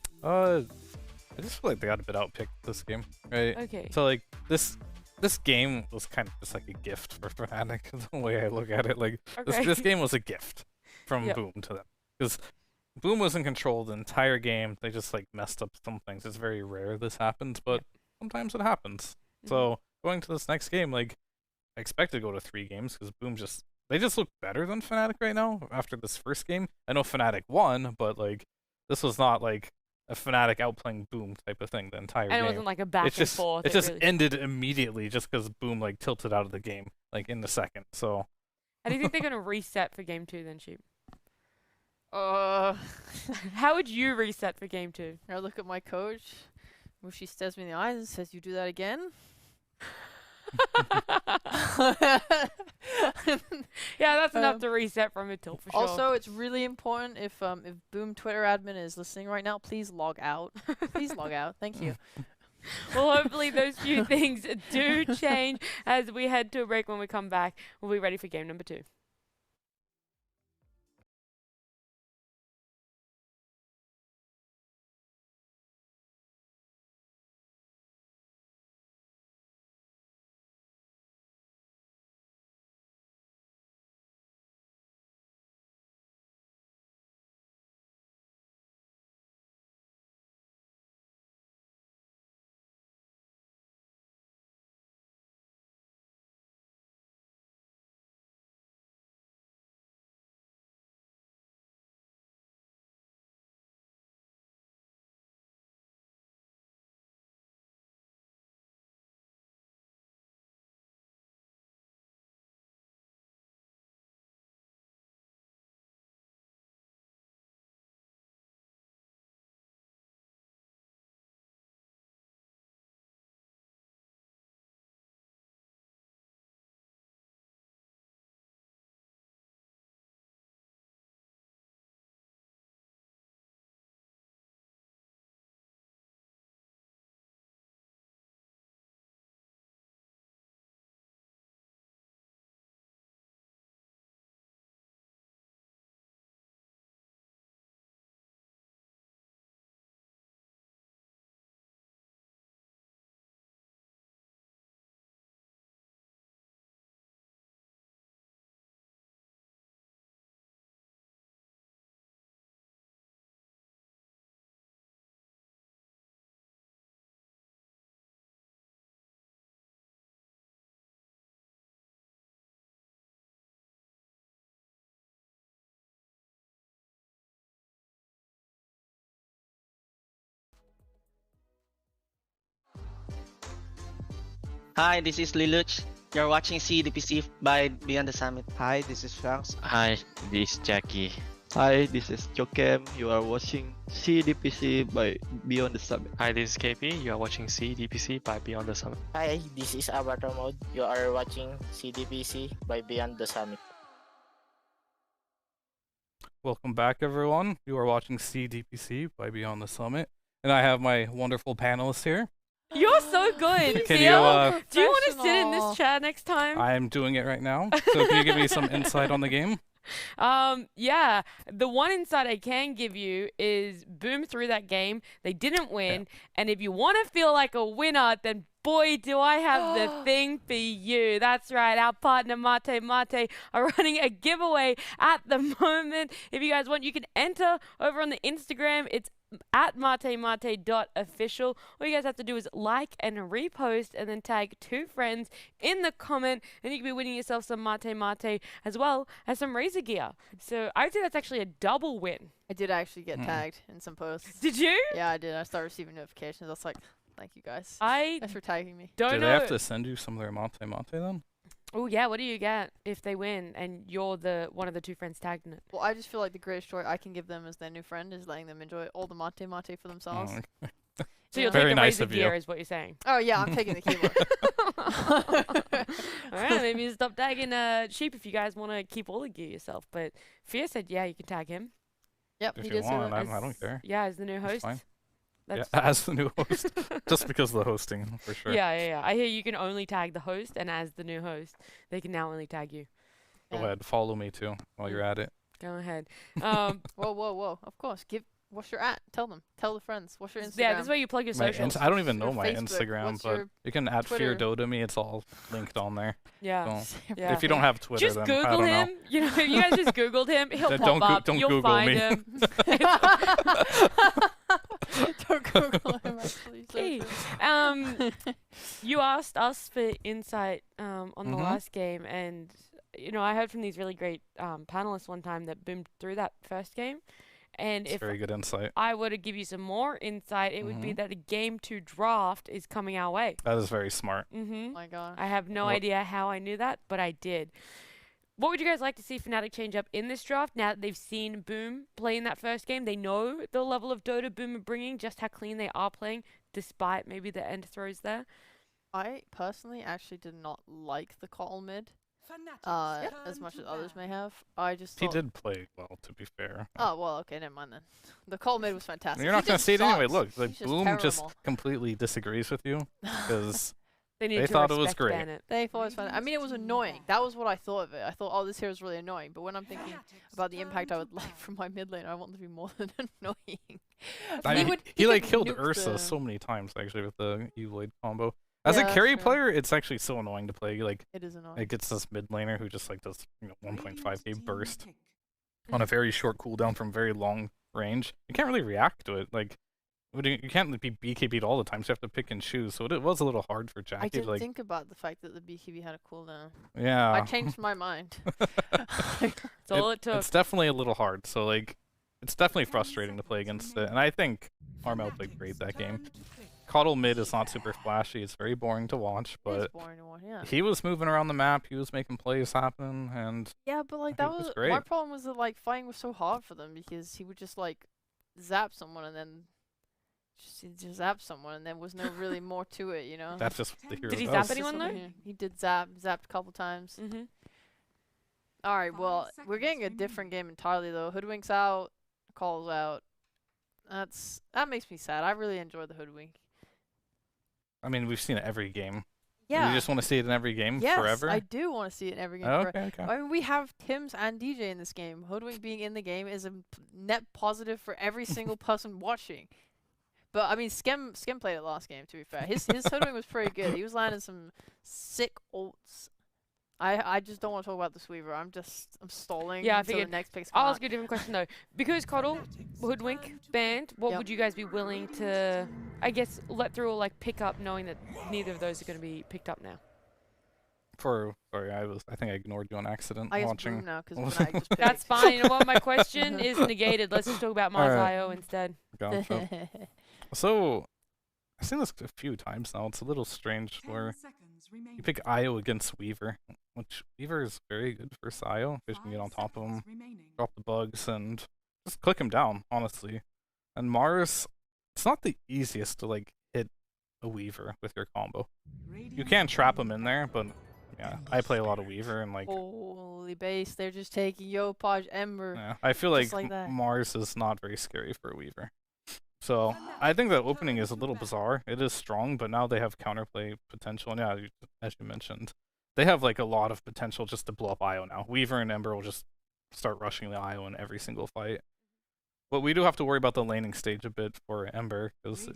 Speaker 3: I just feel like they got a bit outpicked this game, right?
Speaker 1: Okay.
Speaker 3: So like this game was kind of just like a gift for Fnatic, the way I look at it. Like this game was a gift from Boom to them, because Boom was in control the entire game. They just like messed up some things. It's very rare this happens, but sometimes it happens. So going to this next game, like I expected to go to 3 games because Boom they just look better than Fnatic right now after this first game. I know Fnatic won, but like this was not like a Fnatic outplaying Boom type of thing the entire game.
Speaker 1: And it wasn't like a back and forth.
Speaker 3: It just ended immediately just because Boom like tilted out of the game like in the second. So
Speaker 1: how do you think they're gonna reset for game 2 then, Sheep?
Speaker 2: How
Speaker 1: would you reset for game 2?
Speaker 2: I look at my coach, where she stares me in the eyes and says, "You do that again?"
Speaker 1: Yeah, that's enough to reset from a tilt for sure.
Speaker 2: Also, it's really important if Boom Twitter admin is listening right now, please log out. Please log out. Thank you.
Speaker 1: Well, hopefully those few things do change as we head to a break. When we come back, we'll be ready for game number 2.
Speaker 8: Hi, this is Liluch. You're watching CDPC by Beyond the Summit.
Speaker 9: Hi, this is Shanks.
Speaker 10: Hi, this is Jackie.
Speaker 11: Hi, this is Jokem. You are watching CDPC by Beyond the Summit.
Speaker 10: Hi, this is KP. You are watching CDPC by Beyond the Summit.
Speaker 12: Hi, this is Avatar Mode. You are watching CDPC by Beyond the Summit.
Speaker 3: Welcome back, everyone. You are watching CDPC by Beyond the Summit, and I have my wonderful panelists here.
Speaker 1: You're so good.
Speaker 3: Can
Speaker 1: Theo,
Speaker 3: you,
Speaker 1: do you want to sit in this chair next time?
Speaker 3: I'm doing it right now. So can you give me some insight on the game?
Speaker 1: Yeah, the one insight I can give you is Boom threw that game. They didn't win, and if you want to feel like a winner, then boy, do I have the thing for you. That's right, our partner Mate are running a giveaway at the moment. If you guys want, you can enter over on the Instagram. It's at matemate.official. All you guys have to do is like and repost and then tag 2 friends in the comment, and you can be winning yourself some Mate as well as some Razer gear. So I would say that's actually a double win.
Speaker 2: I did actually get tagged in some posts.
Speaker 1: Did you?
Speaker 2: Yeah, I did. I started receiving notifications. I was like, thank you guys. Thanks for tagging me.
Speaker 3: Do they have to send you some of their Mate then?
Speaker 1: Oh yeah, what do you get if they win and you're the one of the 2 friends tagged in it?
Speaker 2: Well, I just feel like the greatest joy I can give them as their new friend is letting them enjoy all the Mate for themselves.
Speaker 3: Oh, okay.
Speaker 1: So you'll
Speaker 3: Very
Speaker 1: take the
Speaker 3: nice
Speaker 1: Razer
Speaker 3: of you.
Speaker 1: gear is what you're saying.
Speaker 2: Oh yeah, I'm taking the keyboard.
Speaker 1: Alright, maybe stop tagging Sheep if you guys want to keep all the gear yourself. But Fear said, yeah, you can tag him.
Speaker 2: Yep,
Speaker 3: If
Speaker 2: he
Speaker 3: you
Speaker 2: did say
Speaker 3: want,
Speaker 2: that.
Speaker 3: I don't care.
Speaker 1: Yeah, as the new
Speaker 3: That's
Speaker 1: host.
Speaker 3: fine.
Speaker 1: That's
Speaker 3: Yeah, as the new host. Just because of the hosting, for sure.
Speaker 1: Yeah. I hear you can only tag the host, and as the new host, they can now only tag you.
Speaker 3: Go ahead, follow me too while you're at it.
Speaker 1: Go ahead.
Speaker 2: Whoa. Of course. What's your at? Tell them. Tell the friends. What's your Instagram?
Speaker 1: Yeah, this way you plug your socials.
Speaker 3: I don't even know
Speaker 2: Your
Speaker 3: my
Speaker 2: Facebook.
Speaker 3: Instagram,
Speaker 2: What's
Speaker 3: but
Speaker 2: your
Speaker 3: you can at
Speaker 2: Twitter?
Speaker 3: Fear Dota me. It's all linked on there.
Speaker 1: Yeah.
Speaker 3: So
Speaker 1: Yeah.
Speaker 3: if you don't have Twitter,
Speaker 1: Just
Speaker 3: then I
Speaker 1: Google
Speaker 3: don't
Speaker 1: him.
Speaker 3: know.
Speaker 1: You know, if you guys just Googled him, he'll
Speaker 3: Don't
Speaker 1: pop up.
Speaker 3: don't
Speaker 1: You'll
Speaker 3: Google
Speaker 1: find
Speaker 3: me.
Speaker 1: him.
Speaker 2: Don't Google him, actually.
Speaker 1: Hey, you asked us for insight on the last game, and you know I heard from these really great panelists one time that Boom through that first game, and
Speaker 3: It's
Speaker 1: if
Speaker 3: very good insight.
Speaker 1: I were to give you some more insight, it would be that a game 2 draft is coming our way.
Speaker 3: That is very smart.
Speaker 2: Oh my god.
Speaker 1: I have no idea how I knew that, but I did. What would you guys like to see FNATIC change up in this draft now that they've seen Boom play in that first game? They know the level of Dota Boom are bringing, just how clean they are playing, despite maybe the end throws there.
Speaker 2: I personally actually did not like the Kalo mid as much as others may have. I just
Speaker 3: He
Speaker 2: thought,
Speaker 3: did play well, to be fair.
Speaker 2: oh well, okay, never mind then. The Kalo mid was fantastic.
Speaker 3: You're not
Speaker 2: He
Speaker 3: going to
Speaker 2: just
Speaker 3: see it anyway.
Speaker 2: sucks.
Speaker 3: Look, like
Speaker 2: He's just
Speaker 3: Boom just
Speaker 2: terrible.
Speaker 3: completely disagrees with you because
Speaker 1: They need
Speaker 3: They
Speaker 1: to
Speaker 3: thought it was
Speaker 1: respect
Speaker 3: great.
Speaker 1: Bennett.
Speaker 2: They thought it was fun. I mean, it was annoying. That was what I thought of it. I thought, oh, this hero is really annoying. But when I'm thinking about the impact I would like from my mid lane, I want them to be more than annoying.
Speaker 3: I mean,
Speaker 2: would-
Speaker 3: he like
Speaker 2: could
Speaker 3: killed
Speaker 2: nuke
Speaker 3: Ursa
Speaker 2: the-
Speaker 3: so many times actually with the Evoid combo. As
Speaker 2: Yeah,
Speaker 3: a
Speaker 2: that's
Speaker 3: carry
Speaker 2: true.
Speaker 3: player, it's actually so annoying to play. Like
Speaker 2: It is annoying.
Speaker 3: it gets this mid laner who just like does 1.5k burst on a very short cooldown from very long range. You can't really react to it. Like you can't be BKB'd all the time, so you have to pick and choose. So it was a little hard for
Speaker 2: I
Speaker 3: Jackie.
Speaker 2: didn't
Speaker 3: Like
Speaker 2: think about the fact that the BKB had a cooldown.
Speaker 3: yeah,
Speaker 2: I changed my mind.
Speaker 1: That's all it took.
Speaker 3: It's definitely a little hard. So like, it's definitely frustrating to play against it. And I think Armel played great that game. Kalo mid is not super flashy. It's very boring to watch,
Speaker 2: It is
Speaker 3: but
Speaker 2: boring to watch, yeah.
Speaker 3: he was moving around the map. He was making plays happen, and
Speaker 2: Yeah, but like
Speaker 3: I
Speaker 2: that
Speaker 3: think it was
Speaker 2: was
Speaker 3: great.
Speaker 2: my problem was that like fighting was so hard for them because he would just like zap someone and then he'd just zap someone and there was no really more to it, you know.
Speaker 3: that's just what the hero
Speaker 1: Did he
Speaker 3: does.
Speaker 1: zap
Speaker 2: It's just
Speaker 1: anyone,
Speaker 2: something
Speaker 1: though?
Speaker 2: here. He did zapped a couple times.
Speaker 1: Mm-hmm.
Speaker 2: All right, well, we're getting a different game entirely though. Hoodwink's out, Call's out. That makes me sad. I really enjoy the Hoodwink.
Speaker 3: I mean, we've seen it every game.
Speaker 2: Yeah.
Speaker 3: You just want to see it in every game
Speaker 2: Yes,
Speaker 3: forever.
Speaker 2: I do want to see it in every game.
Speaker 3: Oh,
Speaker 2: forever.
Speaker 3: okay, okay.
Speaker 2: I mean, we have Tim's and DJ in this game. Hoodwink being in the game is a net positive for every single person watching. But I mean, Skem played it last game. To be fair, his Hoodwink was pretty good. He was landing some sick ults. I just don't want to talk about the Sweeper. I'm stalling.
Speaker 1: Yeah, I
Speaker 2: until the
Speaker 1: figured.
Speaker 2: next picks come
Speaker 1: I'll
Speaker 2: out.
Speaker 1: ask you a different question though. Because Coddle, Hoodwink, banned, what
Speaker 2: Yep.
Speaker 1: would you guys be willing to, I guess, let through or like pick up, knowing that neither of those are going to be picked up now?
Speaker 3: Sorry, I think I ignored you on accident
Speaker 2: I guess
Speaker 3: watching.
Speaker 2: Boom now because I just picked.
Speaker 1: That's fine. You know what? My question is negated. Let's just talk about
Speaker 3: All right.
Speaker 1: Mars.io instead.
Speaker 3: Gotcha. So, I've seen this a few times now. It's a little strange where you pick IO against Weaver, which Weaver is very good for IO because you can get on top of him, drop the bugs, and just click him down, honestly. And Mars, it's not the easiest to like hit a Weaver with your combo. You can trap him in there, but yeah, I play a lot of Weaver and like.
Speaker 2: Holy base, they're just taking Yopaj Ember.
Speaker 3: Yeah, I feel like,
Speaker 2: like that.
Speaker 3: Mars is not very scary for a Weaver. So I think that opening is a little bizarre. It is strong, but now they have counterplay potential. And yeah, as you mentioned, they have like a lot of potential just to blow up IO now. Weaver and Ember will just start rushing the IO in every single fight. But we do have to worry about the laning stage a bit for Ember, because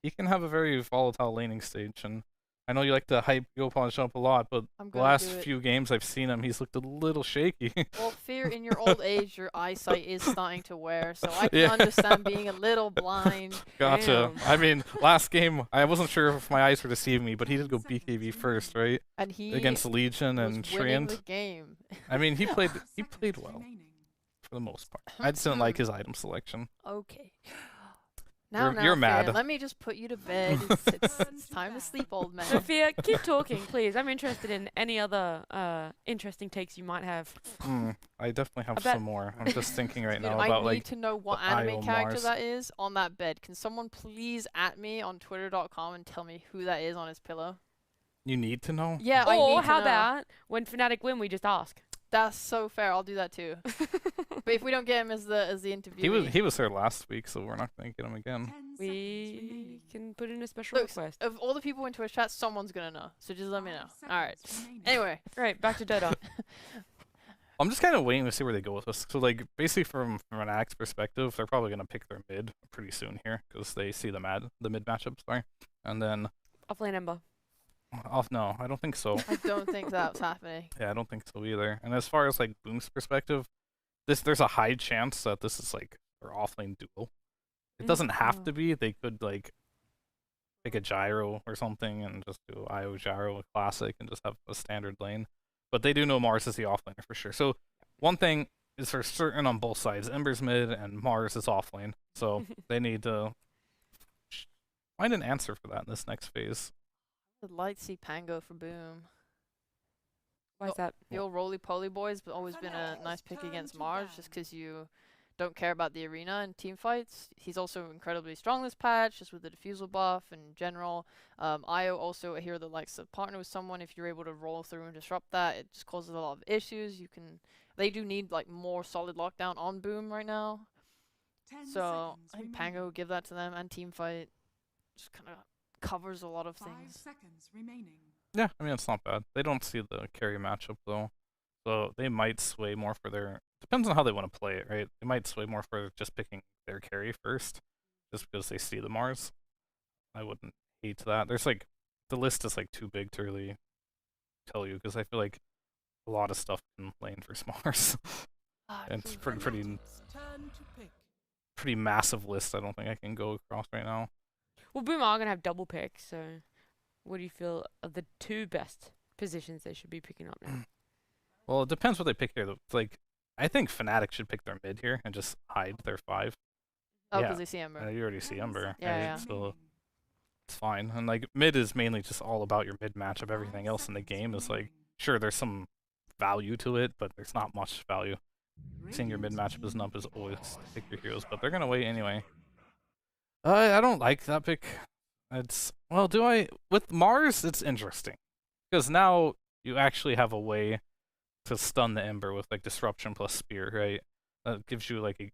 Speaker 3: he can have a very volatile laning stage. And I know you like to hype Yopaj up a lot, but the last few games I've seen him, he's looked a little shaky.
Speaker 2: Well, Fear, in your old age, your eyesight is starting to wear, so I can understand being a little blind.
Speaker 3: Gotcha. Damn. I mean, last game, I wasn't sure if my eyes were deceiving me, but he did go BKB first, right?
Speaker 2: And he
Speaker 3: against Legion and Shrient.
Speaker 2: The game.
Speaker 3: I mean, he played well for the most part. I just didn't like his item selection.
Speaker 2: Okay. Now,
Speaker 3: you're mad.
Speaker 2: Fear, let me just put you to bed. It's time to sleep, old man.
Speaker 1: Sophia, keep talking, please. I'm interested in any other interesting takes you might have.
Speaker 3: I definitely have some more. I'm just thinking right now about like.
Speaker 2: I need to know what anime character that is on that bed. Can someone please at me on twitter.com and tell me who that is on his pillow?
Speaker 3: You need to know?
Speaker 2: Yeah, I need to know.
Speaker 1: Or how about when FNATIC win, we just ask.
Speaker 2: That's so fair. I'll do that too. But if we don't get him as the interview,
Speaker 3: he was there last week, so we're not gonna get him again.
Speaker 1: We can put in a special request.
Speaker 2: Of all the people in Twitch chat, someone's gonna know. So just let me know. All right. Anyway,
Speaker 1: right, back to DOTA.
Speaker 3: I'm just kind of waiting to see where they go with this. So like basically from an Axe perspective, they're probably gonna pick their mid pretty soon here because they see the mid matchup, sorry, and then
Speaker 1: offlane Ember.
Speaker 3: No, I don't think so.
Speaker 2: I don't think that's happening.
Speaker 3: Yeah, I don't think so either. And as far as like Boom's perspective, there's a high chance that this is like their offlane duel. It doesn't have to be. They could like pick a gyro or something and just do IO gyro, a classic, and just have a standard lane. But they do know Mars is the offlaner for sure. So one thing is for certain on both sides. Ember's mid and Mars is offlane. So they need to find an answer for that in this next phase.
Speaker 2: I'd like to see Pango for Boom.
Speaker 1: Why is that?
Speaker 2: The old roly-poly boys have always been a nice pick against Mars, just because you don't care about the arena and team fights. He's also incredibly strong this patch, just with the defusal buff in general. IO also a hero that likes to partner with someone. If you're able to roll through and disrupt that, it just causes a lot of issues. They do need like more solid lockdown on Boom right now. So I think Pango will give that to them, and team fight just kind of covers a lot of things.
Speaker 3: Yeah, I mean, it's not bad. They don't see the carry matchup, though. So they might sway more for their... Depends on how they want to play it, right? They might sway more for just picking their carry first, just because they see the Mars. I wouldn't hate that. There's like... The list is like too big to really tell you, because I feel like a lot of stuff can lane for Mars. And it's pretty massive list. I don't think I can go across right now.
Speaker 1: Well, Boom are going to have double picks, so what do you feel are the two best positions they should be picking up now?
Speaker 3: Well, it depends what they pick here. Like, I think FNATIC should pick their mid here and just hide their 5.
Speaker 2: Oh, because they see Ember.
Speaker 3: You already see Ember.
Speaker 2: Yeah,
Speaker 3: right? So it's fine. And like, mid is mainly just all about your mid matchup. Everything else in the game is like, sure, there's some value to it, but there's not much value. Seeing your mid matchup isn't up is always pick your heroes, but they're going to wait anyway. I don't like that pick. With Mars, it's interesting. Because now you actually have a way to stun the Ember with like disruption plus spear, right? That gives you like a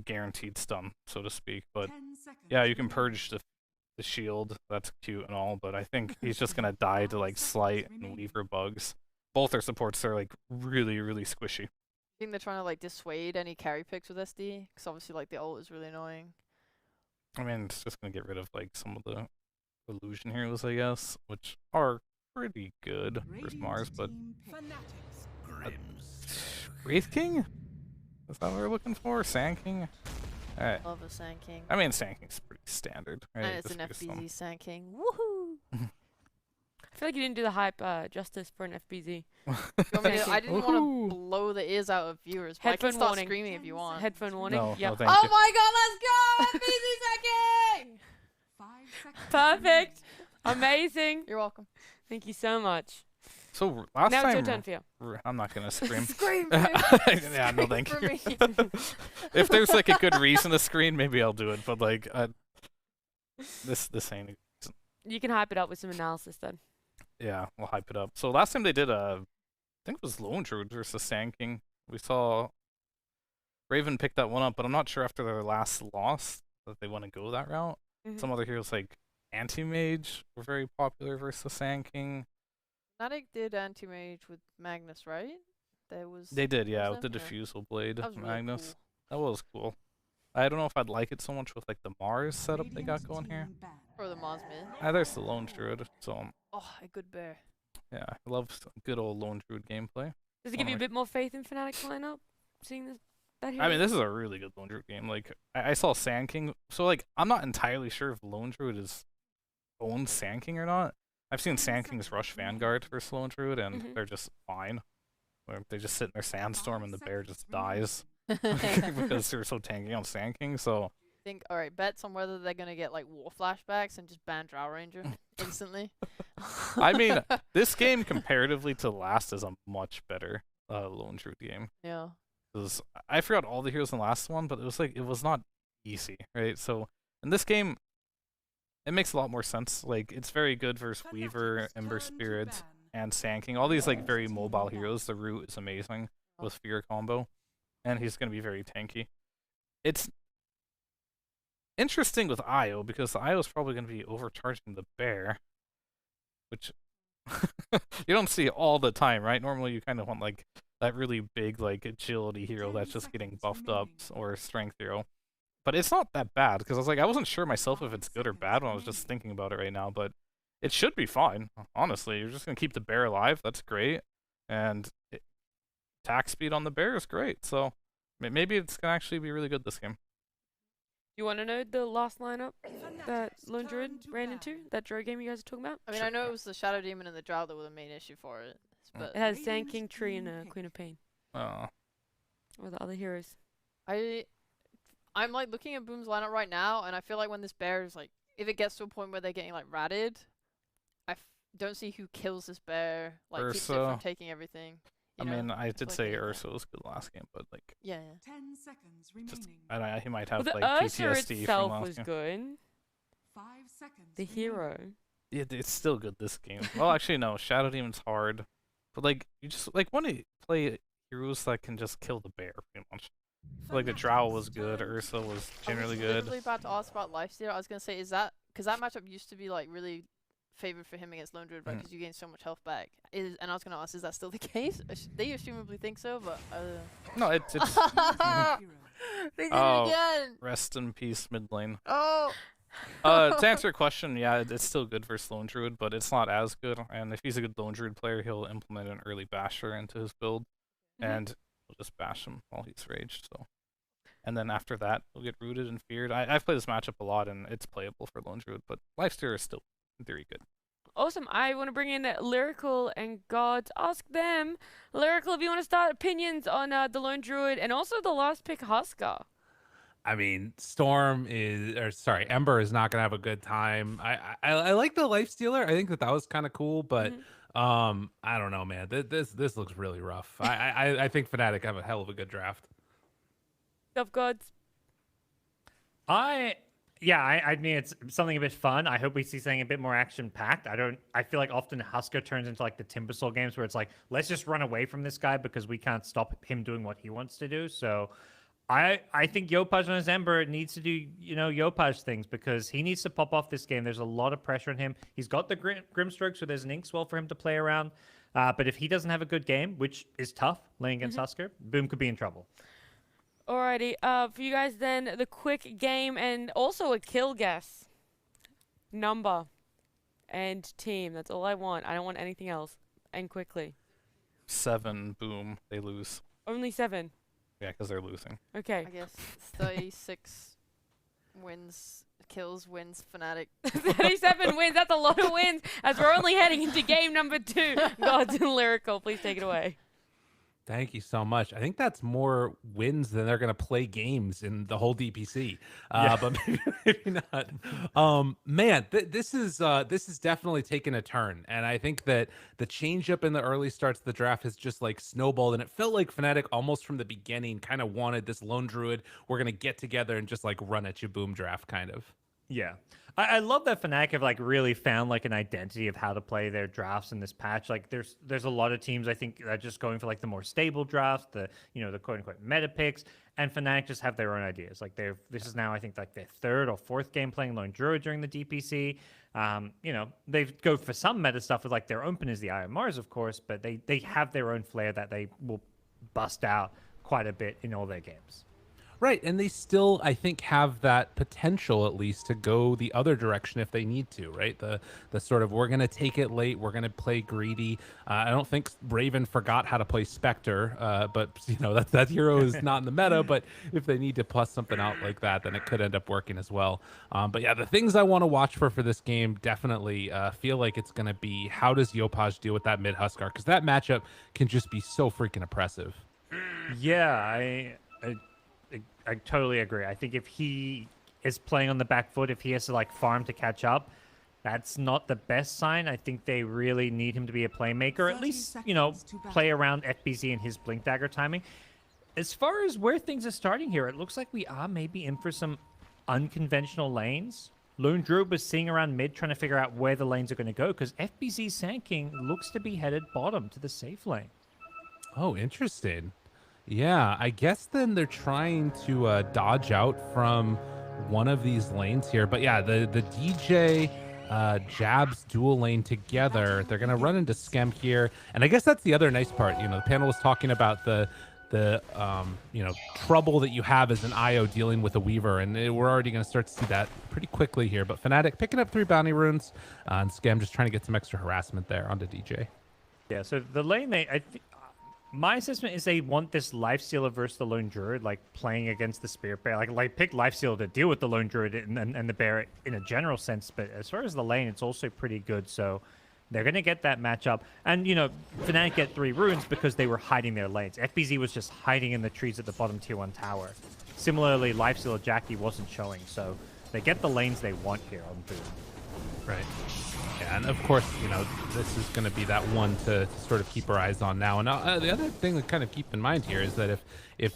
Speaker 3: guaranteed stun, so to speak. But yeah, you can purge the shield. That's cute and all, but I think he's just gonna die to like Slight and Weaver bugs. Both their supports are like really, really squishy.
Speaker 2: I think they're trying to like dissuade any carry picks with SD, because obviously like the ult is really annoying.
Speaker 3: I mean, it's just gonna get rid of like some of the illusion heroes, I guess, which are pretty good for Mars, but Wraith King? Is that what we're looking for? Sand King? Alright.
Speaker 2: Love a Sand King.
Speaker 3: I mean, Sand King's pretty standard, right?
Speaker 2: And it's an FBZ Sand King. Woohoo!
Speaker 1: I feel like you didn't do the hype justice for an FBZ.
Speaker 2: I didn't want to blow the ears out of viewers, but I can start screaming if you want.
Speaker 1: Headphone warning?
Speaker 3: No,
Speaker 1: yep.
Speaker 3: no, thank
Speaker 2: oh
Speaker 3: you.
Speaker 2: my god, let's go! FBZ Sand King!
Speaker 1: Perfect. Amazing.
Speaker 2: You're welcome.
Speaker 1: Thank you so much.
Speaker 3: So last
Speaker 1: Now it's
Speaker 3: time,
Speaker 1: your turn, Fia.
Speaker 3: I'm not gonna scream.
Speaker 2: Scream.
Speaker 3: Yeah, no, thank
Speaker 2: for
Speaker 3: you.
Speaker 2: me.
Speaker 3: If there's like a good reason to scream, maybe I'll do it. But like, this ain't.
Speaker 1: You can hype it up with some analysis then.
Speaker 3: Yeah, we'll hype it up. So last time they did I think it was Lone Druid versus Sand King. We saw Raven pick that one up, but I'm not sure after their last loss that they want to go that route. Some other heroes like Anti-Mage were very popular versus Sand King.
Speaker 2: FNATIC did anti-mage with Magnus, right?
Speaker 3: They did, yeah, with the
Speaker 2: them? Yeah.
Speaker 3: diffusal blade,
Speaker 2: That was really
Speaker 3: Magnus.
Speaker 2: cool.
Speaker 3: That was cool. I don't know if I'd like it so much with like the Mars setup they got going here.
Speaker 2: Or the Mars mid.
Speaker 3: There's the Lone Druid, so
Speaker 2: Oh, a good bear.
Speaker 3: yeah, I love good old Lone Druid gameplay.
Speaker 1: Does it give you a bit more faith in FNATIC's lineup? Seeing that hero?
Speaker 3: I mean, this is a really good Lone Druid game. Like, I saw Sand King, so like, I'm not entirely sure if Lone Druid is owns Sand King or not. I've seen Sand King's rush Vanguard versus Lone Druid, and they're just fine. Where they just sit in their Sandstorm and the bear just dies because they're so tanky on Sand King. So
Speaker 2: Think, alright, bets on whether they're gonna get like war flashbacks and just ban Drow Ranger instantly.
Speaker 3: I mean, this game comparatively to last is a much better Lone Druid game.
Speaker 2: Yeah.
Speaker 3: I forgot all the heroes in the last one, but it was not easy, right? So in this game, it makes a lot more sense. Like, it's very good versus Weaver, Ember Spirit, and Sand King. All these like very mobile heroes. The Root is amazing with Fear combo, and he's gonna be very tanky. It's interesting with Io because Io is probably gonna be overcharging the bear, which you don't see all the time, right? Normally you kind of want like that really big like agility hero that's just getting buffed up, or strength hero. But it's not that bad, because I wasn't sure myself if it's good or bad when I was just thinking about it right now, but it should be fine, honestly. You're just going to keep the bear alive, that's great, and attack speed on the bear is great, so maybe it's going to actually be really good this game.
Speaker 1: You want to know the last lineup that Lone Druid ran into? That Drow game you guys are talking about?
Speaker 2: I mean, I know it was the Shadow Demon and the Drow that were the main issue for it. But
Speaker 1: It has Sand King, Tree, and Queen of Pain.
Speaker 3: Oh.
Speaker 1: Or the other heroes.
Speaker 2: I'm like looking at Boom's lineup right now, and I feel like when this bear is like, if it gets to a point where they're getting like ratted, don't see who kills this bear, like keeps it from taking everything.
Speaker 3: I mean, I did say Ursa was good last game, but like,
Speaker 2: 10
Speaker 1: seconds
Speaker 3: remaining. He might have
Speaker 1: the
Speaker 3: like
Speaker 1: Ursa
Speaker 3: PTSD
Speaker 1: itself
Speaker 3: from last
Speaker 1: was
Speaker 3: game.
Speaker 1: good. 5 seconds. The hero.
Speaker 3: Yeah, it's still good this game. Well, actually, no. Shadow Demon's hard, but like you just like want to play heroes that can just kill the bear, pretty much. So, like the Drow was good, Ursa was generally good.
Speaker 2: I was literally about to ask about Lifesteal. I was gonna say, is that because that matchup used to be like really favored for him against Lone Druid, right? Because you gain so much health back. And I was gonna ask, is that still the case? They assumably think so, but
Speaker 3: no, it's.
Speaker 2: They did it again.
Speaker 3: Rest in peace, mid lane.
Speaker 2: Oh.
Speaker 3: To answer your question, yeah, it's still good versus Lone Druid, but it's not as good. And if he's a good Lone Druid player, he'll implement an early basher into his build, and he'll just bash him while he's raged. So, and then after that, he'll get rooted and feared. I've played this matchup a lot, and it's playable for Lone Druid, but Lifesteal is still very good.
Speaker 1: Awesome. I want to bring in Lyrical and God. Ask them, Lyrical, if you want to start opinions on the Lone Druid and also the last pick, Husker.
Speaker 6: I mean, Ember is not gonna have a good time. I like the Life Stealer. I think that was kind of cool, but I don't know, man. This looks really rough. I think FNATIC have a hell of a good draft.
Speaker 1: Of Gods.
Speaker 7: I mean, it's something a bit fun. I hope we see something a bit more action-packed. I feel like often Husker turns into like the Timbersaw games where it's like, let's just run away from this guy because we can't stop him doing what he wants to do. So I think Yopaj on his Ember needs to do, Yopaj things because he needs to pop off this game. There's a lot of pressure on him. He's got the Grimstroke, so there's an Inkswell for him to play around. But if he doesn't have a good game, which is tough, playing against Husker, Boom could be in trouble.
Speaker 1: Alrighty, for you guys then, the quick game and also a kill guess. Number and team. That's all I want. I don't want anything else. And quickly.
Speaker 3: 7, Boom, they lose.
Speaker 1: Only 7?
Speaker 3: Yeah, because they're losing.
Speaker 1: Okay.
Speaker 2: I guess 36 kills wins FNATIC.
Speaker 1: 37 wins, that's a lot of wins as we're only heading into game number 2. Gods and Lyrical, please take it away.
Speaker 6: Thank you so much. I think that's more wins than they're going to play games in the whole DPC. But maybe not. Man, this is definitely taken a turn, and I think that the changeup in the early starts of the draft has just like snowballed, and it felt like FNATIC almost from the beginning kind of wanted this lone druid. We're going to get together and just like run at you boom draft kind of.
Speaker 7: Yeah. I love that FNATIC have like really found like an identity of how to play their drafts in this patch. Like there's a lot of teams I think that are just going for like the more stable drafts, the the quote unquote meta picks, and FNATIC just have their own ideas. Like this is now I think like their third or fourth game playing Lone Druid during the DPC. They go for some meta stuff with like their openers, the IMRs of course, but they have their own flair that they will bust out quite a bit in all their games.
Speaker 6: Right, and they still, I think, have that potential at least to go the other direction if they need to, right? The sort of, we're going to take it late, we're going to play greedy. I don't think Raven forgot how to play Spectre, but, that hero is not in the meta, but if they need to plus something out like that, then it could end up working as well. But yeah, the things I want to watch for this game definitely feel like it's going to be, how does Yopaj deal with that mid-Huskar? Because that matchup can just be so freaking oppressive.
Speaker 7: Yeah, I totally agree. I think if he is playing on the back foot, if he has to like farm to catch up, that's not the best sign. I think they really need him to be a playmaker, at least, play around FBZ and his Blink Dagger timing. As far as where things are starting here, it looks like we are maybe in for some unconventional lanes. Lone Druid was seeing around mid, trying to figure out where the lanes are going to go, because FBZ Sand King looks to be headed bottom to the safe lane.
Speaker 6: Oh, interesting. Yeah, I guess then they're trying to dodge out from one of these lanes here. But yeah, the DJ Jabs dual lane together, they're going to run into Skem here. And I guess that's the other nice part. The panel was talking about the trouble that you have as an IO dealing with a Weaver. And we're already going to start to see that pretty quickly here. But FNATIC picking up 3 bounty runes, and Skem just trying to get some extra harassment there onto DJ.
Speaker 7: Yeah, so the lane, my assessment is they want this Lifestealer versus the Lone Druid, like playing against the Spirit Bear. Like pick Lifestealer to deal with the Lone Druid and the Bear in a general sense. But as far as the lane, it's also pretty good. So they're going to get that matchup. And, FNATIC get 3 runes because they were hiding their lanes. FBZ was just hiding in the trees at the bottom tier 1 tower. Similarly, Lifestealer Jackie wasn't showing. So they get the lanes they want here on Boom.
Speaker 6: Right. Yeah, and of course, this is going to be that one to sort of keep our eyes on now. And the other thing to kind of keep in mind here is that if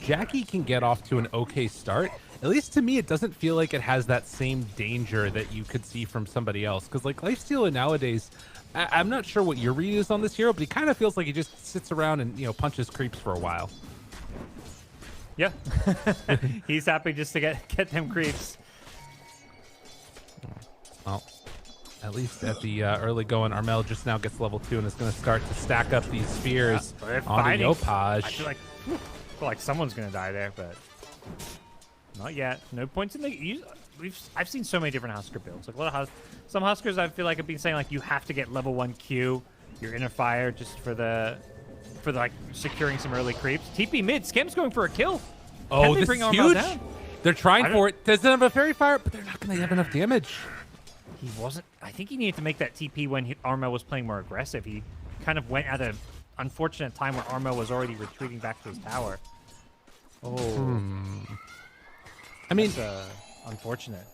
Speaker 6: Jackie can get off to an okay start, at least to me, it doesn't feel like it has that same danger that you could see from somebody else. Because like Lifestealer nowadays, I'm not sure what your read is on this hero, but he kind of feels like he just sits around and punches creeps for a while.
Speaker 7: Yeah, he's happy just to get them creeps.
Speaker 6: Well, at least at the early going, Armel just now gets level 2 and is going to start to stack up these spheres onto Yopaj.
Speaker 7: I feel like someone's going to die there, but not yet. No points in the... I've seen so many different Husker builds. Like some Huskers I feel like have been saying like you have to get level 1 Q, your inner fire just for like securing some early creeps. TP mid, Skem's going for a kill.
Speaker 6: Oh, this is huge. They're trying for it. Doesn't have a fairy fire, but they're not going to have enough damage.
Speaker 7: He wasn't. I think he needed to make that TP when Armel was playing more aggressive. He kind of went at an unfortunate time where Armel was already retreating back to his tower. Oh.
Speaker 6: I mean,
Speaker 7: that's, unfortunate.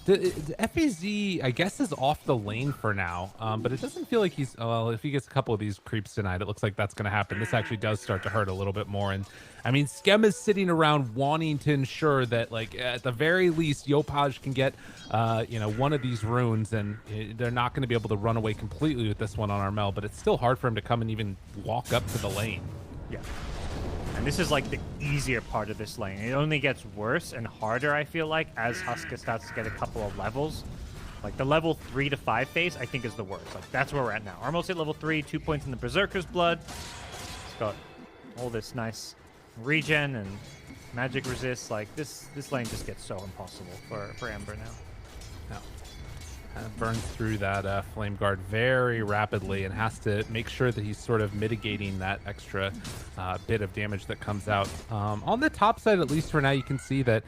Speaker 6: The FAZ, I guess, is off the lane for now, but it doesn't feel like he's... Well, if he gets a couple of these creeps tonight, it looks like that's going to happen. This actually does start to hurt a little bit more. And, I mean, Skem is sitting around wanting to ensure that, like, at the very least, Yopaj can get, one of these runes, and they're not going to be able to run away completely with this one on Armel, but it's still hard for him to come and even walk up to the lane.
Speaker 7: Yeah. And this is like the easier part of this lane. It only gets worse and harder, I feel like, as Husker starts to get a couple of levels. Like the level 3 to 5 phase, I think is the worst. Like that's where we're at now. Almost hit level 3, 2 points in the Berserker's Blood. It's got all this nice regen and magic resist. Like this lane just gets so impossible for Ember now.
Speaker 6: Burns through that Flame Guard very rapidly and has to make sure that he's sort of mitigating that extra bit of damage that comes out. On the top side, at least for now, you can see that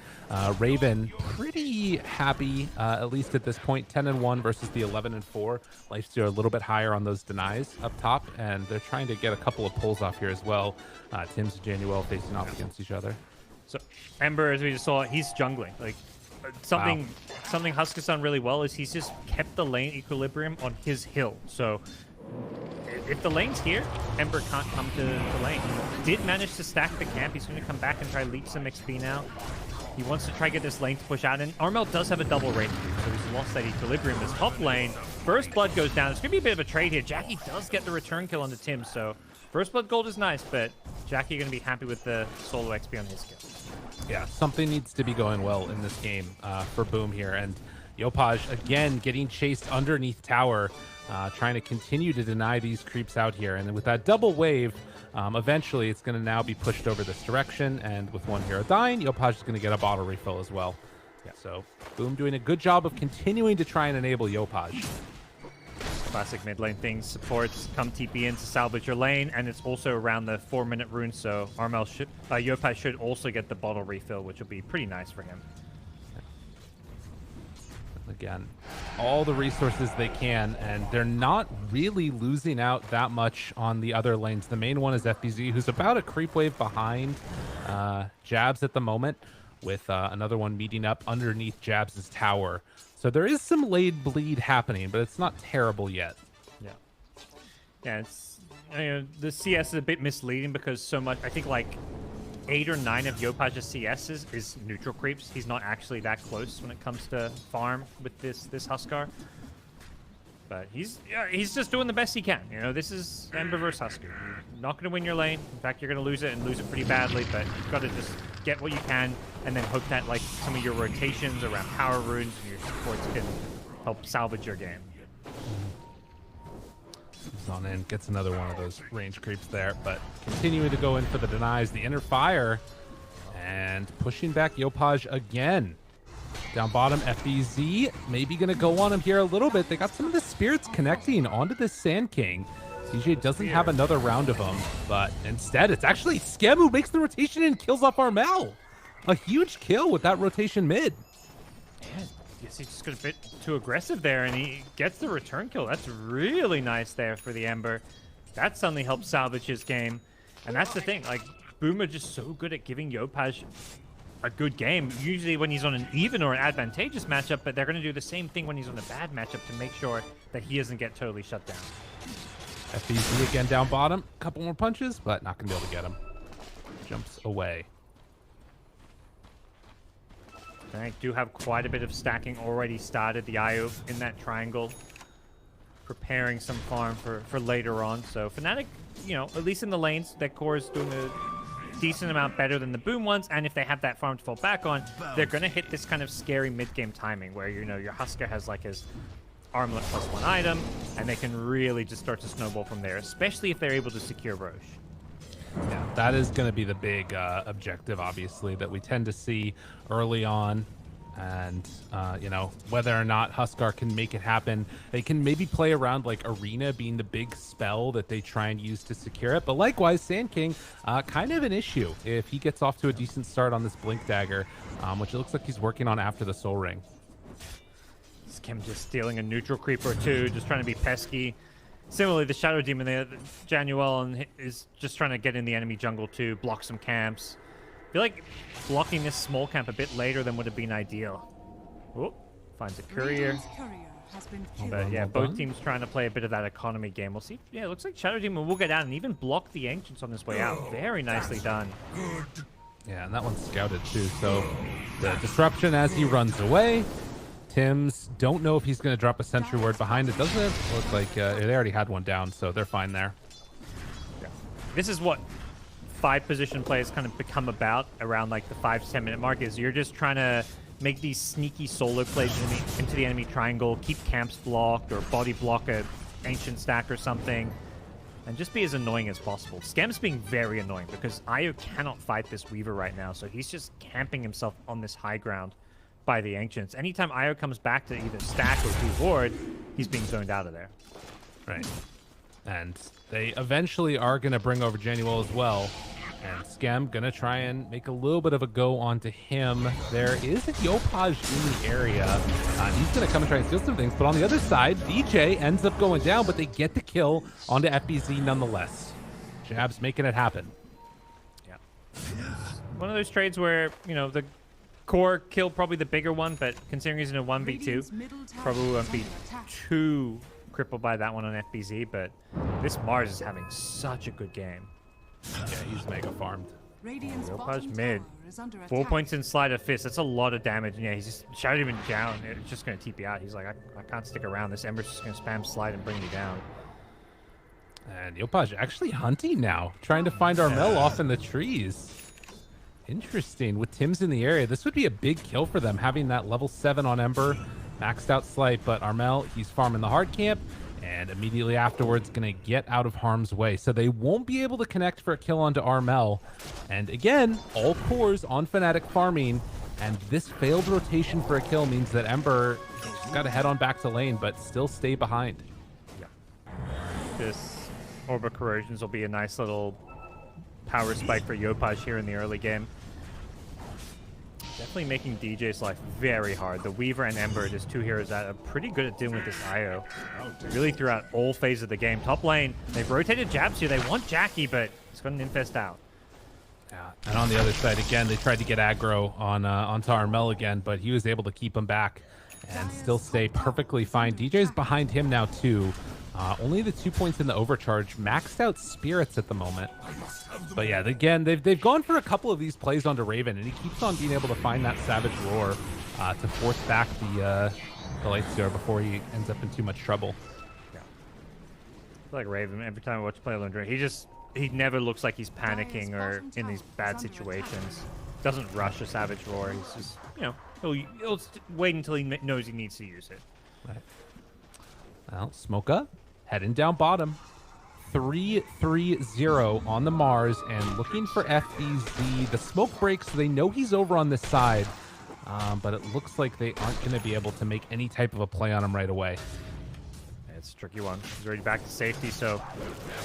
Speaker 6: Raven pretty happy, at least at this point, 10-1 versus the 11-4. Lifesteal a little bit higher on those denies up top, and they're trying to get a couple of pulls off here as well. Tim's and Januel facing off against each other.
Speaker 7: So Ember, as we just saw, he's jungling. Like something Huskar's done really well is he's just kept the lane equilibrium on his hill. So if the lane's here, Ember can't come to the lane. He did manage to stack the camp. He's going to come back and try to leech some XP now. He wants to try to get this lane to push out, and Armel does have a double range, so he's lost that equilibrium. This top lane, First Blood goes down. It's going to be a bit of a trade here. Jackie does get the return kill onto Tim, so First Blood gold is nice, but Jackie going to be happy with the solo XP on his kill.
Speaker 6: Yeah, something needs to be going well in this game for Boom here, and Yopaj again getting chased underneath tower, trying to continue to deny these creeps out here, and then with that double wave, eventually it's going to now be pushed over this direction, and with one hero dying, Yopaj is going to get a bottle refill as well. Yeah, so Boom doing a good job of continuing to try and enable Yopaj.
Speaker 7: Classic mid lane things. Supports come TP in to salvage your lane, and it's also around the 4-minute rune, so Yopaj should also get the bottle refill, which will be pretty nice for him.
Speaker 6: Again, all the resources they can, and they're not really losing out that much on the other lanes. The main one is FBZ, who's about a creep wave behind Jabs at the moment, with another one meeting up underneath Jabs' tower. So there is some laid bleed happening, but it's not terrible yet.
Speaker 7: Yeah, it's the CS is a bit misleading because so much, I think like 8 or 9 of Yopaj's CSs is neutral creeps. He's not actually that close when it comes to farm with this Huskar. But he's just doing the best he can. This is Ember versus Huskar. You're not going to win your lane. In fact, you're going to lose it and lose it pretty badly, but you've got to just get what you can and then hope that like some of your rotations around power runes and your supports can help salvage your game.
Speaker 6: Comes on in, gets another one of those range creeps there, but continuing to go in for the denies, the inner fire, and pushing back Yopaj again. Down bottom, FBZ maybe going to go on him here a little bit. They got some of the spirits connecting onto this Sand King. CJ doesn't have another round of them, but instead it's actually Skem who makes the rotation and kills off Armel. A huge kill with that rotation mid.
Speaker 7: Yeah, guess he just got a bit too aggressive there, and he gets the return kill. That's really nice there for the Ember. That suddenly helps salvage his game. And that's the thing, like, Boom are just so good at giving Yopaj a good game, usually when he's on an even or an advantageous matchup, but they're going to do the same thing when he's on a bad matchup to make sure that he doesn't get totally shut down.
Speaker 6: FBZ again down bottom. Couple more punches, but not going to be able to get him. Jumps away.
Speaker 7: They do have quite a bit of stacking already started. The IO in that triangle, preparing some farm for later on. So FNATIC, at least in the lanes, that core is doing a decent amount better than the Boom ones, and if they have that farm to fall back on, they're going to hit this kind of scary mid-game timing where, your Huskar has like his armlet +1 item, and they can really just start to snowball from there, especially if they're able to secure Roche.
Speaker 6: Yeah, that is going to be the big objective, obviously, that we tend to see early on. And, whether or not Huskar can make it happen, they can maybe play around like Arena being the big spell that they try and use to secure it. But likewise, Sand King, kind of an issue if he gets off to a decent start on this Blink Dagger, which it looks like he's working on after the Soul Ring.
Speaker 7: Skem just stealing a neutral creep or two, just trying to be pesky. Similarly, the Shadow Demon there, Januel, is just trying to get in the enemy jungle to block some camps. I feel like blocking this small camp a bit later than would have been ideal. Oh, finds a courier. But yeah, both teams trying to play a bit of that economy game. We'll see. Yeah, it looks like Shadow Demon will get out and even block the Ancients on his way out. Very nicely done.
Speaker 6: Yeah, and that one's scouted too. So the disruption as he runs away. Tims don't know if he's going to drop a sentry ward behind it. Doesn't it look like they already had one down, so they're fine there.
Speaker 7: Yeah. This is what 5-position plays kind of become about around like the 5 to 10 minute mark, is you're just trying to make these sneaky solo plays into the enemy triangle, keep camps blocked or body block a ancient stack or something, and just be as annoying as possible. Skem's being very annoying because Io cannot fight this Weaver right now, so he's just camping himself on this high ground by the Ancients. Anytime Io comes back to either stack or do ward, he's being zoned out of there.
Speaker 6: Right. And they eventually are going to bring over Januel as well. And Scam going to try and make a little bit of a go onto him. There is a Yopaj in the area. He's going to come and try and steal some things. But on the other side, DJ ends up going down, but they get the kill onto FBZ nonetheless. Jabs making it happen.
Speaker 7: Yeah. One of those trades where, you know, the core killed probably the bigger one, but considering he's in a 1v2, probably won't be too crippled by that one on FBZ. But this Mars is having such a good game.
Speaker 6: Yeah, he's mega farmed.
Speaker 7: Yopaj mid. 4 points in Sleight of Fist. That's a lot of damage. And yeah, he's just shouting him down. It's just going to TP out. He's like, I can't stick around. This Ember's just going to spam slide and bring me down.
Speaker 6: And Yopaj actually hunting now, trying to find Armel off in the trees. Interesting. With Tim's in the area, this would be a big kill for them, having that level 7 on Ember, maxed out Slight, but Armel, he's farming the hard camp, and immediately afterwards going to get out of harm's way. So they won't be able to connect for a kill onto Armel. And again, all cores on FNATIC farming, and this failed rotation for a kill means that Ember has got to head on back to lane, but still stay behind.
Speaker 7: Yeah. This Orb of Corrosions will be a nice little power spike for Yopaj here in the early game. Definitely making DJ's life very hard. The Weaver and Ember are just two heroes that are pretty good at dealing with this IO. Really throughout all phases of the game. Top lane, they've rotated jabs here. They want Jackie, but he's got an infest out.
Speaker 6: Yeah, and on the other side, again, they tried to get aggro on onto Armel again, but he was able to keep him back and still stay perfectly fine. DJ's behind him now, too. Only the 2 points in the overcharge. Maxed out spirits at the moment. But yeah, again, they've gone for a couple of these plays onto Raven, and he keeps on being able to find that Savage Roar to force back the Lightstealer before he ends up in too much trouble.
Speaker 7: Yeah. I feel like Raven, every time I watch play Lundra, he never looks like he's panicking or in these bad situations. Doesn't rush a Savage Roar. He's just, you know, he'll wait until he knows he needs to use it.
Speaker 6: Right. Well, Smoke Up. Heading down bottom, 3-3-0 on the Mars, and looking for FBZ. The smoke breaks, so they know he's over on this side, but it looks like they aren't going to be able to make any type of a play on him right away.
Speaker 7: It's a tricky one. He's already back to safety, so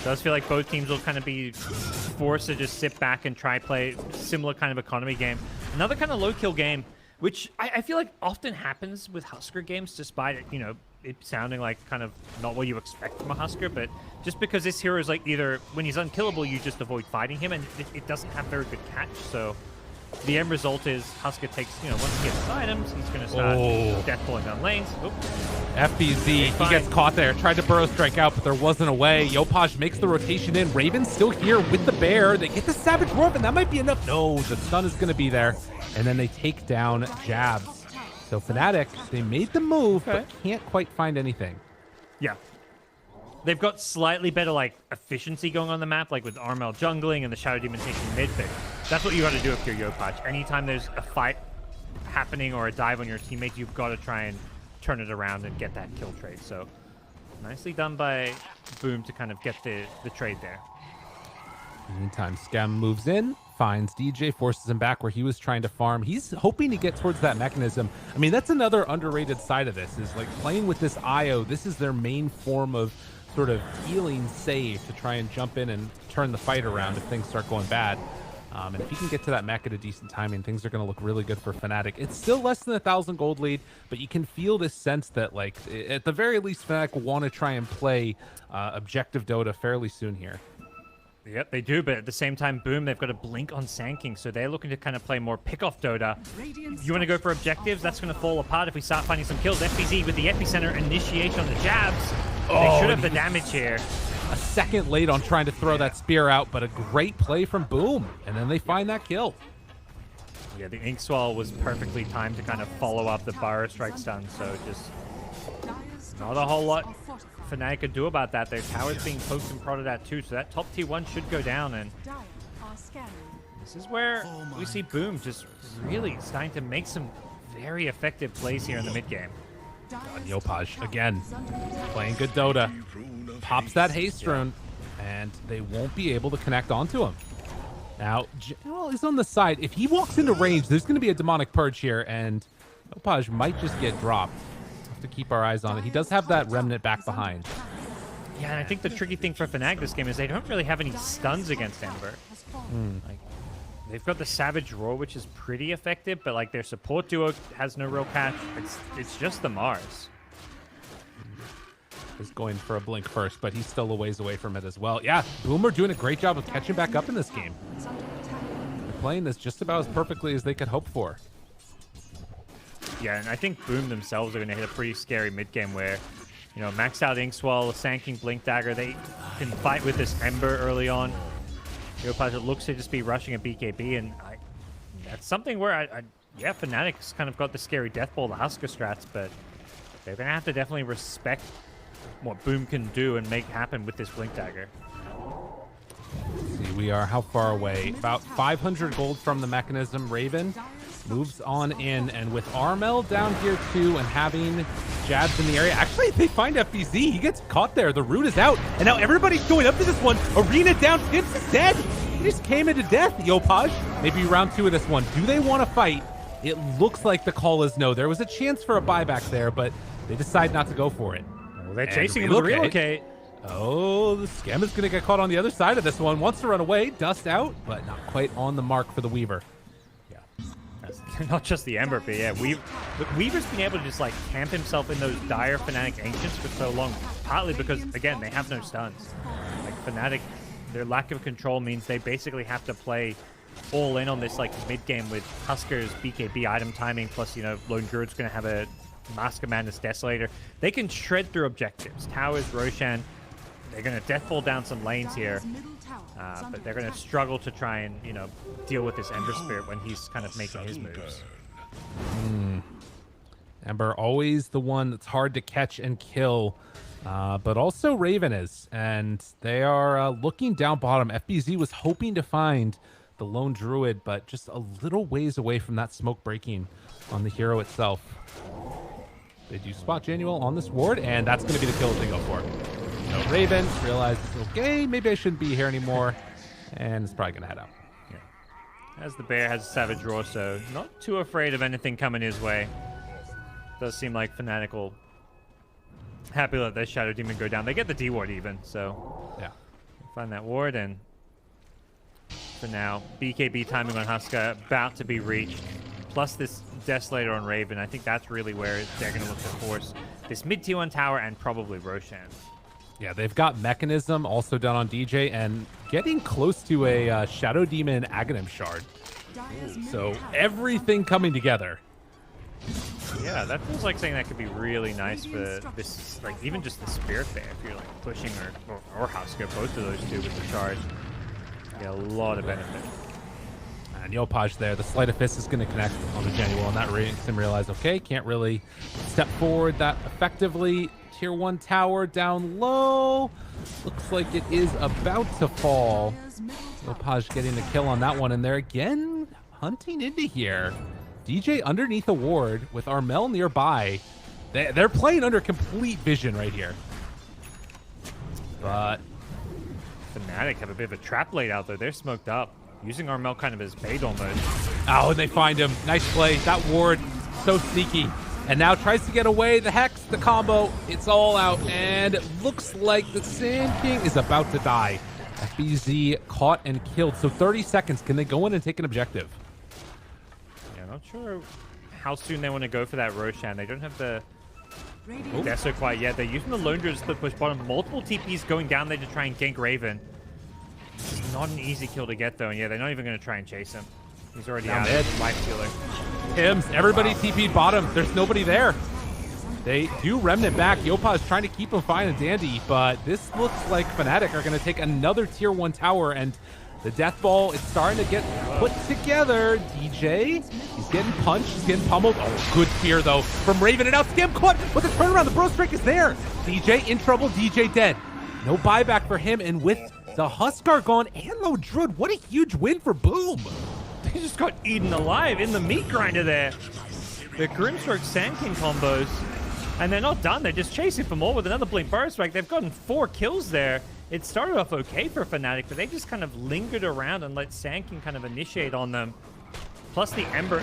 Speaker 7: it does feel like both teams will kind of be forced to just sit back and try play similar kind of economy game. Another kind of low-kill game, which I feel like often happens with Husker games, despite, you know, it sounding like kind of not what you expect from a Husker, but just because this hero is like either when he's unkillable, you just avoid fighting him, and it doesn't have very good catch. So the end result is Husker takes, you know, once he gets his items, he's going to start death pulling down lanes. Oop.
Speaker 6: FBZ, he gets caught there, tried to burrow strike out, but there wasn't a way. Yopaj makes the rotation in. Raven's still here with the bear. They get the Savage Roar, and that might be enough. No, the stun is going to be there. And then they take down Jabs. So FNATIC, they made the move, but can't quite find anything.
Speaker 7: Yeah. They've got slightly better, like, efficiency going on the map, like with Armel jungling and the Shadow Demon taking mid, but that's what you got to do if you're Yopaj. Anytime there's a fight happening or a dive on your teammate, you've got to try and turn it around and get that kill trade. So nicely done by Boom to kind of get the trade there.
Speaker 6: Meantime, Scam moves in, finds DJ, forces him back where he was trying to farm. He's hoping to get towards that mechanism. I mean, that's another underrated side of this, is like playing with this IO. This is their main form of sort of healing save to try and jump in and turn the fight around if things start going bad. And if you can get to that mech at a decent timing, things are going to look really good for FNATIC. It's still less than 1,000 gold lead, but you can feel this sense that, like, at the very least, FNATIC will want to try and play objective Dota fairly soon here.
Speaker 7: Yep, they do, but at the same time, Boom, they've got a blink on Sand King, so they're looking to kind of play more pick-off Dota. If you want to go for objectives, that's going to fall apart if we start finding some kills. FBZ with the Epicenter initiation on the jabs. They should have the damage here.
Speaker 6: A second late on trying to throw that spear out, but a great play from Boom, and then they find that kill.
Speaker 7: Yeah, the Ink Swell was perfectly timed to kind of follow up the Burrow Strike stun, so just not a whole lot FNATIC could do about that. Their tower's being poked and prodded at too, so that top tier 1 should go down, and this is where we see Boom just really starting to make some very effective plays here in the mid game.
Speaker 6: Yopaj, again, playing good Dota. Pops that haste rune, and they won't be able to connect onto him. Now, General is on the side. If he walks into range, there's going to be a demonic purge here, and Opaj might just get dropped. Have to keep our eyes on it. He does have that remnant back behind.
Speaker 7: Yeah, and I think the tricky thing for FNATIC this game is they don't really have any stuns against Ember. Like, they've got the Savage Roar, which is pretty effective, but like their support duo has no real catch. It's just the Mars.
Speaker 6: Is going for a blink first, but he's still a ways away from it as well. Yeah, Boomer doing a great job of catching back up in this game. They're playing this just about as perfectly as they could hope for.
Speaker 7: Yeah, and I think Boom themselves are going to hit a pretty scary mid-game where, you know, maxed out Inkswell, Sanking Blink Dagger, they can fight with this Ember early on. It looks to just be rushing a BKB, and that's something where yeah, FNATIC's kind of got the scary Death Ball, the Husker strats, but they're going to have to definitely respect what Boom can do and make happen with this Blink Dagger.
Speaker 6: Let's see, we are how far away? About 500 gold from the mechanism. Raven moves on in, and with Armel down here too and having jabs in the area, actually they find FBZ. He gets caught there. The root is out, and now everybody's going up to this one. Arena down. Tips is dead. He just came into death. Opaj, maybe round 2 of this one. Do they want to fight? It looks like the call is no. There was a chance for a buyback there, but they decide not to go for it.
Speaker 7: Well, they're chasing him with relocate.
Speaker 6: Oh, the Scam is going to get caught on the other side of this one. Wants to run away. Dust out, but not quite on the mark for the Weaver.
Speaker 7: Not just the Ember, but yeah, Weaver's been able to just like camp himself in those dire FNATIC Ancients for so long, partly because, again, they have no stuns. Like FNATIC, their lack of control means they basically have to play all in on this like mid-game with Husker's BKB item timing, plus, you know, Lone Druid's going to have a Mask of Madness Desolator. They can shred through objectives. Towers, Roshan, they're going to Death Ball down some lanes here. But they're going to struggle to try and, you know, deal with this Ember Spirit when he's kind of making his moves.
Speaker 6: Ember, always the one that's hard to catch and kill, but also Raven is. And they are looking down bottom. FBZ was hoping to find the Lone Druid, but just a little ways away from that smoke breaking on the hero itself. They do spot Januel on this ward, and that's going to be the kill that they go for. No, Raven realizes, okay, maybe I shouldn't be here anymore, and it's probably going to head out.
Speaker 7: Yeah. As the Bear has a Savage Roar, so not too afraid of anything coming his way. Does seem like FNATIC will happy to let their Shadow Demon go down. They get the D ward even, so
Speaker 6: yeah,
Speaker 7: find that ward, and for now, BKB timing on Husker about to be reached. Plus this Desolator on Raven. I think that's really where they're going to look to force this mid-tier 1 tower and probably Roshan.
Speaker 6: Yeah, they've got Mechanism also done on DJ and getting close to a Shadow Demon Aghanim Shard. So everything coming together.
Speaker 7: Yeah, that feels like something that could be really nice for this, like even just the Spirit Bear if you're like pushing or Husker, both of those two with the Shard. Get a lot of benefit.
Speaker 6: And Opaj there, the Sleight of Fist is going to connect on the Januel, and that makes him realize, okay, can't really step forward that effectively. Tier 1 tower down low. Looks like it is about to fall. Opaj getting the kill on that one, and they're again hunting into here. DJ underneath a ward with Armel nearby. They're playing under complete vision right here. But
Speaker 7: FNATIC have a bit of a trap laid out there. They're smoked up. Using Armel kind of as bait almost.
Speaker 6: Oh, and they find him. Nice play. That ward, so sneaky. And now tries to get away. The Hex, the combo, it's all out. And it looks like the Sand King is about to die. FBZ caught and killed. So 30 seconds. Can they go in and take an objective?
Speaker 7: Yeah, not sure how soon they want to go for that Roshan. They don't have the Deso quite yet. They're using the Lone Druid split push bottom. Multiple TPs going down there to try and gank Raven. It's not an easy kill to get though. And yeah, they're not even going to try and chase him. He's already out of life stealer.
Speaker 6: Hims, everybody TP'd bottom. There's nobody there. They do Remnant back. Yopa is trying to keep him fine and dandy, but this looks like FNATIC are going to take another tier 1 tower, and the Death Ball is starting to get put together. DJ, he's getting punched, he's getting pummeled. Oh, good fear though from Raven, and now Scam caught with the turnaround. The Bro Strike is there. DJ in trouble, DJ dead. No buyback for him, and with the Huskar gone and Lone Druid, what a huge win for Boom.
Speaker 7: They just got eaten alive in the meat grinder there. The Grimstroke Sand King combos. And they're not done. They're just chasing for more with another Blink Burst Strike. They've gotten 4 kills there. It started off okay for FNATIC, but they just kind of lingered around and let Sand King kind of initiate on them. Plus the Ember,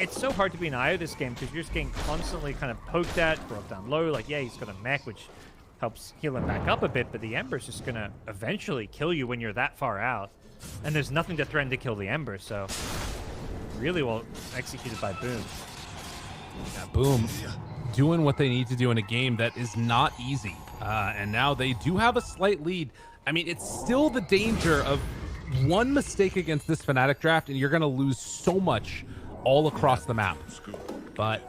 Speaker 7: it's so hard to be an IO this game because you're just getting constantly kind of poked at, brought down low. Like, yeah, he's got a mech, which helps heal him back up a bit, but the Ember's just going to eventually kill you when you're that far out. And there's nothing to threaten to kill the Ember, so really well executed by Boom.
Speaker 6: Yeah, Boom doing what they need to do in a game that is not easy. And now they do have a slight lead. I mean, it's still the danger of one mistake against this FNATIC draft and you're going to lose so much all across the map. But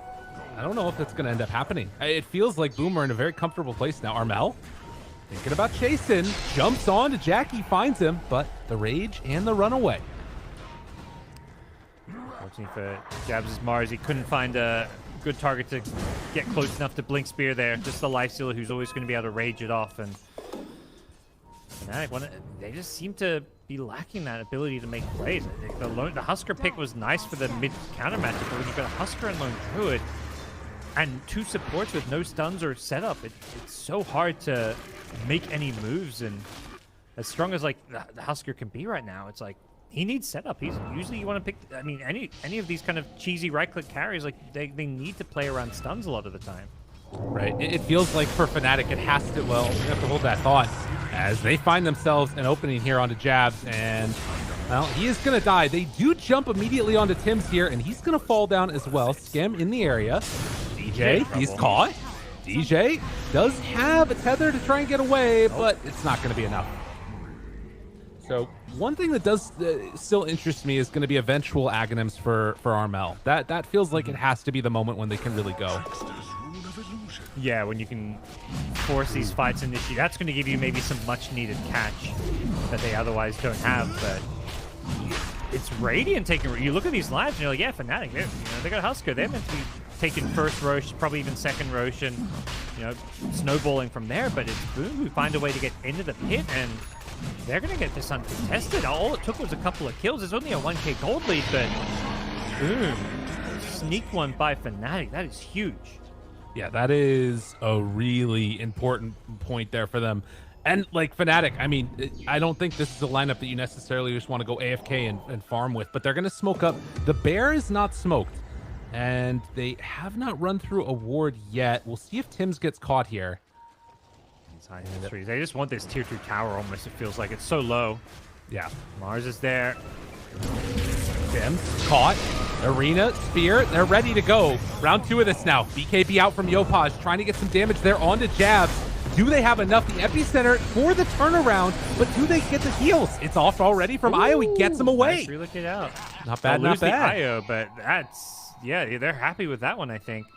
Speaker 6: I don't know if that's going to end up happening. It feels like Boom are in a very comfortable place now. Armel thinking about chasing, jumps on to Jackie, finds him, but the rage and the runaway.
Speaker 7: Watching for Jabs' Mars, he couldn't find a good target to get close enough to Blink Spear there. Just the Lifestealer who's always going to be able to rage it off. And FNATIC, they just seem to be lacking that ability to make plays. The Husker pick was nice for the mid counter matchup, but when you've got a Husker and Lone Druid and two supports with no stuns or setup, it's so hard to make any moves. And as strong as like the Husker can be right now, it's like he needs setup. He's usually you want to pick. I mean, any of these kind of cheesy right-click carries, like they need to play around stuns a lot of the time.
Speaker 6: Right. It feels like for FNATIC, it has to. Well, you have to hold that thought as they find themselves an opening here onto Jabs, and well, he is going to die. They do jump immediately onto Tim's here, and he's going to fall down as well. Skim in the area. DJ, he's caught. DJ does have a tether to try and get away, but it's not going to be enough. So one thing that does still interest me is going to be eventual Aghanims for Armel. That feels like it has to be the moment when they can really go.
Speaker 7: Yeah, when you can force these fights initially, that's going to give you maybe some much-needed catch that they otherwise don't have. But it's Radiant taking. You look at these lives, and you're like, yeah, FNATIC. They got Husker. They're meant to be taking first Roche, probably even second Roche, and snowballing from there. But it's Boom who find a way to get into the pit, and they're going to get this uncontested. All it took was a couple of kills. It's only a 1k gold lead, but Boom sneak one by FNATIC. That is huge.
Speaker 6: Yeah, that is a really important point there for them. And like FNATIC, I mean, I don't think this is a lineup that you necessarily just want to go AFK and farm with, but they're going to smoke up. The bear is not smoked, and they have not run through a ward yet. We'll see if Tim's gets caught here.
Speaker 7: He's hiding in the trees. They just want this tier 2 tower almost, it feels like. It's so low.
Speaker 6: Yeah.
Speaker 7: Mars is there.
Speaker 6: Tim's caught. Arena, Spear, they're ready to go. Round 2 of this now. BKB out from Yopaj, trying to get some damage there onto Jabs. Do they have enough? The epicenter for the turnaround, but do they get the heals? It's off already from Io. He gets him away.
Speaker 7: Nice relocate out.
Speaker 6: Not bad,
Speaker 7: They'll
Speaker 6: not bad.
Speaker 7: The Io, but that's, yeah, they're happy with that one, I think.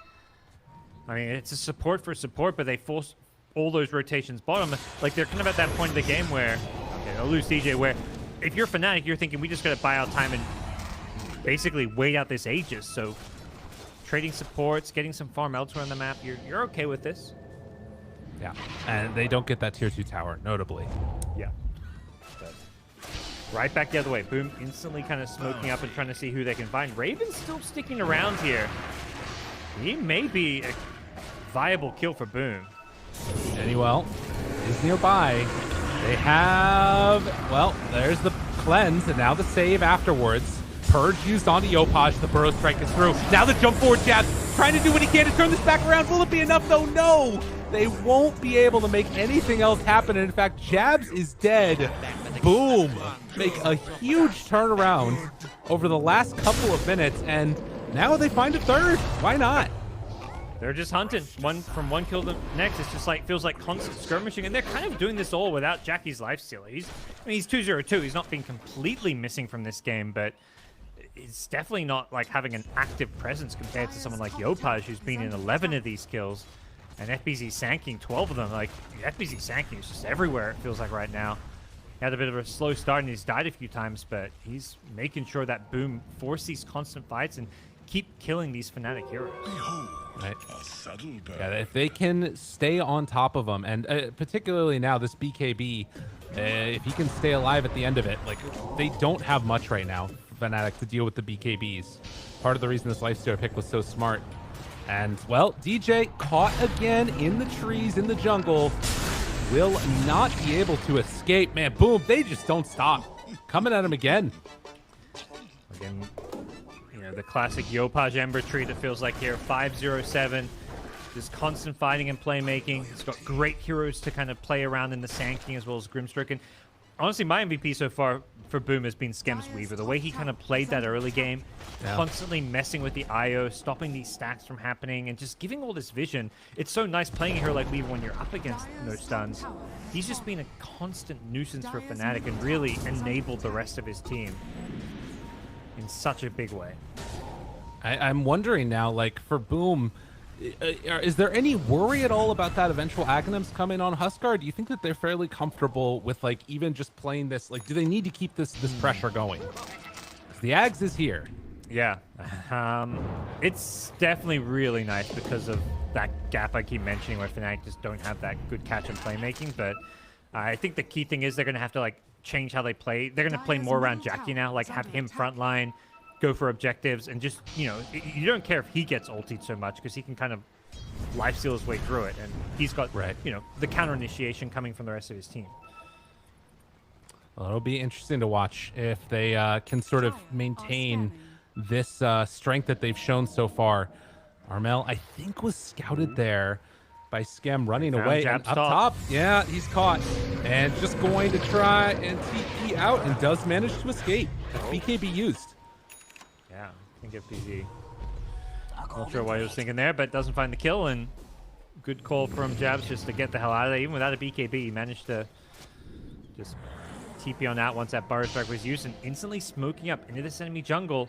Speaker 7: I mean, it's a support for support, but they force all those rotations bottom. Like, they're kind of at that point in the game where, okay, they'll lose DJ, where if you're FNATIC, you're thinking, we just got to buy out time and basically wait out this Aegis. So trading supports, getting some farm elsewhere on the map, you're okay with this.
Speaker 6: Yeah, and they don't get that tier 2 tower, notably.
Speaker 7: Yeah. But right back the other way. Boom instantly kind of smoking up and trying to see who they can find. Raven's still sticking around here. He may be a viable kill for Boom.
Speaker 6: Anywell is nearby. They have, well, there's the cleanse, and now the save afterwards. Purge used onto Yopaj. The Burrow Strike is through. Now the jump forward jab, trying to do what he can to turn this back around. Will it be enough, though? No! They won't be able to make anything else happen. And in fact, Jabs is dead. Boom! Make a huge turnaround over the last couple of minutes, and now they find a third. Why not?
Speaker 7: They're just hunting from one kill to the next. It's just like, feels like constant skirmishing, and they're kind of doing this all without Jackie's lifesteal. He's 2-0-2. He's not being completely missing from this game, but it's definitely not like having an active presence compared to someone like Yopaj, who's been in 11 of these kills, and FBZ Sanking 12 of them. Like, FBZ Sanking is just everywhere, it feels like right now. He had a bit of a slow start and he's died a few times, but he's making sure that Boom force these constant fights and keep killing these FNATIC heroes.
Speaker 6: Right. Yeah, if they can stay on top of them, and particularly now this BKB, if he can stay alive at the end of it, like, they don't have much right now, FNATIC, to deal with the BKBs. Part of the reason this lifestealer pick was so smart. And, well, DJ caught again in the trees, in the jungle, will not be able to escape. Man, Boom, they just don't stop. Coming at him again.
Speaker 7: Again, the classic Yopaj Ember tree that feels like here. 5-0-7. Just constant fighting and playmaking. It's got great heroes to kind of play around in the Sand King as well as Grimstroke. Honestly, my MVP so far for Boom has been Skem's Weaver. The way he kind of played that early game, constantly messing with the IO, stopping these stacks from happening, and just giving all this vision. It's so nice playing a hero like Weaver when you're up against no stuns. He's just been a constant nuisance for FNATIC and really enabled the rest of his team in such a big way.
Speaker 6: I'm wondering now, like, for Boom, is there any worry at all about that eventual Aghanims coming on Huskar? Do you think that they're fairly comfortable with, like, even just playing this? Like, do they need to keep this pressure going? 'Cause the Ags is here.
Speaker 7: Yeah. It's definitely really nice because of that gap I keep mentioning where FNATIC just don't have that good catch and playmaking. But I think the key thing is they're going to have to, like, change how they play. They're going to play more around Jackie now, like have him frontline, go for objectives, and just, you know, you don't care if he gets ultied so much because he can kind of lifesteal his way through it, and he's got, you know, the counter initiation coming from the rest of his team.
Speaker 6: Well, it'll be interesting to watch if they can sort of maintain this strength that they've shown so far. Armel, I think, was scouted there by Skem running away. And up top, yeah, he's caught. And just going to try and TP out, and does manage to escape. BKB used.
Speaker 7: Yeah, I think FPZ. Not sure what he was thinking there, but doesn't find the kill, and good call from Jabs just to get the hell out of there. Even without a BKB, he managed to just TP on out once that Burrow Strike was used, and instantly smoking up into this enemy jungle.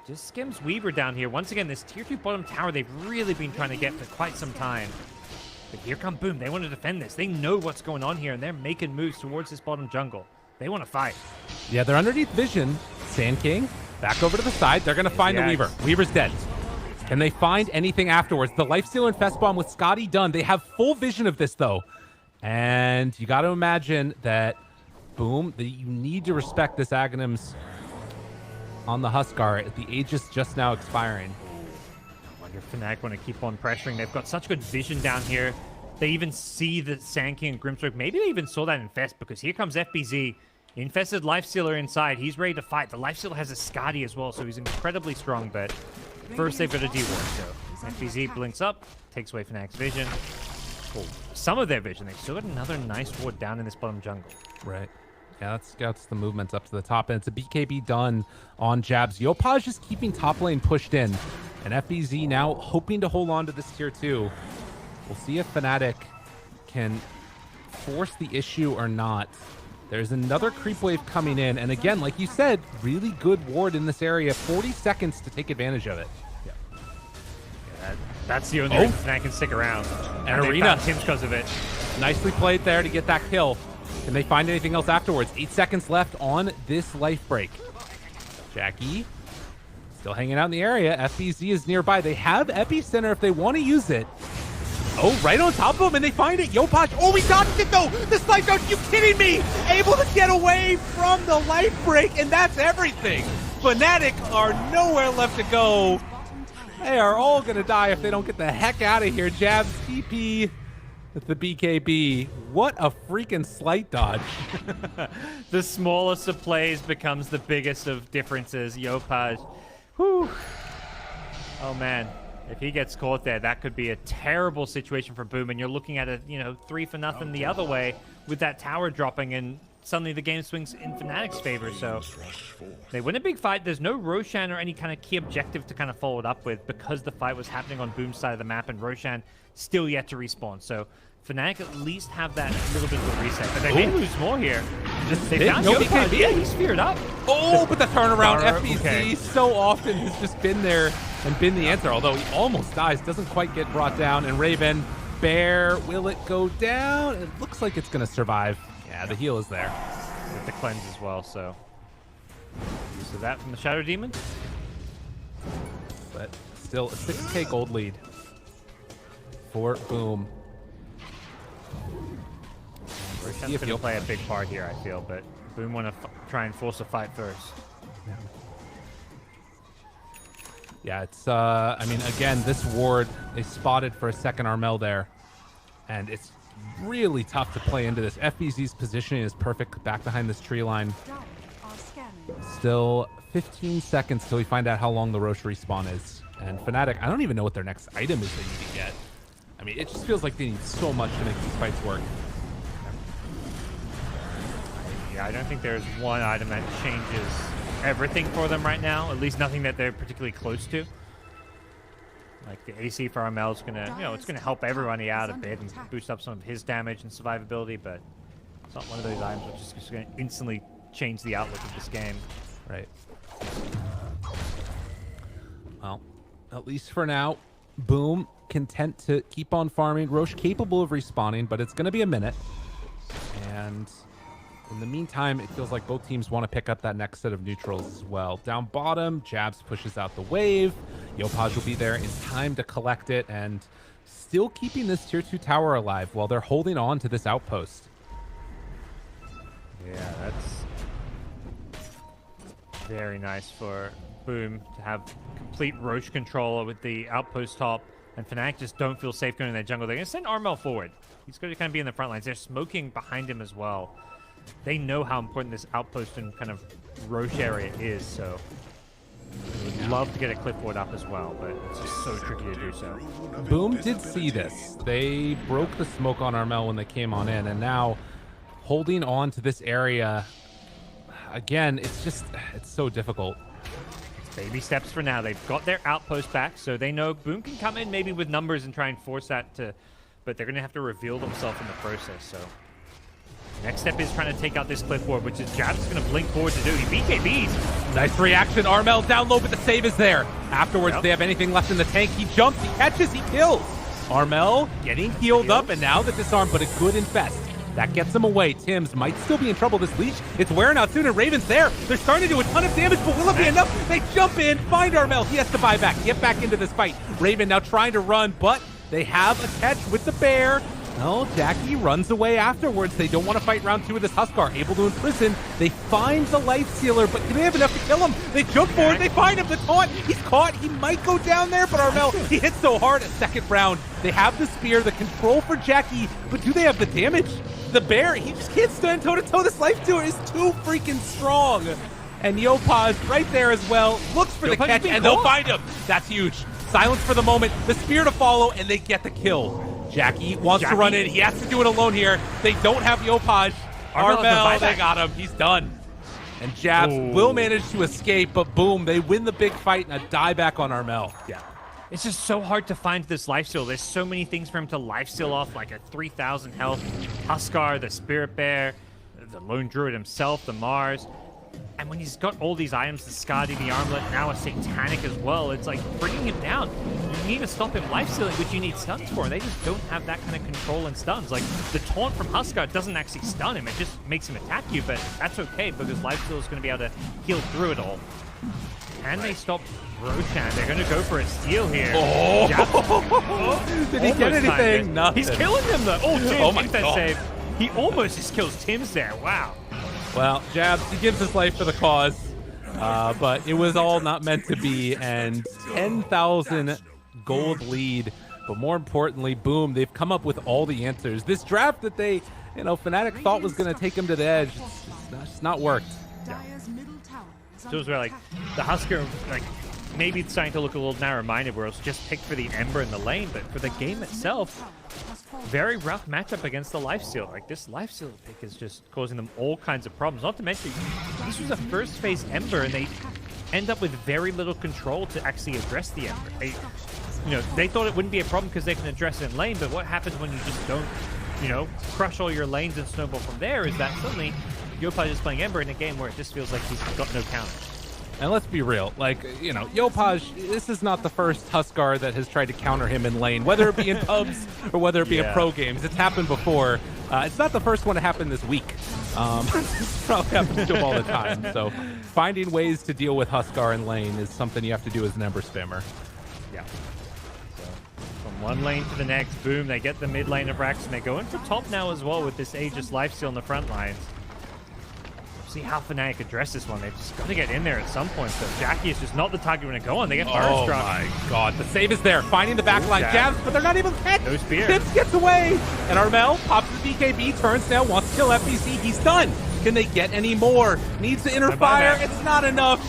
Speaker 7: Just Skem's Weaver down here. Once again, this tier 2 bottom tower they've really been trying to get for quite some time. But here come Boom. They want to defend this. They know what's going on here, and they're making moves towards this bottom jungle. They want to fight.
Speaker 6: Yeah, they're underneath vision. Sand King, back over to the side. They're going to find the Weaver. Weaver's dead. Can they find anything afterwards? The Lifestealer Infest Bomb with Scotty done. They have full vision of this, though. And you got to imagine that, Boom, you need to respect this Aghanims on the Huskar. The Aegis just now expiring.
Speaker 7: I wonder if FNATIC want to keep on pressuring. They've got such good vision down here. They even see the Sand King and Grimstroke. Maybe they even saw that Infest, because here comes FBZ. Infested Lifestealer inside. He's ready to fight. The Lifestealer has a Scotty as well, so he's incredibly strong, but first they've got a D-Ward. So FBZ blinks up, takes away FNATIC's vision. Oh, some of their vision. They've still got another nice ward down in this bottom jungle.
Speaker 6: Right. Yeah, that scouts the movements up to the top, and it's a BKB done on Jabs. Yopaj just keeping top lane pushed in, and FBZ now hoping to hold on to this tier 2. We'll see if FNATIC can force the issue or not. There's another creep wave coming in, and again, like you said, really good ward in this area. 40 seconds to take advantage of it.
Speaker 7: Yeah, that's the only reason FNATIC can stick around.
Speaker 6: And Arena
Speaker 7: Tim's because of it.
Speaker 6: Nicely played there to get that kill. Can they find anything else afterwards? 8 seconds left on this life break. Jackie still hanging out in the area. FBZ is nearby. They have Epicenter if they want to use it. Oh, right on top of him, and they find it. Yopaj. Oh, he dodged it, though. The slide dodge. You kidding me? Able to get away from the life break, and that's everything. FNATIC are nowhere left to go. They are all going to die if they don't get the heck out of here. Jabs, TP with the BKB. What a freaking slight dodge.
Speaker 7: The smallest of plays becomes the biggest of differences. Yopaj. Whew. Oh, man. If he gets caught there, that could be a terrible situation for Boom, and you're looking at a 3-0 the other way with that tower dropping, and suddenly the game swings in FNATIC's favor. So they win a big fight. There's no Roshan or any kind of key objective to kind of follow it up with, because the fight was happening on Boom's side of the map, and Roshan still yet to respawn. So FNATIC at least have that little bit of a reset, but they may lose more here. They found Yopaj. Yeah, he's feared up.
Speaker 6: Oh, but the turnaround. FBZ so often has just been there and been the answer, although he almost dies, doesn't quite get brought down. And Raven, Bear, will it go down? It looks like it's going to survive. Yeah, the heal is there.
Speaker 7: With the cleanse as well, so use of that from the Shadow Demon.
Speaker 6: But still a 6k gold lead for Boom.
Speaker 7: Roshan's going to play a big part here, I feel, but Boom want to try and force a fight first.
Speaker 6: Yeah, it's, I mean, again, this ward, they spotted for a second Armel there, and it's really tough to play into this. FBZ's positioning is perfect back behind this tree line. Still 15 seconds till we find out how long the Roche respawn is. And FNATIC, I don't even know what their next item is they need to get. I mean, it just feels like they need so much to make these fights work.
Speaker 7: Yeah, I don't think there's one item that changes everything for them right now. At least nothing that they're particularly close to. Like the AC for Armel is gonna, it's gonna help everybody out a bit and boost up some of his damage and survivability, but it's not one of those items which is just gonna instantly change the outlook of this game.
Speaker 6: Right. Well, at least for now, Boom content to keep on farming. Roche capable of respawning, but it's going to be a minute. And in the meantime, it feels like both teams want to pick up that next set of neutrals as well. Down bottom, Jabs pushes out the wave. Yopaj will be there in time to collect it and still keeping this tier 2 tower alive while they're holding on to this outpost.
Speaker 7: Yeah, that's very nice for Boom to have complete Roche control with the outpost top, and FNATIC just don't feel safe going in their jungle. They're going to send Armel forward. He's going to kind of be in the front lines. They're smoking behind him as well. They know how important this outpost and kind of Roche area is, so they would love to get a clipboard up as well, but it's just so tricky to do so.
Speaker 6: Boom did see this. They broke the smoke on Armel when they came on in, and now holding on to this area, again, it's so difficult.
Speaker 7: Baby steps for now. They've got their outpost back, so they know Boom can come in maybe with numbers and try and force that to, but they're going to have to reveal themselves in the process, so. Next step is trying to take out this clipboard, which is Jabs going to blink forward to do. He BKBs.
Speaker 6: Nice reaction. Armel down low, but the save is there. Afterwards, if they have anything left in the tank, he jumps, he catches, he kills. Armel getting healed up, and now the disarm, but a good infest. That gets him away. Tims might still be in trouble. This leech, it's wearing out soon, and Raven's there. They're starting to do a ton of damage, but will it be enough? They jump in, find Armel. He has to buy back, get back into this fight. Raven now trying to run, but they have a catch with the bear. No, Jackie runs away afterwards. They don't want to fight round 2 with this Huskar. Able to imprison. They find the Life Stealer, but do they have enough to kill him? They jump forward. They find him. The taunt. He's caught. He might go down there, but Armel, he hits so hard. A second round. They have the spear, the control for Jackie, but do they have the damage? The bear, he just can't stand toe-to-toe. This Life Stealer is too freaking strong. And Yopaj right there as well. Looks for the catch, and they'll find him. That's huge. Silence for the moment. The spear to follow, and they get the kill. Jackie wants to run in. He has to do it alone here. They don't have Yopaj. Armel, they got him. He's done. And Jabs will manage to escape, but boom, they win the big fight and a dieback on Armel.
Speaker 7: Yeah. It's just so hard to find this lifesteal. There's so many things for him to lifesteal off, like a 3,000 health Huskar, the Spirit Bear, the Lone Druid himself, the Mars. And when he's got all these items, the Skadi, the Armlet, now a Satanic as well, it's like bringing him down. You need to stop him lifestealing, which you need stuns for. They just don't have that kind of control and stuns. Like, the taunt from Huskar doesn't actually stun him. It just makes him attack you, but that's okay because lifesteal is going to be able to heal through it all. Can they stop Roshan? They're going to go for a steal here.
Speaker 6: Did he get anything? Nothing.
Speaker 7: He's killing them, though. Oh, Tims,
Speaker 6: oh my God.
Speaker 7: Save. He almost just kills Tims there. Wow.
Speaker 6: Well, Jabs, he gives his life for the cause, but it was all not meant to be, and 10,000 gold lead. But more importantly, boom, they've come up with all the answers. This draft that they, FNATIC thought was going to take him to the edge, it's not worked.
Speaker 7: Yeah. So it was where, like, the Huskar, like, maybe it's starting to look a little narrow-minded where it's just picked for the Ember in the lane, but for the game itself, very rough matchup against the Lifesteal. Like, this Lifesteal pick is just causing them all kinds of problems. Not to mention, this was a first phase Ember, and they end up with very little control to actually address the Ember. They thought it wouldn't be a problem because they can address it in lane, but what happens when you just don't, crush all your lanes and snowball from there is that suddenly Yopaj is playing Ember in a game where it just feels like he's got no counter.
Speaker 6: And let's be real, like, Yopaj, this is not the first Huskar that has tried to counter him in lane, whether it be in pubs or whether it be in pro games. It's happened before. It's not the first one to happen this week. It probably happens to him all the time. So finding ways to deal with Huskar in lane is something you have to do as an Ember spammer.
Speaker 7: Yeah. So from one lane to the next, boom, they get the mid lane of Rax, and they go in for top now as well with this Aegis lifesteal in the front lines. See how FNATIC address this one. They've just got to get in there at some point. So Jackie is just not the target when to go on. They get burst struck.
Speaker 6: Oh my God, the save is there. Finding the backline Jabs, but they're not even catch.
Speaker 7: No spear.
Speaker 6: Tips gets away. And Armel pops the BKB, turns now, wants to kill FBC. He's done. Can they get any more? Needs to inner fire. It's not enough.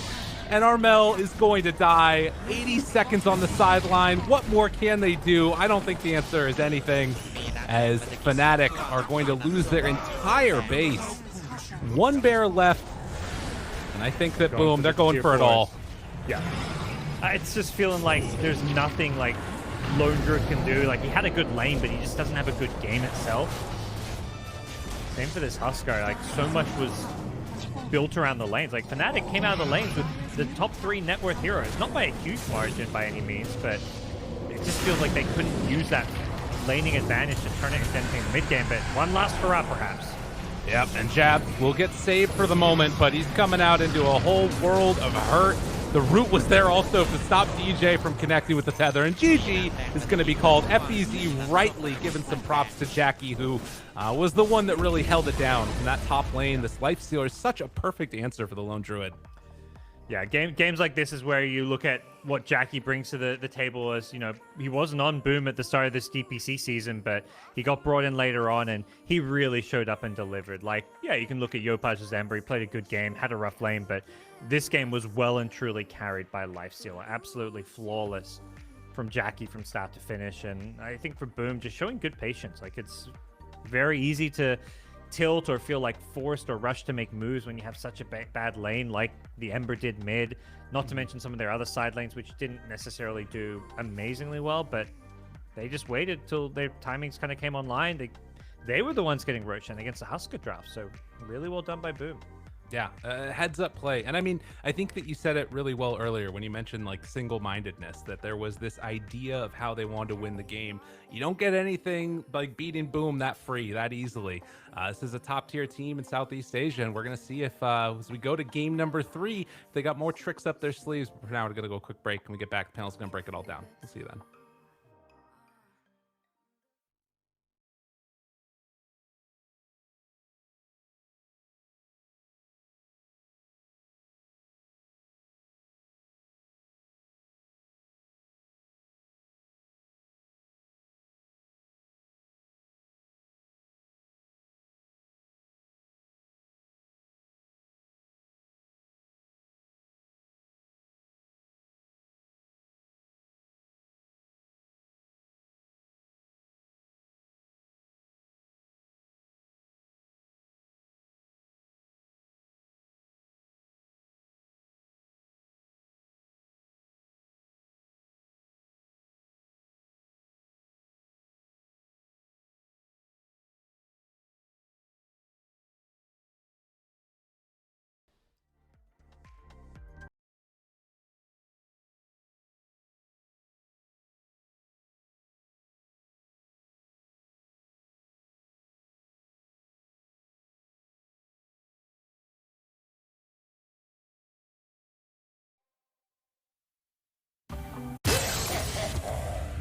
Speaker 6: And Armel is going to die. 80 seconds on the sideline. What more can they do? I don't think the answer is anything, as FNATIC are going to lose their entire base. One bear left, and I think that, boom, they're going for it all.
Speaker 7: Yeah. It's just feeling like there's nothing like Lone Druid can do. Like, he had a good lane, but he just doesn't have a good game itself. Same for this Huskar. Like, so much was built around the lanes. Like, FNATIC came out of the lanes with the top 3 net worth heroes. Not by a huge margin by any means, but it just feels like they couldn't use that laning advantage to turn it into anything in the mid game. But one last hurrah, perhaps.
Speaker 6: Yep, and Jab will get saved for the moment, but he's coming out into a whole world of hurt. The root was there also to stop DJ from connecting with the tether, and GG is going to be called. FEZ rightly giving some props to Jackie, who was the one that really held it down in that top lane. This Lifestealer is such a perfect answer for the Lone Druid.
Speaker 7: Yeah, games like this is where you look at what Jackie brings to the table. As, you know, he wasn't on Boom at the start of this DPC season, but he got brought in later on, and he really showed up and delivered. Like, yeah, you can look at Yopaj's Ember. He played a good game, had a rough lane, but this game was well and truly carried by Lifestealer. Absolutely flawless from Jackie from start to finish. And I think for Boom, just showing good patience. Like, it's very easy to tilt or feel like forced or rushed to make moves when you have such a bad lane like the Ember did mid, not to mention some of their other side lanes which didn't necessarily do amazingly well, but they just waited till their timings kind of came online. They were the ones getting Roshan against the Huskar draft, so really well done by Boom.
Speaker 6: Yeah, heads up play. And I mean, I think that you said it really well earlier when you mentioned like single-mindedness, that there was this idea of how they wanted to win the game. You don't get anything like beating Boom that free, that easily. This is a top-tier team in Southeast Asia, and we're going to see if, as we go to game number 3, if they got more tricks up their sleeves. For now, we're going to go a quick break. When we get back, the panel's going to break it all down. We'll see you then.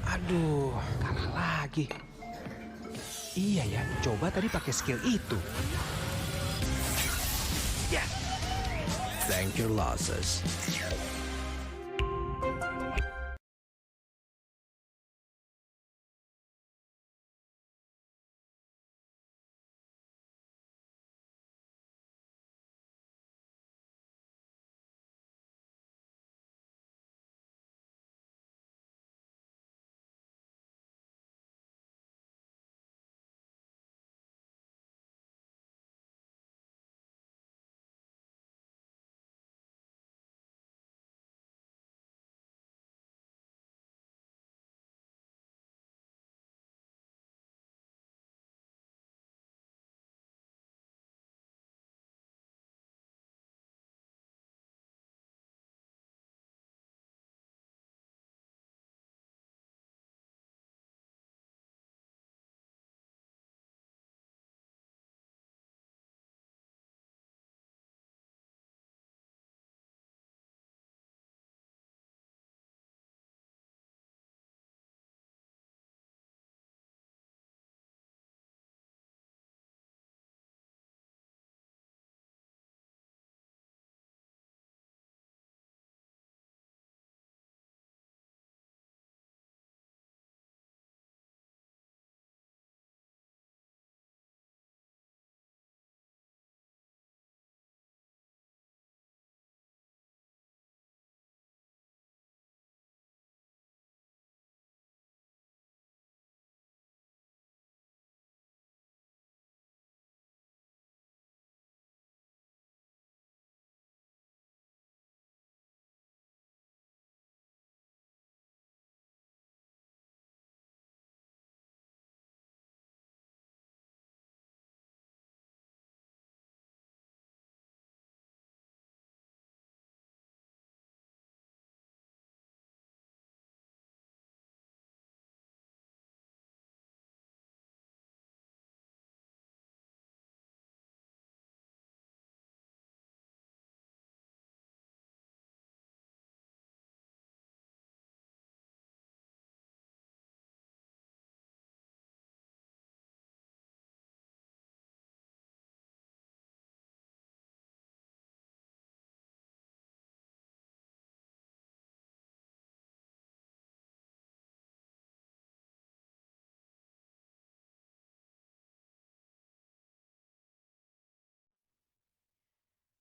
Speaker 9: Aduh, kalah lagi. Iya ya, coba tadi pakai skill itu. Ya. Thank your losses.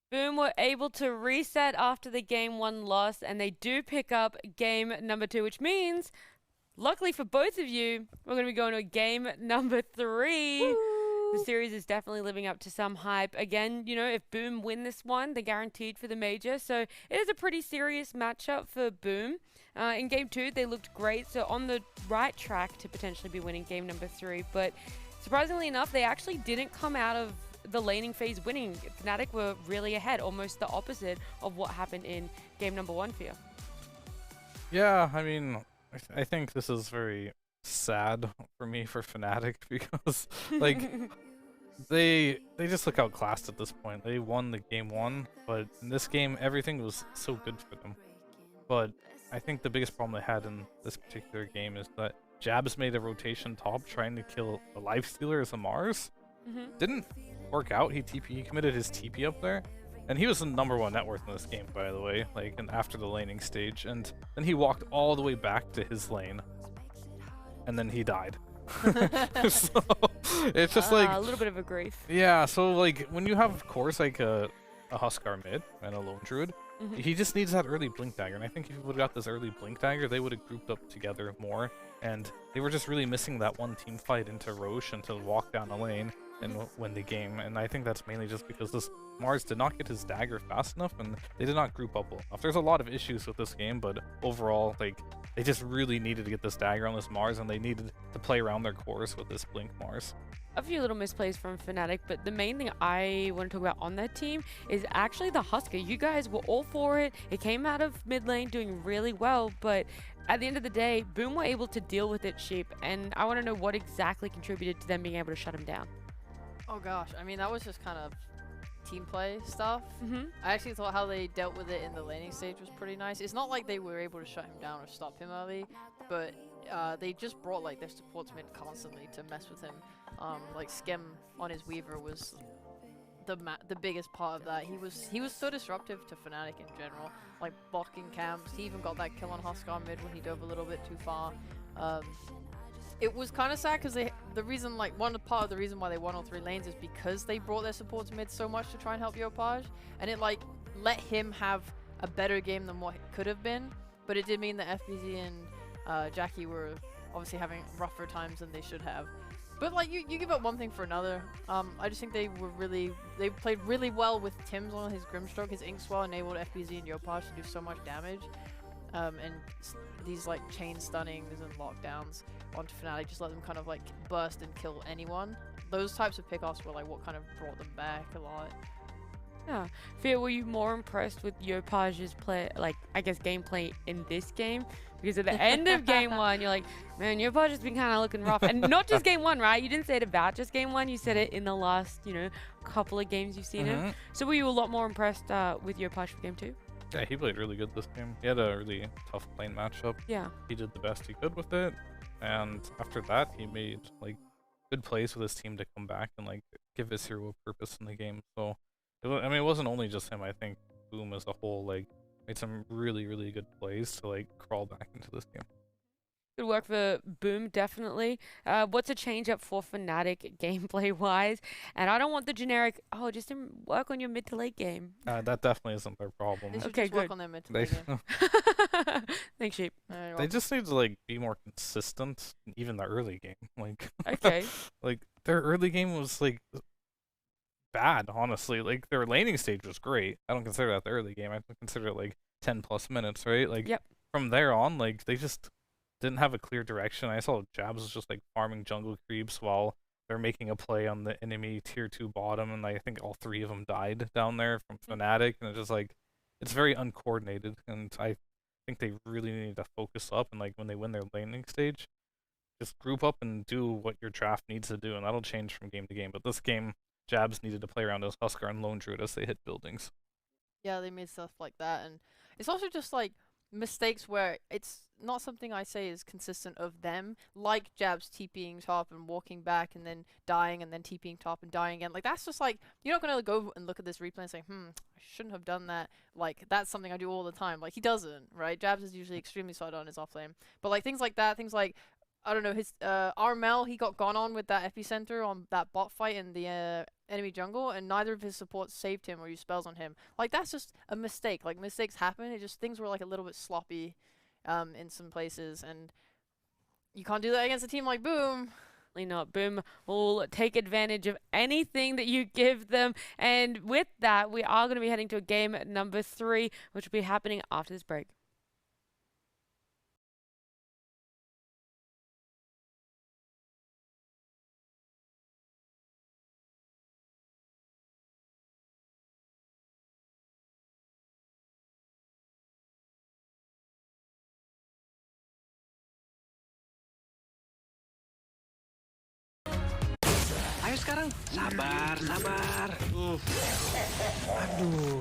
Speaker 1: Boom were able to reset after the game 1 loss, and they do pick up game number 2, which means, luckily for both of you, we're going to be going to game number 3.
Speaker 2: Woo!
Speaker 1: The series is definitely living up to some hype. Again, you know, if Boom win this one, they're guaranteed for the major. So it is a pretty serious matchup for Boom. In game 2, they looked great, so on the right track to potentially be winning game number 3. But surprisingly enough, they actually didn't come out of the laning phase winning. FNATIC were really ahead, almost the opposite of what happened in game number 1 for you.
Speaker 3: Yeah, I mean, I think this is very sad for me for FNATIC because like they just look outclassed at this point. They won the game 1, but in this game everything was so good for them. But I think the biggest problem they had in this particular game is that Jabs made a rotation top trying to kill a lifestealer as a Mars. Didn't work out. He committed his TP up there, and he was the #1 net worth in this game, by the way, like, and after the laning stage, and then he walked all the way back to his lane, and then he died. So it's just like
Speaker 1: a little bit of a grief.
Speaker 3: Yeah, so like when you have cores like a Huskar mid and a Lone Druid, he just needs that early Blink Dagger, and I think if he would have got this early Blink Dagger, they would have grouped up together more, and they were just really missing that one team fight into Roche and to walk down the lane and win the game. And I think that's mainly just because this Mars did not get his dagger fast enough, and they did not group up well enough. There's a lot of issues with this game, but overall, like, they just really needed to get this dagger on this Mars, and they needed to play around their cores with this Blink Mars.
Speaker 1: A few little misplays from FNATIC, but the main thing I want to talk about on that team is actually the Husker. You guys were all for it. It came out of mid lane doing really well, but at the end of the day, Boom were able to deal with it, Sheep, and I want to know what exactly contributed to them being able to shut him down.
Speaker 2: Oh gosh, I mean, that was just kind of team play stuff. I actually thought how they dealt with it in the laning stage was pretty nice. It's not like they were able to shut him down or stop him early, but they just brought like their supports mid constantly to mess with him. Like Skem on his Weaver was the biggest part of that. He was so disruptive to FNATIC in general, like blocking camps. He even got that kill on Huskar mid when he dove a little bit too far. It was kind of sad because part of the reason why they won all 3 lanes is because they brought their supports mid so much to try and help Yopaj, and it like let him have a better game than what it could have been. But it did mean that FBZ and Jackie were obviously having rougher times than they should have. But like you give up one thing for another. I just think they played really well with Tim's on his Grimstroke. His Inkswell enabled FBZ and Yopaj to do so much damage. And these like chain stunnings and lockdowns onto FNATIC just let them kind of like burst and kill anyone. Those types of pickoffs were like what kind of brought them back a lot.
Speaker 1: Yeah. Fia, were you more impressed with Yopaj's play, like, I guess, gameplay in this game? Because at the end of game 1, you're like, man, Yopaj has been kind of looking rough. And not just game 1, right? You didn't say it about just game 1. You said it in the last, couple of games you've seen him. So were you a lot more impressed with Yopaj for game 2?
Speaker 3: Yeah, he played really good this game. He had a really tough lane matchup.
Speaker 1: Yeah.
Speaker 3: He did the best he could with it. And after that, he made like good plays with his team to come back and like give his hero a purpose in the game. So, it wasn't only just him. I think Boom as a whole like made some really, really good plays to like crawl back into this game.
Speaker 1: Good work for Boom, definitely. What's a change up for FNATIC gameplay-wise? And I don't want the generic, just work on your mid to late game.
Speaker 3: That definitely isn't their problem.
Speaker 2: They should
Speaker 1: Okay,
Speaker 2: just
Speaker 1: good.
Speaker 2: work on their mid to late game.
Speaker 1: Thanks, Sheep.
Speaker 3: They just need to like be more consistent, even the early game. Like,
Speaker 1: okay.
Speaker 3: Like their early game was like bad, honestly. Like their laning stage was great. I don't consider that the early game. I consider it like 10+ minutes, right? Like from there on, like they just didn't have a clear direction. I saw Jabs was just like farming jungle creeps while they're making a play on the enemy tier 2 bottom, and I think all 3 of them died down there from FNATIC, and it's just like it's very uncoordinated, and I think they really need to focus up, and like when they win their laning stage, just group up and do what your draft needs to do, and that'll change from game to game. But this game, Jabs needed to play around as Huskar and Lone Druid as they hit buildings.
Speaker 2: Yeah, they made stuff like that, and it's also just like mistakes where it's not something I say is consistent of them, like Jabs TPing top and walking back and then dying and then TPing top and dying again. Like that's just like, you're not gonna go and look at this replay and say, I shouldn't have done that. Like that's something I do all the time. Like he doesn't, right? Jabs is usually extremely solid on his off lane, but like things like that, things like I don't know, his Armel, he got gone on with that epicenter on that bot fight in the enemy jungle, and neither of his supports saved him or used spells on him. Like, that's just a mistake. Like, mistakes happen. It just, things were like a little bit sloppy in some places, and you can't do that against a team like Boom.
Speaker 1: Not. Boom will take advantage of anything that you give them. And with that, we are going to be heading to game number 3, which will be happening after this break.
Speaker 9: Ayo sekarang, sabar, sabar. Aduh.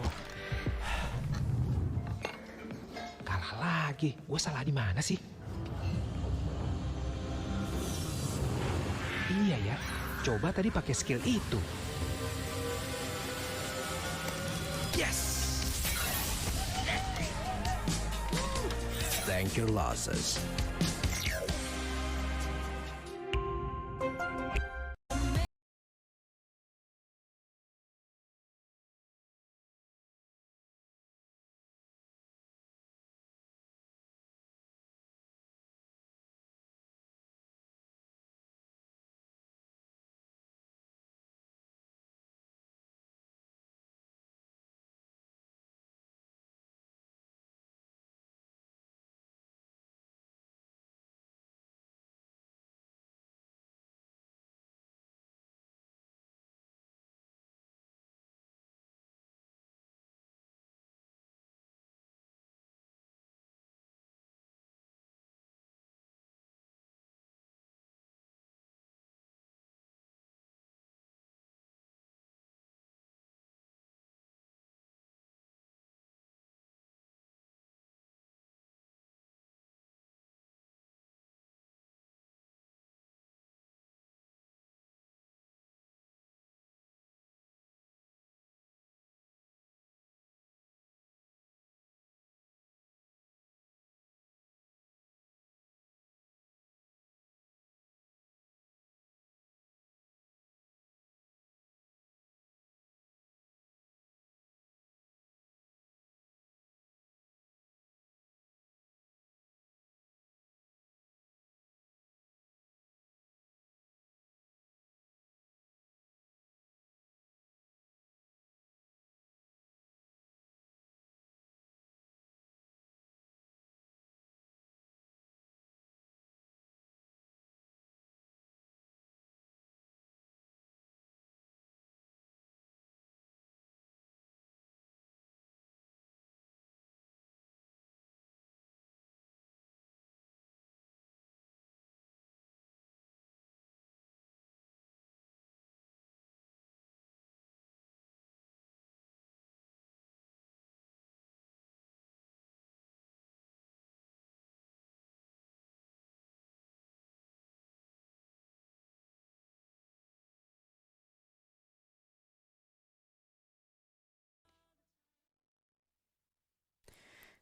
Speaker 9: Kalah lagi. Gue salah di mana sih? Iya ya. Coba tadi pakai skill itu. Yes. Thank your losses.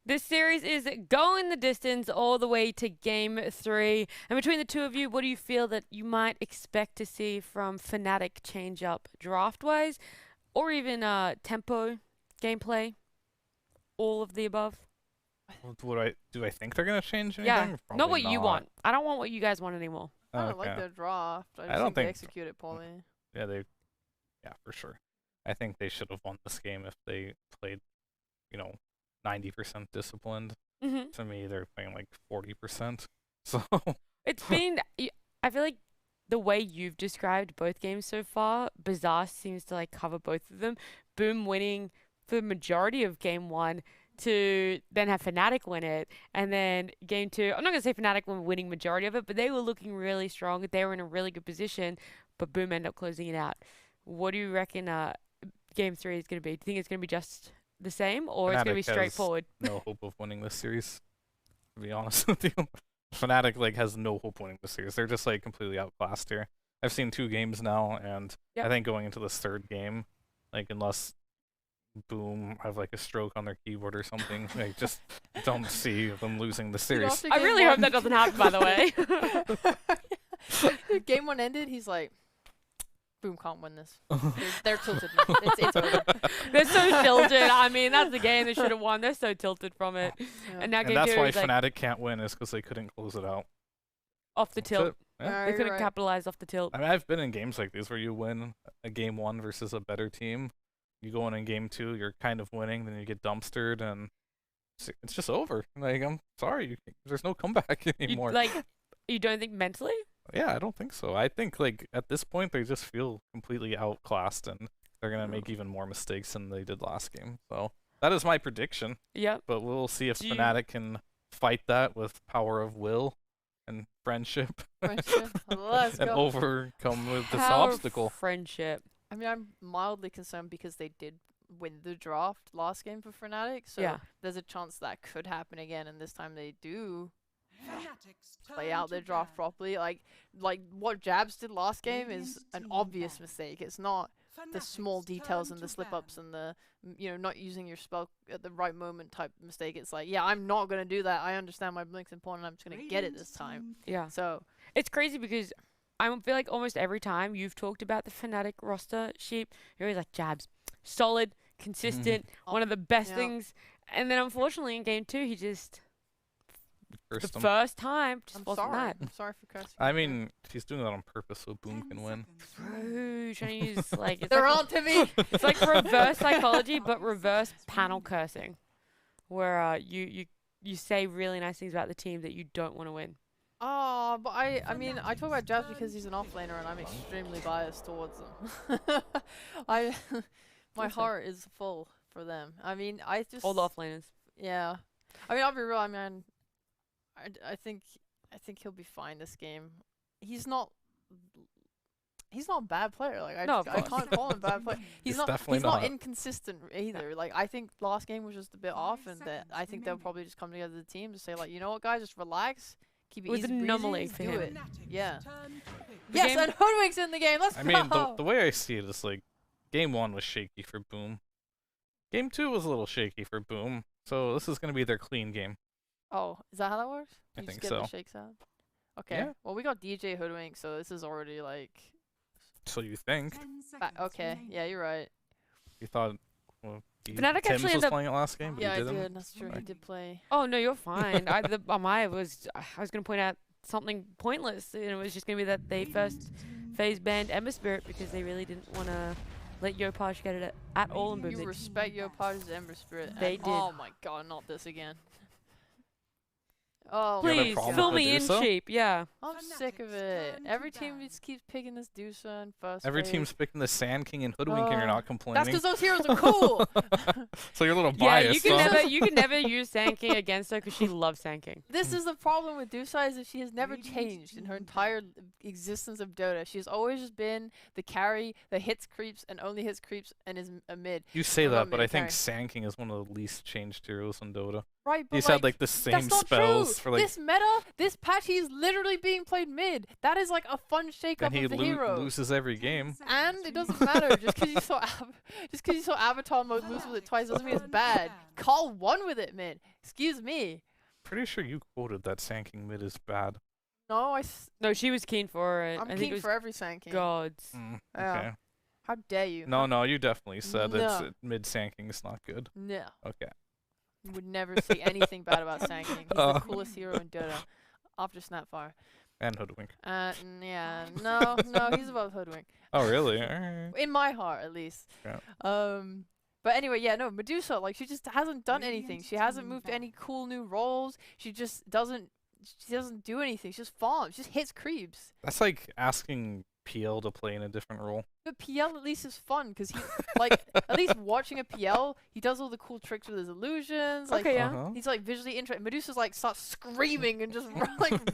Speaker 9: This series is going the distance all the way to game 3. And between the two of you, what do you feel that you might expect to see from FNATIC change up draft-wise, or even tempo, gameplay, all of the above?
Speaker 3: Do I think they're gonna change anything?
Speaker 1: Yeah,
Speaker 3: Probably
Speaker 1: not what you want. I don't want what you guys want anymore.
Speaker 2: I don't like their draft. I
Speaker 3: don't
Speaker 2: think they
Speaker 3: think-
Speaker 2: execute it poorly.
Speaker 3: Yeah, for sure. I think they should have won this game if they played, 90% disciplined.
Speaker 1: Mm-hmm.
Speaker 3: To me, they're playing like 40%. So
Speaker 1: It's been, I feel like the way you've described both games so far, Bizarre seems to like cover both of them. Boom winning for the majority of game 1 to then have FNATIC win it, and then game 2, I'm not going to say FNATIC were winning majority of it, but they were looking really strong. They were in a really good position, but Boom ended up closing it out. What do you reckon game 3 is going to be? Do you think it's going to be just the same, or it's going to be
Speaker 3: FNATIC has
Speaker 1: straightforward?
Speaker 3: no hope of winning this series, to be honest with you. FNATIC has no hope winning this series. They're just completely outclassed here. I've seen 2 games now, and I think going into this 3rd game, unless Boom have like a stroke on their keyboard or something. I just don't see them losing the series.
Speaker 1: I really hope that doesn't happen, by the way.
Speaker 2: Game 1 ended, he's like, Boom can't win this. They're tilted now. It's over.
Speaker 1: They're so tilted. I mean, that's the game they should have won. They're so tilted from it.
Speaker 2: Yeah.
Speaker 1: And now
Speaker 3: And
Speaker 1: game
Speaker 3: that's
Speaker 1: 2
Speaker 3: why
Speaker 1: is like
Speaker 3: FNATIC can't win, is because they couldn't close it out.
Speaker 1: off the
Speaker 3: That's
Speaker 1: tilt.
Speaker 3: it. Yeah.
Speaker 2: Alright,
Speaker 1: They
Speaker 2: you're
Speaker 1: couldn't
Speaker 2: right.
Speaker 1: capitalize off the tilt.
Speaker 3: I mean, I've been in games like these where you win a game 1 versus a better team. You go in game 2, you're kind of winning, then you get dumpstered, and it's just over. Like, I'm sorry, there's no comeback anymore.
Speaker 1: You don't think mentally?
Speaker 3: Yeah, I don't think so. I think like at this point they just feel completely outclassed, and they're gonna make even more mistakes than they did last game. So that is my prediction.
Speaker 1: Yep.
Speaker 3: But we'll see if
Speaker 1: Do you-
Speaker 3: FNATIC can fight that with power of will and friendship,
Speaker 2: Friendship. Let's
Speaker 3: and
Speaker 2: go.
Speaker 3: overcome with this
Speaker 1: Power of
Speaker 3: obstacle.
Speaker 1: friendship.
Speaker 2: I mean, I'm mildly concerned because they did win the draft last game for FNATIC, so
Speaker 1: Yeah.
Speaker 2: there's a chance that could happen again, and this time they do play out their draft properly. Like what Jabs did last game is an obvious mistake. It's not the small details and the slip-ups and the, not using your spell at the right moment type mistake. It's like, yeah, I'm not going to do that. I understand my blink's important. I'm just going to get it this time.
Speaker 1: Yeah.
Speaker 2: So,
Speaker 1: It's crazy because I feel like almost every time you've talked about the FNATIC roster sheep, you're always like, Jabs, solid, consistent, one of the best
Speaker 2: Yeah.
Speaker 1: things. And then unfortunately in game 2, he just,
Speaker 3: Cursed
Speaker 1: the
Speaker 3: them.
Speaker 1: first time, just
Speaker 2: I'm
Speaker 1: wasn't
Speaker 2: sorry.
Speaker 1: that.
Speaker 2: I'm sorry for cursing.
Speaker 3: I mean, he's doing that on purpose so Boom can win.
Speaker 1: Bro, trying to use like it's
Speaker 2: They're
Speaker 1: like,
Speaker 2: on to me!
Speaker 1: it's like reverse psychology, but reverse panel cursing, where you say really nice things about the team that you don't want to win.
Speaker 2: Oh, but I mean, I talk about Jabs because he's an offlaner and I'm extremely biased towards them. My heart is full for them. I mean, I just...
Speaker 1: All the offlaners.
Speaker 2: Yeah. I mean, I'll be real. I mean, I think he'll be fine this game. He's not a bad player. Like I can't call him a bad player. He's not inconsistent either. Like I think last game was just a bit off, and that I think they'll probably just come together as a team to say like, you know what, guys, just relax, keep it,
Speaker 1: It was
Speaker 2: easy
Speaker 1: an
Speaker 2: breezy,
Speaker 1: anomaly for
Speaker 2: do
Speaker 1: him.
Speaker 2: it. Yeah.
Speaker 1: The
Speaker 2: Yes,
Speaker 1: game-
Speaker 2: and Hoodwink's in the game. Let's
Speaker 3: I
Speaker 2: go.
Speaker 3: mean, the way I see it is like, game 1 was shaky for Boom. Game 2 was a little shaky for Boom. So this is gonna be their clean game.
Speaker 2: Oh, is that how that works?
Speaker 3: I
Speaker 2: You just
Speaker 3: think
Speaker 2: get
Speaker 3: so.
Speaker 2: the shakes out? Okay.
Speaker 3: Yeah.
Speaker 2: Well, we got DJ Hoodwink, so this is already like...
Speaker 3: So you think?
Speaker 2: Okay. Yeah, you're right.
Speaker 3: You thought
Speaker 1: FNATIC
Speaker 3: Tim's
Speaker 1: actually
Speaker 3: was
Speaker 1: ended up-
Speaker 3: playing it last game? but
Speaker 2: Yeah, I
Speaker 3: you didn't?
Speaker 2: did. That's true. He did play.
Speaker 1: Oh no, you're fine. I was going to point out something pointless. It was just going to be that they first phase banned Ember Spirit because they really didn't want to let Yopaj get it at all in Boom.
Speaker 2: You
Speaker 1: They-
Speaker 2: respect your party's Ember Spirit.
Speaker 1: They
Speaker 2: and
Speaker 1: did.
Speaker 2: Oh my god, not this again. Oh,
Speaker 3: You have a
Speaker 1: Please
Speaker 3: problem
Speaker 1: fill
Speaker 3: with the
Speaker 1: me in,
Speaker 3: Dusa?
Speaker 1: sheep. Yeah.
Speaker 2: I'm sick of it. Every team just keeps picking this Dusa in first
Speaker 3: Every
Speaker 2: phase.
Speaker 3: team's picking the Sand King and Hoodwink, and you're not
Speaker 2: That's
Speaker 3: complaining.
Speaker 2: because those heroes are cool.
Speaker 3: So you're a little
Speaker 1: Yeah,
Speaker 3: biased.
Speaker 1: you can
Speaker 3: huh?
Speaker 1: never use Sand King against her because she loves Sand King.
Speaker 2: This is the problem with Dusa, is that she has never changed in her entire existence of Dota. She's always just been the carry that hits creeps and only hits creeps and is a mid.
Speaker 3: You say
Speaker 2: Or not
Speaker 3: that, but
Speaker 2: mid,
Speaker 3: I think
Speaker 2: carry.
Speaker 3: Sand King is one of the least changed heroes in Dota.
Speaker 2: Right, but
Speaker 3: He's had like the same
Speaker 2: that's not
Speaker 3: spells
Speaker 2: true.
Speaker 3: for like,
Speaker 2: This meta, this patch, he's literally being played mid. That is like a fun shake-up
Speaker 3: and he
Speaker 2: of the hero.
Speaker 3: loses every game.
Speaker 2: And it doesn't matter, just because you saw Avatar mode lose with it twice doesn't mean it's bad. Call won with it mid. Excuse me.
Speaker 3: Pretty sure you quoted that Sand King mid is bad.
Speaker 2: No,
Speaker 1: No, she was keen for it.
Speaker 2: I'm
Speaker 1: I think
Speaker 2: keen
Speaker 1: it was
Speaker 2: for every Sand King.
Speaker 1: gods.
Speaker 2: Yeah.
Speaker 3: Okay.
Speaker 2: How dare you?
Speaker 3: No, you definitely said
Speaker 2: No.
Speaker 3: mid Sand King is not good.
Speaker 2: No.
Speaker 3: Okay.
Speaker 2: Would never say anything bad about Sand King. He's the coolest hero in Dota. After Snapfire.
Speaker 3: And Hoodwink.
Speaker 2: Yeah. No, he's above Hoodwink.
Speaker 3: Oh really? Alright.
Speaker 2: In my heart, at least.
Speaker 3: Yeah.
Speaker 2: But anyway, yeah, no, Medusa, like, she just hasn't done anything. She hasn't moved any cool new roles. She just doesn't do anything. She just farms. She just hits creeps.
Speaker 3: That's like asking PL to play in a different role.
Speaker 2: But PL at least is fun, because he, like, at least watching a PL, he does all the cool tricks with his illusions. Like,
Speaker 1: Okay, yeah.
Speaker 3: Uh-huh.
Speaker 2: he's, like, visually interesting. Medusa's, like, starts screaming and just,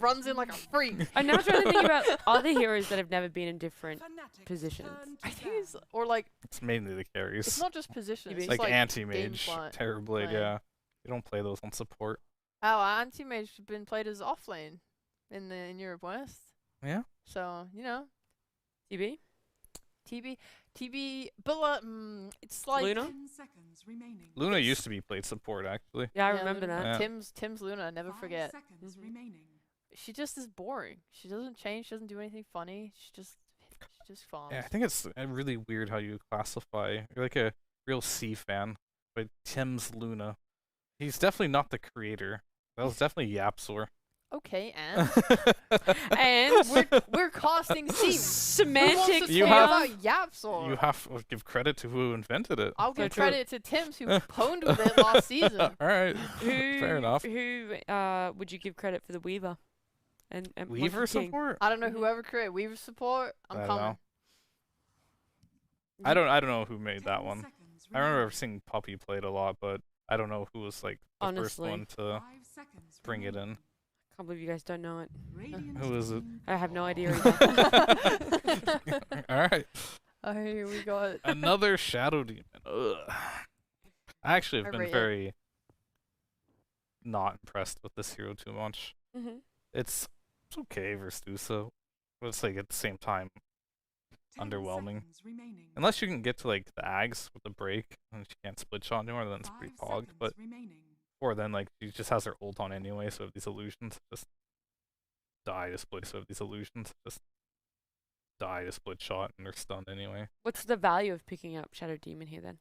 Speaker 2: runs in like a freak.
Speaker 1: I'm now trying to think about other heroes that have never been in different positions.
Speaker 2: I think it's, or, like,
Speaker 3: It's mainly the carries.
Speaker 2: it's not just position. It's
Speaker 3: like,
Speaker 2: just, like
Speaker 3: anti-mage,
Speaker 2: game
Speaker 3: Terrorblade,
Speaker 2: play.
Speaker 3: yeah. You don't play those on support.
Speaker 2: Oh, anti-mage has been played as offlane in Europe West.
Speaker 3: Yeah.
Speaker 2: So, you know.
Speaker 1: TB?
Speaker 2: but it's like
Speaker 1: Luna?
Speaker 3: Luna used to be played support actually.
Speaker 1: Yeah, I
Speaker 2: Yeah,
Speaker 1: remember
Speaker 2: Luna-
Speaker 1: that.
Speaker 3: Yeah.
Speaker 2: Tim's Luna. Never forget. She just is boring. She doesn't change. She doesn't do anything funny. She just farms.
Speaker 3: Yeah, I think it's really weird how you classify. You're like a real C fan, but Tim's Luna. He's definitely not the creator. That was definitely Yapsor.
Speaker 2: Okay, and
Speaker 1: And
Speaker 2: we're casting C.
Speaker 1: semantics.
Speaker 3: You
Speaker 2: Talk
Speaker 3: have-
Speaker 2: about Yapsor.
Speaker 3: You have to give credit to who invented it.
Speaker 2: I'll
Speaker 1: So
Speaker 2: give
Speaker 1: true.
Speaker 2: credit to Tim's who pwned with it last season.
Speaker 3: All right,
Speaker 1: Who,
Speaker 3: fair enough.
Speaker 1: Who would you give credit for the Weaver? And
Speaker 3: Weaver
Speaker 1: Monkey King?
Speaker 3: support?
Speaker 2: I don't know whoever created Weaver support.
Speaker 3: I
Speaker 2: I'm
Speaker 3: don't
Speaker 2: coming.
Speaker 3: know. I don't know who made that one. I remember seeing Puppy played a lot, but I don't know who was like the first
Speaker 1: Honestly.
Speaker 3: one to bring it in.
Speaker 1: Can't believe you guys don't know it.
Speaker 3: Who is it?
Speaker 1: I have no idea either.
Speaker 3: All right,
Speaker 2: Oh, here we got
Speaker 3: another Shadow Demon. Ugh. I actually have
Speaker 2: I
Speaker 3: been
Speaker 2: rate it.
Speaker 3: very not impressed with this hero too much.
Speaker 1: Mm-hmm.
Speaker 3: It's okay versus Dusa, but it's like at the same time underwhelming. Unless you can get to like the Ags with the break and she can't split shot anymore, then it's pretty pogged. But or then like she just has her ult on anyway, so if these illusions just die to split. So if these illusions just die to split shot and they're stunned anyway.
Speaker 1: What's the value of picking up Shadow Demon here then?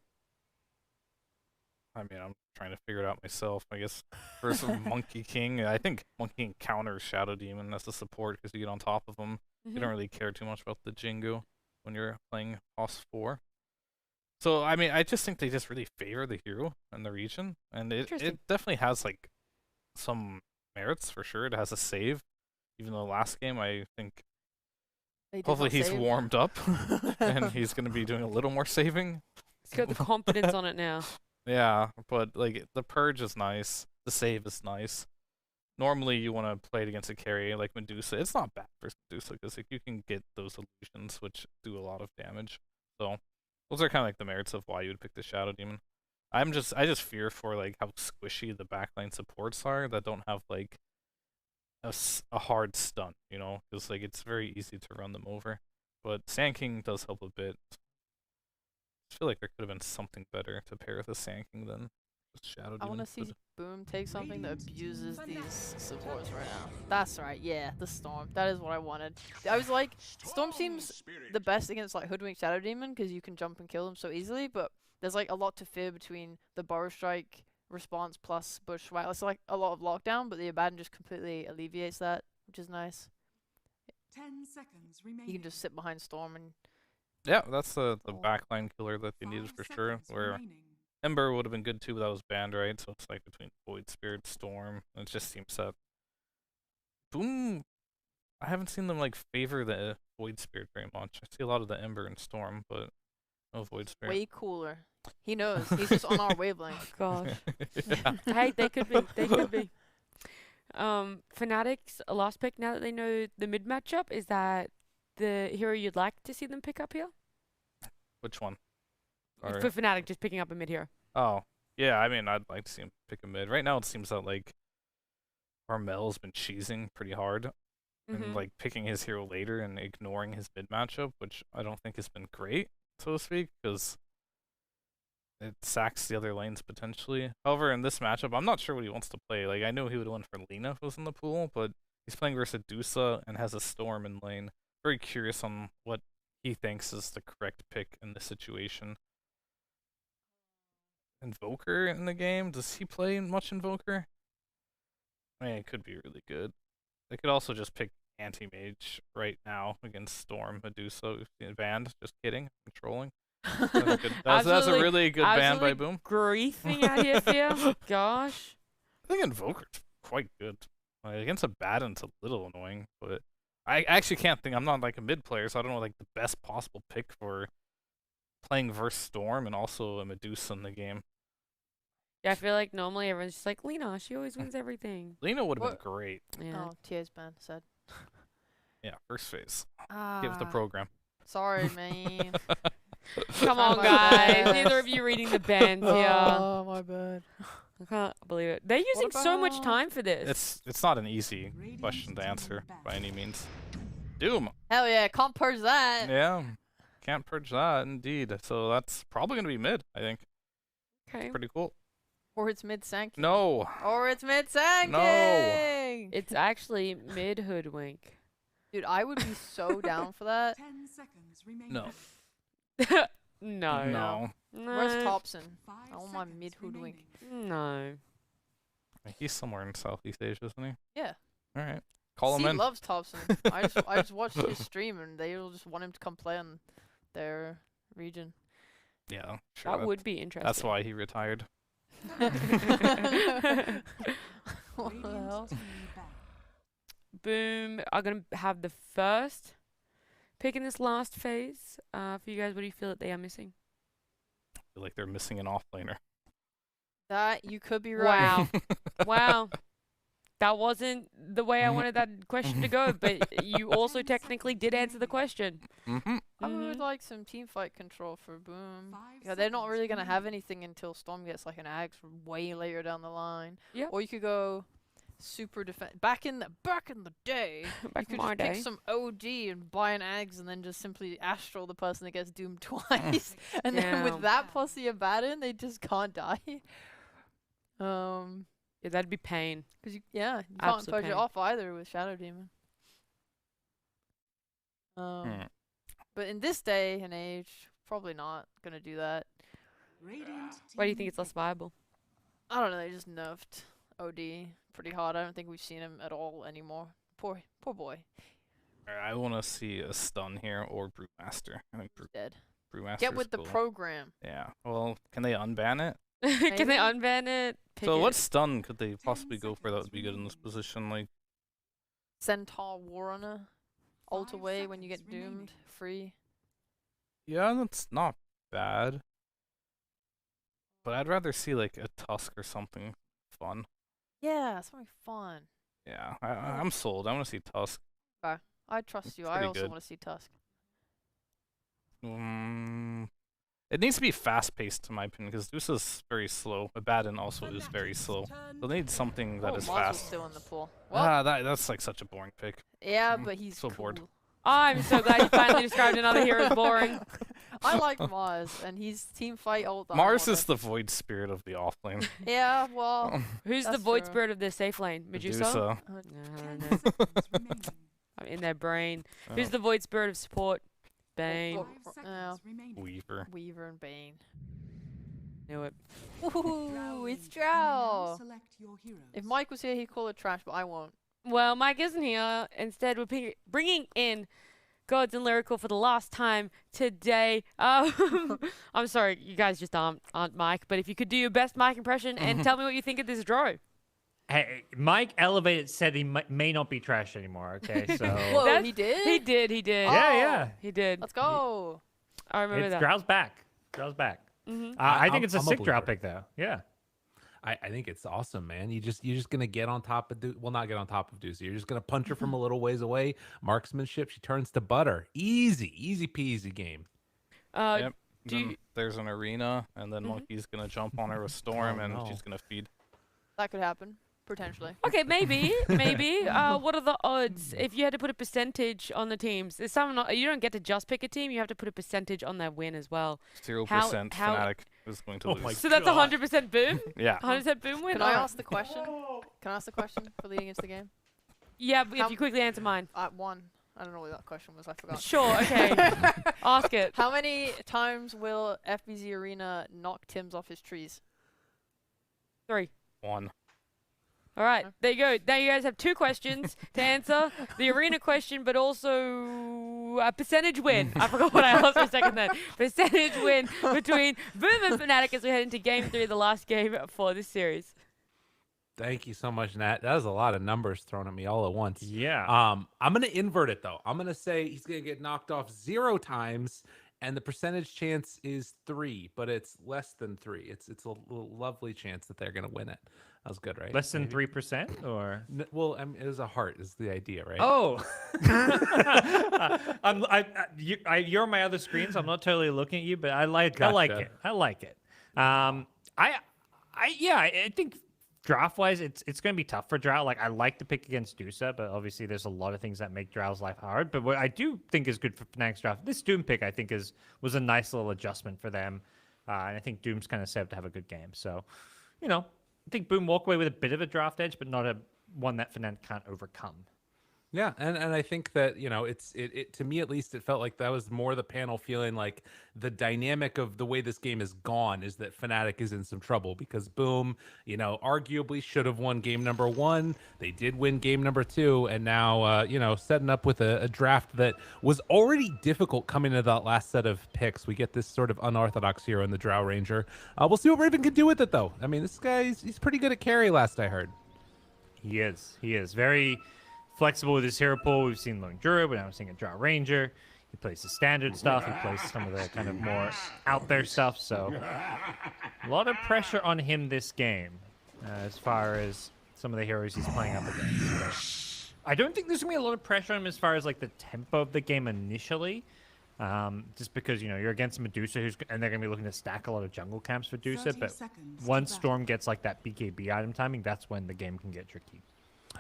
Speaker 3: I mean, I'm trying to figure it out myself. I guess versus Monkey King, I think Monkey King counters Shadow Demon as a support because you get on top of them. You don't really care too much about the Jingu when you're playing Boss 4. So, I mean, I just think they just really favor the hero in the region. And it definitely has, like, some merits for sure. It has a save. Even though last game, I think,
Speaker 2: They did
Speaker 3: hopefully
Speaker 2: not
Speaker 3: he's
Speaker 2: save.
Speaker 3: warmed up. And he's going to be doing a little more saving.
Speaker 1: It's got the confidence on it now.
Speaker 3: Yeah, but, like, the Purge is nice. The save is nice. Normally, you want to play it against a carry like Medusa. It's not bad versus Medusa because like, you can get those illusions, which do a lot of damage. So those are kind of like the merits of why you would pick the Shadow Demon. I just fear for like how squishy the backline supports are that don't have like a hard stun, you know, because like it's very easy to run them over. But Sand King does help a bit. I feel like there could have been something better to pair with the Sand King than just Shadow Demon.
Speaker 2: I want to see Boom take something that abuses these supports right now. That's right, yeah, the Storm. That is what I wanted. I was like, Storm seems the best against like Hoodwink Shadow Demon because you can jump and kill them so easily, but there's like a lot to fear between the Burrow Strike response plus Bush White. It's like a lot of lockdown, but the Abaddon just completely alleviates that, which is nice.
Speaker 13: 10 seconds remaining.
Speaker 2: You can just sit behind Storm and...
Speaker 3: Yeah, that's the backline killer that they needed for sure. Where Ember would have been good too, but that was banned, right? So it's like between Void Spirit, Storm. It just seems that Boom. I haven't seen them like favor the Void Spirit very much. I see a lot of the Ember and Storm, but no Void Spirit.
Speaker 2: way cooler. He knows. He's just on our wavelength.
Speaker 1: Gosh.
Speaker 3: Yeah.
Speaker 1: Hey, they could be. They could be. FNATIC's last pick, now that they know the mid matchup, is that the hero you'd like to see them pick up here?
Speaker 3: Which one?
Speaker 1: For FNATIC, just picking up a mid hero.
Speaker 3: Oh, yeah, I mean, I'd like to see him pick a mid. Right now, it seems that, like, Armel's been cheesing pretty hard. And, like, picking his hero later and ignoring his mid matchup, which I don't think has been great, so to speak, because it sacks the other lanes potentially. However, in this matchup, I'm not sure what he wants to play. Like, I know he would win for Lina if it was in the pool, but he's playing versus Dusa and has a Storm in lane. Very curious on what he thinks is the correct pick in this situation. Invoker in the game? Does he play much Invoker? I mean, it could be really good. They could also just pick Anti-Mage right now against Storm, Medusa, banned. Just kidding. I'm trolling. That's a really good ban by Boom.
Speaker 1: Griefing out here for you. Gosh.
Speaker 3: I think Invoker's quite good. Like, against Abaddon, it's a little annoying, but I actually can't think. I'm not like a mid player, so I don't know like the best possible pick for playing versus Storm and also a Medusa in the game.
Speaker 1: Yeah, I feel like normally everyone's just like, Lina, she always wins everything.
Speaker 3: Lina would have been great.
Speaker 1: Yeah.
Speaker 2: Oh, TA's ban said.
Speaker 3: Yeah, first phase. Give the
Speaker 2: Ah.
Speaker 3: program.
Speaker 2: Sorry, man.
Speaker 1: Come on,
Speaker 2: My
Speaker 1: guys.
Speaker 2: bad.
Speaker 1: Neither of you reading the bans here.
Speaker 2: Oh, my bad.
Speaker 1: I can't believe it. They're using so much time for this.
Speaker 3: It's not an easy question to answer by any means. Doom.
Speaker 2: Hell yeah, can't purge that.
Speaker 3: Yeah. can't purge that, indeed. So that's probably going to be mid, I think.
Speaker 1: Okay.
Speaker 3: Pretty cool.
Speaker 2: Or it's mid sank.
Speaker 3: No.
Speaker 2: Or it's mid sanking.
Speaker 3: No.
Speaker 1: It's actually mid hoodwink.
Speaker 2: Dude, I would be so down for that.
Speaker 13: 10 seconds remaining.
Speaker 3: No.
Speaker 1: No.
Speaker 3: No.
Speaker 2: Where's
Speaker 1: No.
Speaker 2: Thompson?
Speaker 13: 5
Speaker 2: I want my
Speaker 13: seconds
Speaker 2: mid hoodwink.
Speaker 13: remaining.
Speaker 1: No.
Speaker 3: He's somewhere in Southeast Asia, isn't he?
Speaker 2: Yeah.
Speaker 3: All right. Call him
Speaker 2: C
Speaker 3: in.
Speaker 2: loves Thompson. I just watched his stream and they'll just want him to come play on their region.
Speaker 3: Yeah, sure.
Speaker 1: That would be interesting.
Speaker 3: That's why he retired.
Speaker 2: What the hell?
Speaker 13: Radiant team back.
Speaker 1: Boom are going to have the first pick in this last phase. For you guys, what do you feel that they are missing?
Speaker 3: I feel like they're missing an offlaner.
Speaker 2: That you could be right.
Speaker 1: Wow. Wow. That wasn't the way I wanted that question to go, but you also technically did answer the question.
Speaker 3: Mm-hmm.
Speaker 2: I would
Speaker 1: Mhm.
Speaker 2: like some team fight control for Boom.
Speaker 13: 5
Speaker 2: Yeah, they're not
Speaker 13: seconds
Speaker 2: really gonna have
Speaker 13: remaining.
Speaker 2: anything until Storm gets like an Ags from way later down the line.
Speaker 1: Yep.
Speaker 2: Or you could go super defense. Back in the day,
Speaker 1: Back
Speaker 2: you
Speaker 1: in
Speaker 2: could
Speaker 1: my
Speaker 2: just pick
Speaker 1: day.
Speaker 2: some OG and buy an Ags and then just simply astral the person that gets doomed twice. And then
Speaker 1: Damn.
Speaker 2: with that plus the Abaddon, they just can't die.
Speaker 1: Yeah, that'd be pain.
Speaker 2: Cause you can't
Speaker 1: Absolute
Speaker 2: purge it
Speaker 1: pain.
Speaker 2: off either with Shadow Demon.
Speaker 3: Hmm.
Speaker 2: But in this day and age, probably not gonna do that.
Speaker 13: Radiant
Speaker 1: Why do you think
Speaker 13: team
Speaker 1: it's less viable?
Speaker 2: I don't know. They just nerfed OD pretty hard. I don't think we've seen him at all anymore. Poor boy.
Speaker 3: I want to see a stun here or Brewmaster. I think
Speaker 2: Dead.
Speaker 3: Brewmaster.
Speaker 2: Get with the program.
Speaker 3: Yeah. Well, can they unban it?
Speaker 1: Can they
Speaker 2: Maybe.
Speaker 1: unban it? Pick
Speaker 3: So
Speaker 1: it?
Speaker 3: what stun could they possibly go for that would be good in this position? Like,
Speaker 2: Centaur Warrunner. Ult
Speaker 13: 5
Speaker 2: away when you
Speaker 13: seconds
Speaker 2: get doomed.
Speaker 13: remaining.
Speaker 2: Free.
Speaker 3: yeah, that's not bad. But I'd rather see like a Tusk or something fun.
Speaker 2: Yeah, something fun.
Speaker 3: Yeah, I'm sold. I want to see Tusk.
Speaker 2: I trust you. I
Speaker 3: Pretty
Speaker 2: also
Speaker 3: good.
Speaker 2: want to see Tusk.
Speaker 3: It needs to be fast-paced, in my opinion, because Deuce is very slow. Abaddon also is very slow. So they need something that is
Speaker 2: Mazel's
Speaker 3: fast.
Speaker 2: still in the pool. Well,
Speaker 3: That's like such a boring pick.
Speaker 2: yeah,
Speaker 3: I'm
Speaker 2: but he's
Speaker 3: so
Speaker 2: cool.
Speaker 3: bored.
Speaker 1: I'm so glad you finally described another hero as boring.
Speaker 2: I like Mars, and he's team fight ult. that I
Speaker 3: Mars
Speaker 2: wanna-
Speaker 3: is the void spirit of the offlane.
Speaker 2: Yeah, well,
Speaker 1: Who's the
Speaker 2: That's
Speaker 1: void
Speaker 2: true.
Speaker 1: spirit of the safe lane? Medusa?
Speaker 3: Medusa.
Speaker 1: No,
Speaker 13: 10
Speaker 1: no.
Speaker 13: seconds remaining.
Speaker 1: I'm in their brain. Who's
Speaker 3: Oh,
Speaker 1: the void spirit of support? Bane.
Speaker 2: Well,
Speaker 13: 5 seconds
Speaker 2: yeah.
Speaker 13: remaining.
Speaker 3: Weaver.
Speaker 2: Weaver and Bane.
Speaker 1: Knew it.
Speaker 2: Ooh, it's
Speaker 13: You may now
Speaker 2: Drow.
Speaker 13: select your heroes.
Speaker 2: If Mike was here, he'd call it trash, but I won't.
Speaker 1: Well, Mike isn't here. Instead, we're bringing in Gods and Lyrical for the last time today. I'm sorry, you guys just aren't Mike, but if you could do your best Mike impression and tell me what you think of this draw.
Speaker 7: Hey, Mike Elevated said he may not be trash anymore. Okay, so
Speaker 2: Whoa,
Speaker 1: That's-
Speaker 2: he did?
Speaker 1: He did.
Speaker 7: yeah, yeah.
Speaker 1: He did.
Speaker 2: Let's go.
Speaker 1: I remember
Speaker 7: It's
Speaker 1: that.
Speaker 7: Drow's back. Drow's back.
Speaker 1: Mhm.
Speaker 7: I think it's a
Speaker 6: I'm a
Speaker 7: sick Drow
Speaker 6: believer.
Speaker 7: pick though. Yeah.
Speaker 6: I think it's awesome, man. You're just gonna get on top of well, not get on top of Deuce. You're just gonna punch her from a little ways away. Marksmanship. She turns to butter. Easy peasy game.
Speaker 3: Yep.
Speaker 1: do
Speaker 3: Then
Speaker 1: you-
Speaker 3: there's an arena, and then
Speaker 1: Mhm.
Speaker 3: Monkey's gonna jump on her with Storm,
Speaker 6: Oh,
Speaker 3: and
Speaker 6: no.
Speaker 3: she's gonna feed.
Speaker 2: That could happen, potentially.
Speaker 1: Okay, maybe. What are the odds if you had to put a percentage on the teams? There's you don't get to just pick a team. You have to put a percentage on their win as well.
Speaker 3: 0%
Speaker 1: how-
Speaker 3: Fnatic is going to
Speaker 6: Oh
Speaker 3: lose.
Speaker 6: my
Speaker 1: So that's
Speaker 6: God.
Speaker 1: 100% boom.
Speaker 3: Yeah.
Speaker 1: 100% boom win.
Speaker 2: Can I
Speaker 1: Alright.
Speaker 2: ask the question? Can I ask the question for leading into the game?
Speaker 1: Yeah, but
Speaker 2: How-
Speaker 1: if you quickly answer mine.
Speaker 2: One. I don't know what that question was. I forgot.
Speaker 1: Sure. Okay. Ask it.
Speaker 2: How many times will FBZ Arena knock Tim's off his trees?
Speaker 1: 3.
Speaker 3: 1.
Speaker 1: All right, there you go. Now you guys have 2 questions to answer. The arena question, but also a percentage win. I forgot what I asked for a second then. Percentage win between Boom and Fnatic as we head into Game 3, the last game for this series.
Speaker 6: Thank you so much, Nat. That was a lot of numbers thrown at me all at once.
Speaker 7: Yeah.
Speaker 6: I'm gonna invert it though. I'm gonna say he's gonna get knocked off 0 times, and the percentage chance is 3, but it's less than 3. It's a lovely chance that they're gonna win it. That was good, right?
Speaker 7: Less than
Speaker 6: Maybe?
Speaker 7: 3%, or
Speaker 6: Well, I mean, it was a heart. Is the idea, right?
Speaker 7: oh, you're on my other screen, so I'm not totally looking at you, but I like
Speaker 6: Gotcha.
Speaker 7: it. I like it. I think draft-wise, it's going to be tough for Drow. Like, I like to pick against Dusa, but obviously there's a lot of things that make Drow's life hard. But what I do think is good for Fnatic's draft, this Doom pick, I think, was a nice little adjustment for them. And I think Doom's kind of set up to have a good game. So, I think Boom walk away with a bit of a draft edge, but not one that Fnatic can't overcome.
Speaker 6: Yeah, and I think that, it to me at least, it felt like that was more the panel feeling like the dynamic of the way this game is gone is that Fnatic is in some trouble because Boom, arguably should have won game number 1. They did win game number 2, and now, setting up with a draft that was already difficult coming into that last set of picks. We get this sort of unorthodox hero in the Drow Ranger. We'll see what Raven can do with it, though. I mean, this guy, he's pretty good at carry, last I heard.
Speaker 7: He is very flexible with his hero pool. We've seen Lone Druid, but now we're seeing a Drow Ranger. He plays the standard stuff. He plays some of the kind of more out there stuff. So a lot of pressure on him this game as far as some of the heroes he's playing up against. But I don't think there's going to be a lot of pressure on him as far as like the tempo of the game initially. Just because, you're against Medusa, and they're going to be looking to stack a lot of jungle camps for Medusa. But once Storm gets like that BKB item timing, that's when the game can get tricky.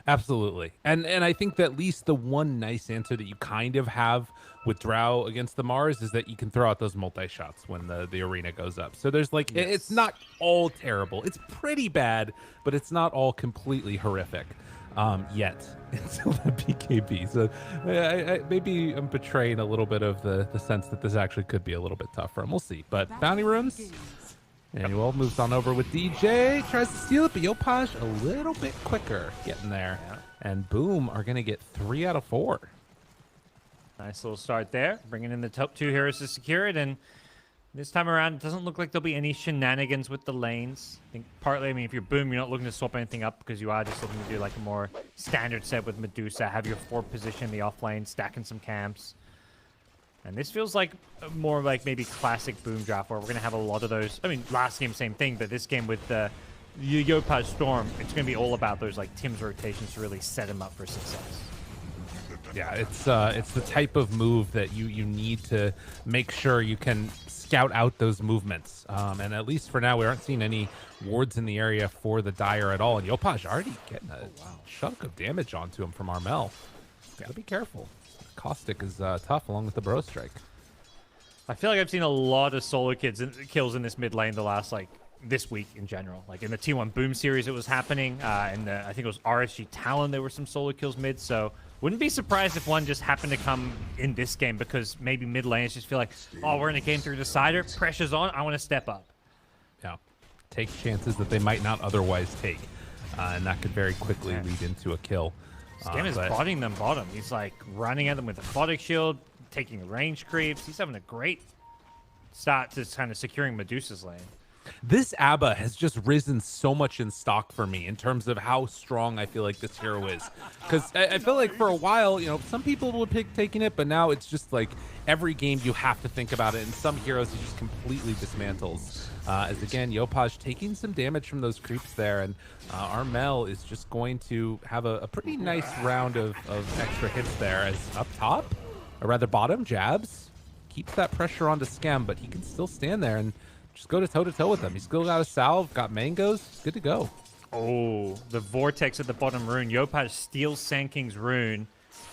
Speaker 6: Absolutely. And I think that at least the one nice answer that you kind of have with Drow against the Mars is that you can throw out those multi-shots when the arena goes up. So there's like, it's not all terrible. It's pretty bad, but it's not all completely horrific yet until the BKB. So maybe I'm betraying a little bit of the sense that this actually could be a little bit tougher. And we'll see. But bounty runes. Annual moves on over with DJ, tries to steal it, but Yopaj a little bit quicker getting there.
Speaker 7: Yeah.
Speaker 6: And Boom are going to get 3 out of 4.
Speaker 7: Nice little start there, bringing in the top 2 heroes to secure it. And this time around, it doesn't look like there'll be any shenanigans with the lanes. I think partly, if you're Boom, you're not looking to swap anything up because you are just looking to do like a more standard set with Medusa, have your 4 position in the off lane, stacking some camps. And this feels like more like maybe classic Boom draft where we're going to have a lot of those. Last game, same thing, but this game with the Yopaj Storm, it's going to be all about those like Tim's rotations to really set him up for success.
Speaker 6: Yeah, it's the type of move that you need to make sure you can scout out those movements. And at least for now, we aren't seeing any wards in the area for the Dire at all. And Yopaj already getting a chunk of damage onto him from Armel. Gotta be careful. Caustic is tough along with the Bro Strike.
Speaker 7: I feel like I've seen a lot of solo kills in this mid lane the last this week in general. Like in the T1 Boom series it was happening. I think it was RSG Talon, there were some solo kills mid, so wouldn't be surprised if one just happened to come in this game because maybe mid laners just feel like, oh, we're in a game through decider, pressure's on, I want to step up.
Speaker 6: Yeah, take chances that they might not otherwise take. And that could very quickly lead into a kill.
Speaker 7: This game is botting them bottom. He's like running at them with a Photic Shield, taking range creeps. He's having a great start to kind of securing Medusa's lane.
Speaker 6: This ABBA has just risen so much in stock for me in terms of how strong I feel like this hero is. Because I feel like for a while, some people would pick taking it, but now it's just like every game you have to think about it, and some heroes he just completely dismantles. As again, Yopaj taking some damage from those creeps there, and Armel is just going to have a pretty nice round of extra hits there as up top, or rather bottom, jabs, keeps that pressure onto Skem, but he can still stand there and just go to toe-to-toe with them. He's still got a salve, got mangoes, he's good to go.
Speaker 7: Oh, the Vortex at the bottom rune. Yopaj steals Sandking's rune,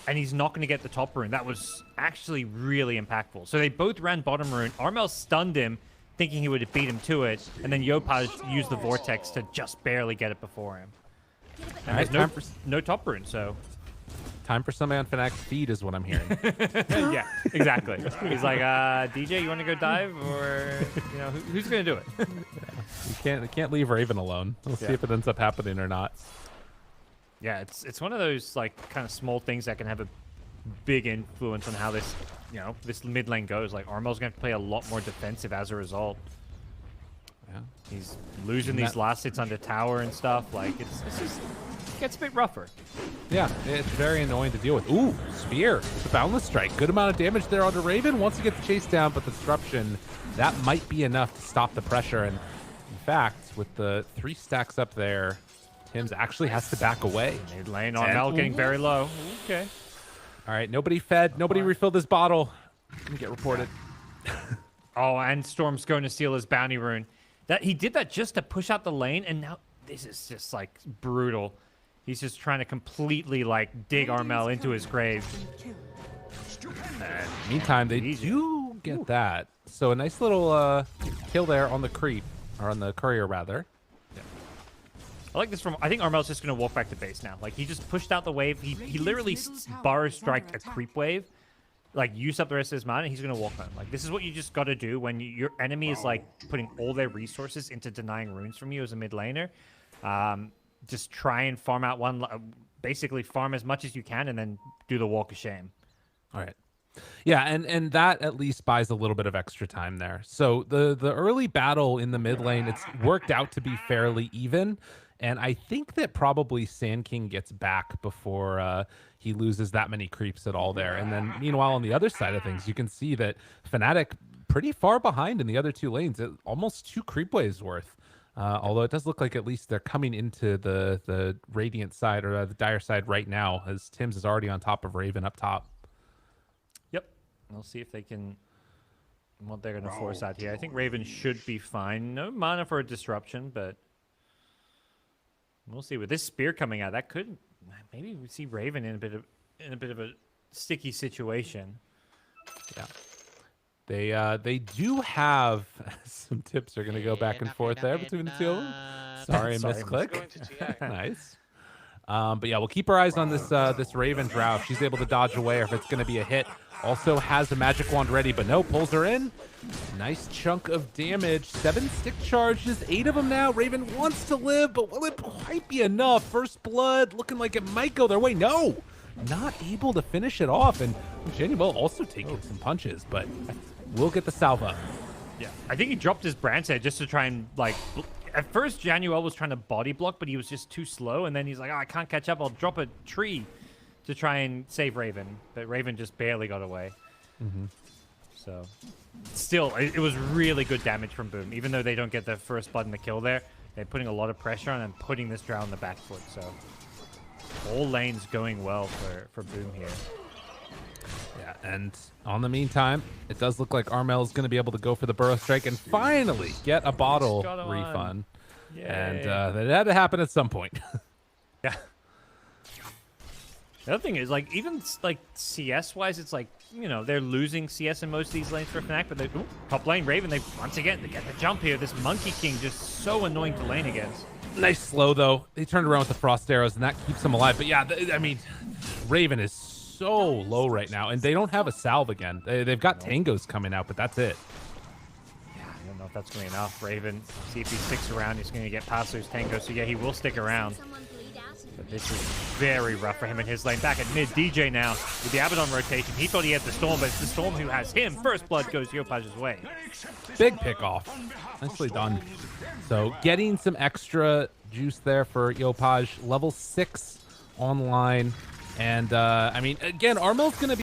Speaker 7: and he's not going to get the top rune. That was actually really impactful. So they both ran bottom rune. Armel stunned him, thinking he would have beat him to it, and then Yopaj used the Vortex to just barely get it before him. And there's no top rune, so...
Speaker 6: Time for somebody on Fnatic's feed is what I'm hearing.
Speaker 7: Yeah, exactly. He's like, DJ, you want to go dive? Or, who's going to do it?
Speaker 6: You can't leave Raven alone. We'll see if it ends up happening or not.
Speaker 7: Yeah, it's one of those, kind of small things that can have a big influence on how this, this mid lane goes. Like, Armel's going to have to play a lot more defensive as a result.
Speaker 6: Yeah.
Speaker 7: He's losing these last hits under tower and stuff. It's just... gets a bit rougher.
Speaker 6: Yeah, it's very annoying to deal with. Ooh, Spear, the Boundless Strike. Good amount of damage there onto Raven once he gets chased down, but the Disruption, that might be enough to stop the pressure. And in fact, with the 3 stacks up there, Tim's actually has to back away.
Speaker 7: Mid lane on Mel getting very low. Okay.
Speaker 6: All right, nobody fed, nobody refilled this bottle. Gonna get reported.
Speaker 7: Oh, and Storm's going to steal his bounty rune. He did that just to push out the lane, and now this is just like brutal. He's just trying to completely like dig Armel into his grave.
Speaker 6: And meantime, they do get that. So a nice little kill there on the creep, or on the courier rather.
Speaker 7: I like this from. I think Armel's just gonna walk back to base now. Like he just pushed out the wave. He literally bar striked a creep wave, like used up the rest of his mana. And he's gonna walk on. Like this is what you just gotta do when your enemy is like putting all their resources into denying runes from you as a mid laner. Just try and farm out one. Basically, farm as much as you can, and then do the walk of shame.
Speaker 6: All right. Yeah, and that at least buys a little bit of extra time there. So the early battle in the mid lane, it's worked out to be fairly even. And I think that probably Sand King gets back before he loses that many creeps at all there. And then meanwhile, on the other side of things, you can see that FNATIC pretty far behind in the other two lanes, almost 2 creep waves worth. Although it does look like at least they're coming into the Radiant side or the Dire side right now, as Tim's is already on top of Raven up top.
Speaker 7: Yep. We'll see if they can, what they're going to force out here. I think Raven should be fine. No mana for a disruption, but we'll see. With this spear coming out, that could, maybe we see Raven in a bit of a sticky situation.
Speaker 6: Yeah. They do have some tips. They're going to go back and forth there between the two of them. Sorry, misclick. Nice. But yeah, we'll keep our eyes on this Raven Drow. If she's able to dodge away or if it's going to be a hit. Also has a magic wand ready, but no, pulls her in. Nice chunk of damage. 7 stick charges, 8 of them now. Raven wants to live, but will it quite be enough? First blood looking like it might go their way. No, not able to finish it off. And Januel also taking some punches, but we'll get the salva.
Speaker 7: Yeah, I think he dropped his Brand's Head just to try and, like, at first Januel was trying to body block, but he was just too slow. And then he's like, oh, I can't catch up. I'll drop a tree to try and save Raven. But Raven just barely got away. So, still, it was really good damage from Boom. Even though they don't get the first blood and the kill there, they're putting a lot of pressure on and putting this Drow on the back foot. So, all lanes going well for Boom here.
Speaker 6: Yeah, and on the meantime, it does look like Armel is going to be able to go for the Burrow Strike and finally get a bottle refund. And that had to happen at some point.
Speaker 7: Yeah. The other thing is, like, even like CS-wise, it's like, you know, they're losing CS in most of these lanes for FNAC, but they top lane Raven, they once again they get the jump here. This Monkey King just so annoying to lane against.
Speaker 6: Nice slow though. They turned around with the Frost Arrows, and that keeps them alive. But yeah, I mean, Raven is so low right now, and they don't have a salve again. They've got tangos coming out, but that's it.
Speaker 7: Yeah, I don't know if that's going to be enough. Raven, see if he sticks around. He's going to get past those tangos, so yeah, he will stick around. But this is very rough for him in his lane. Back at mid, DJ now with the Abaddon rotation. He thought he had the Storm, but it's the Storm who has him. First blood goes Yopaj's way.
Speaker 6: Big pick off. Nicely done. So getting some extra juice there for Yopaj. Level 6 online. And, I mean, again, Armel's going to be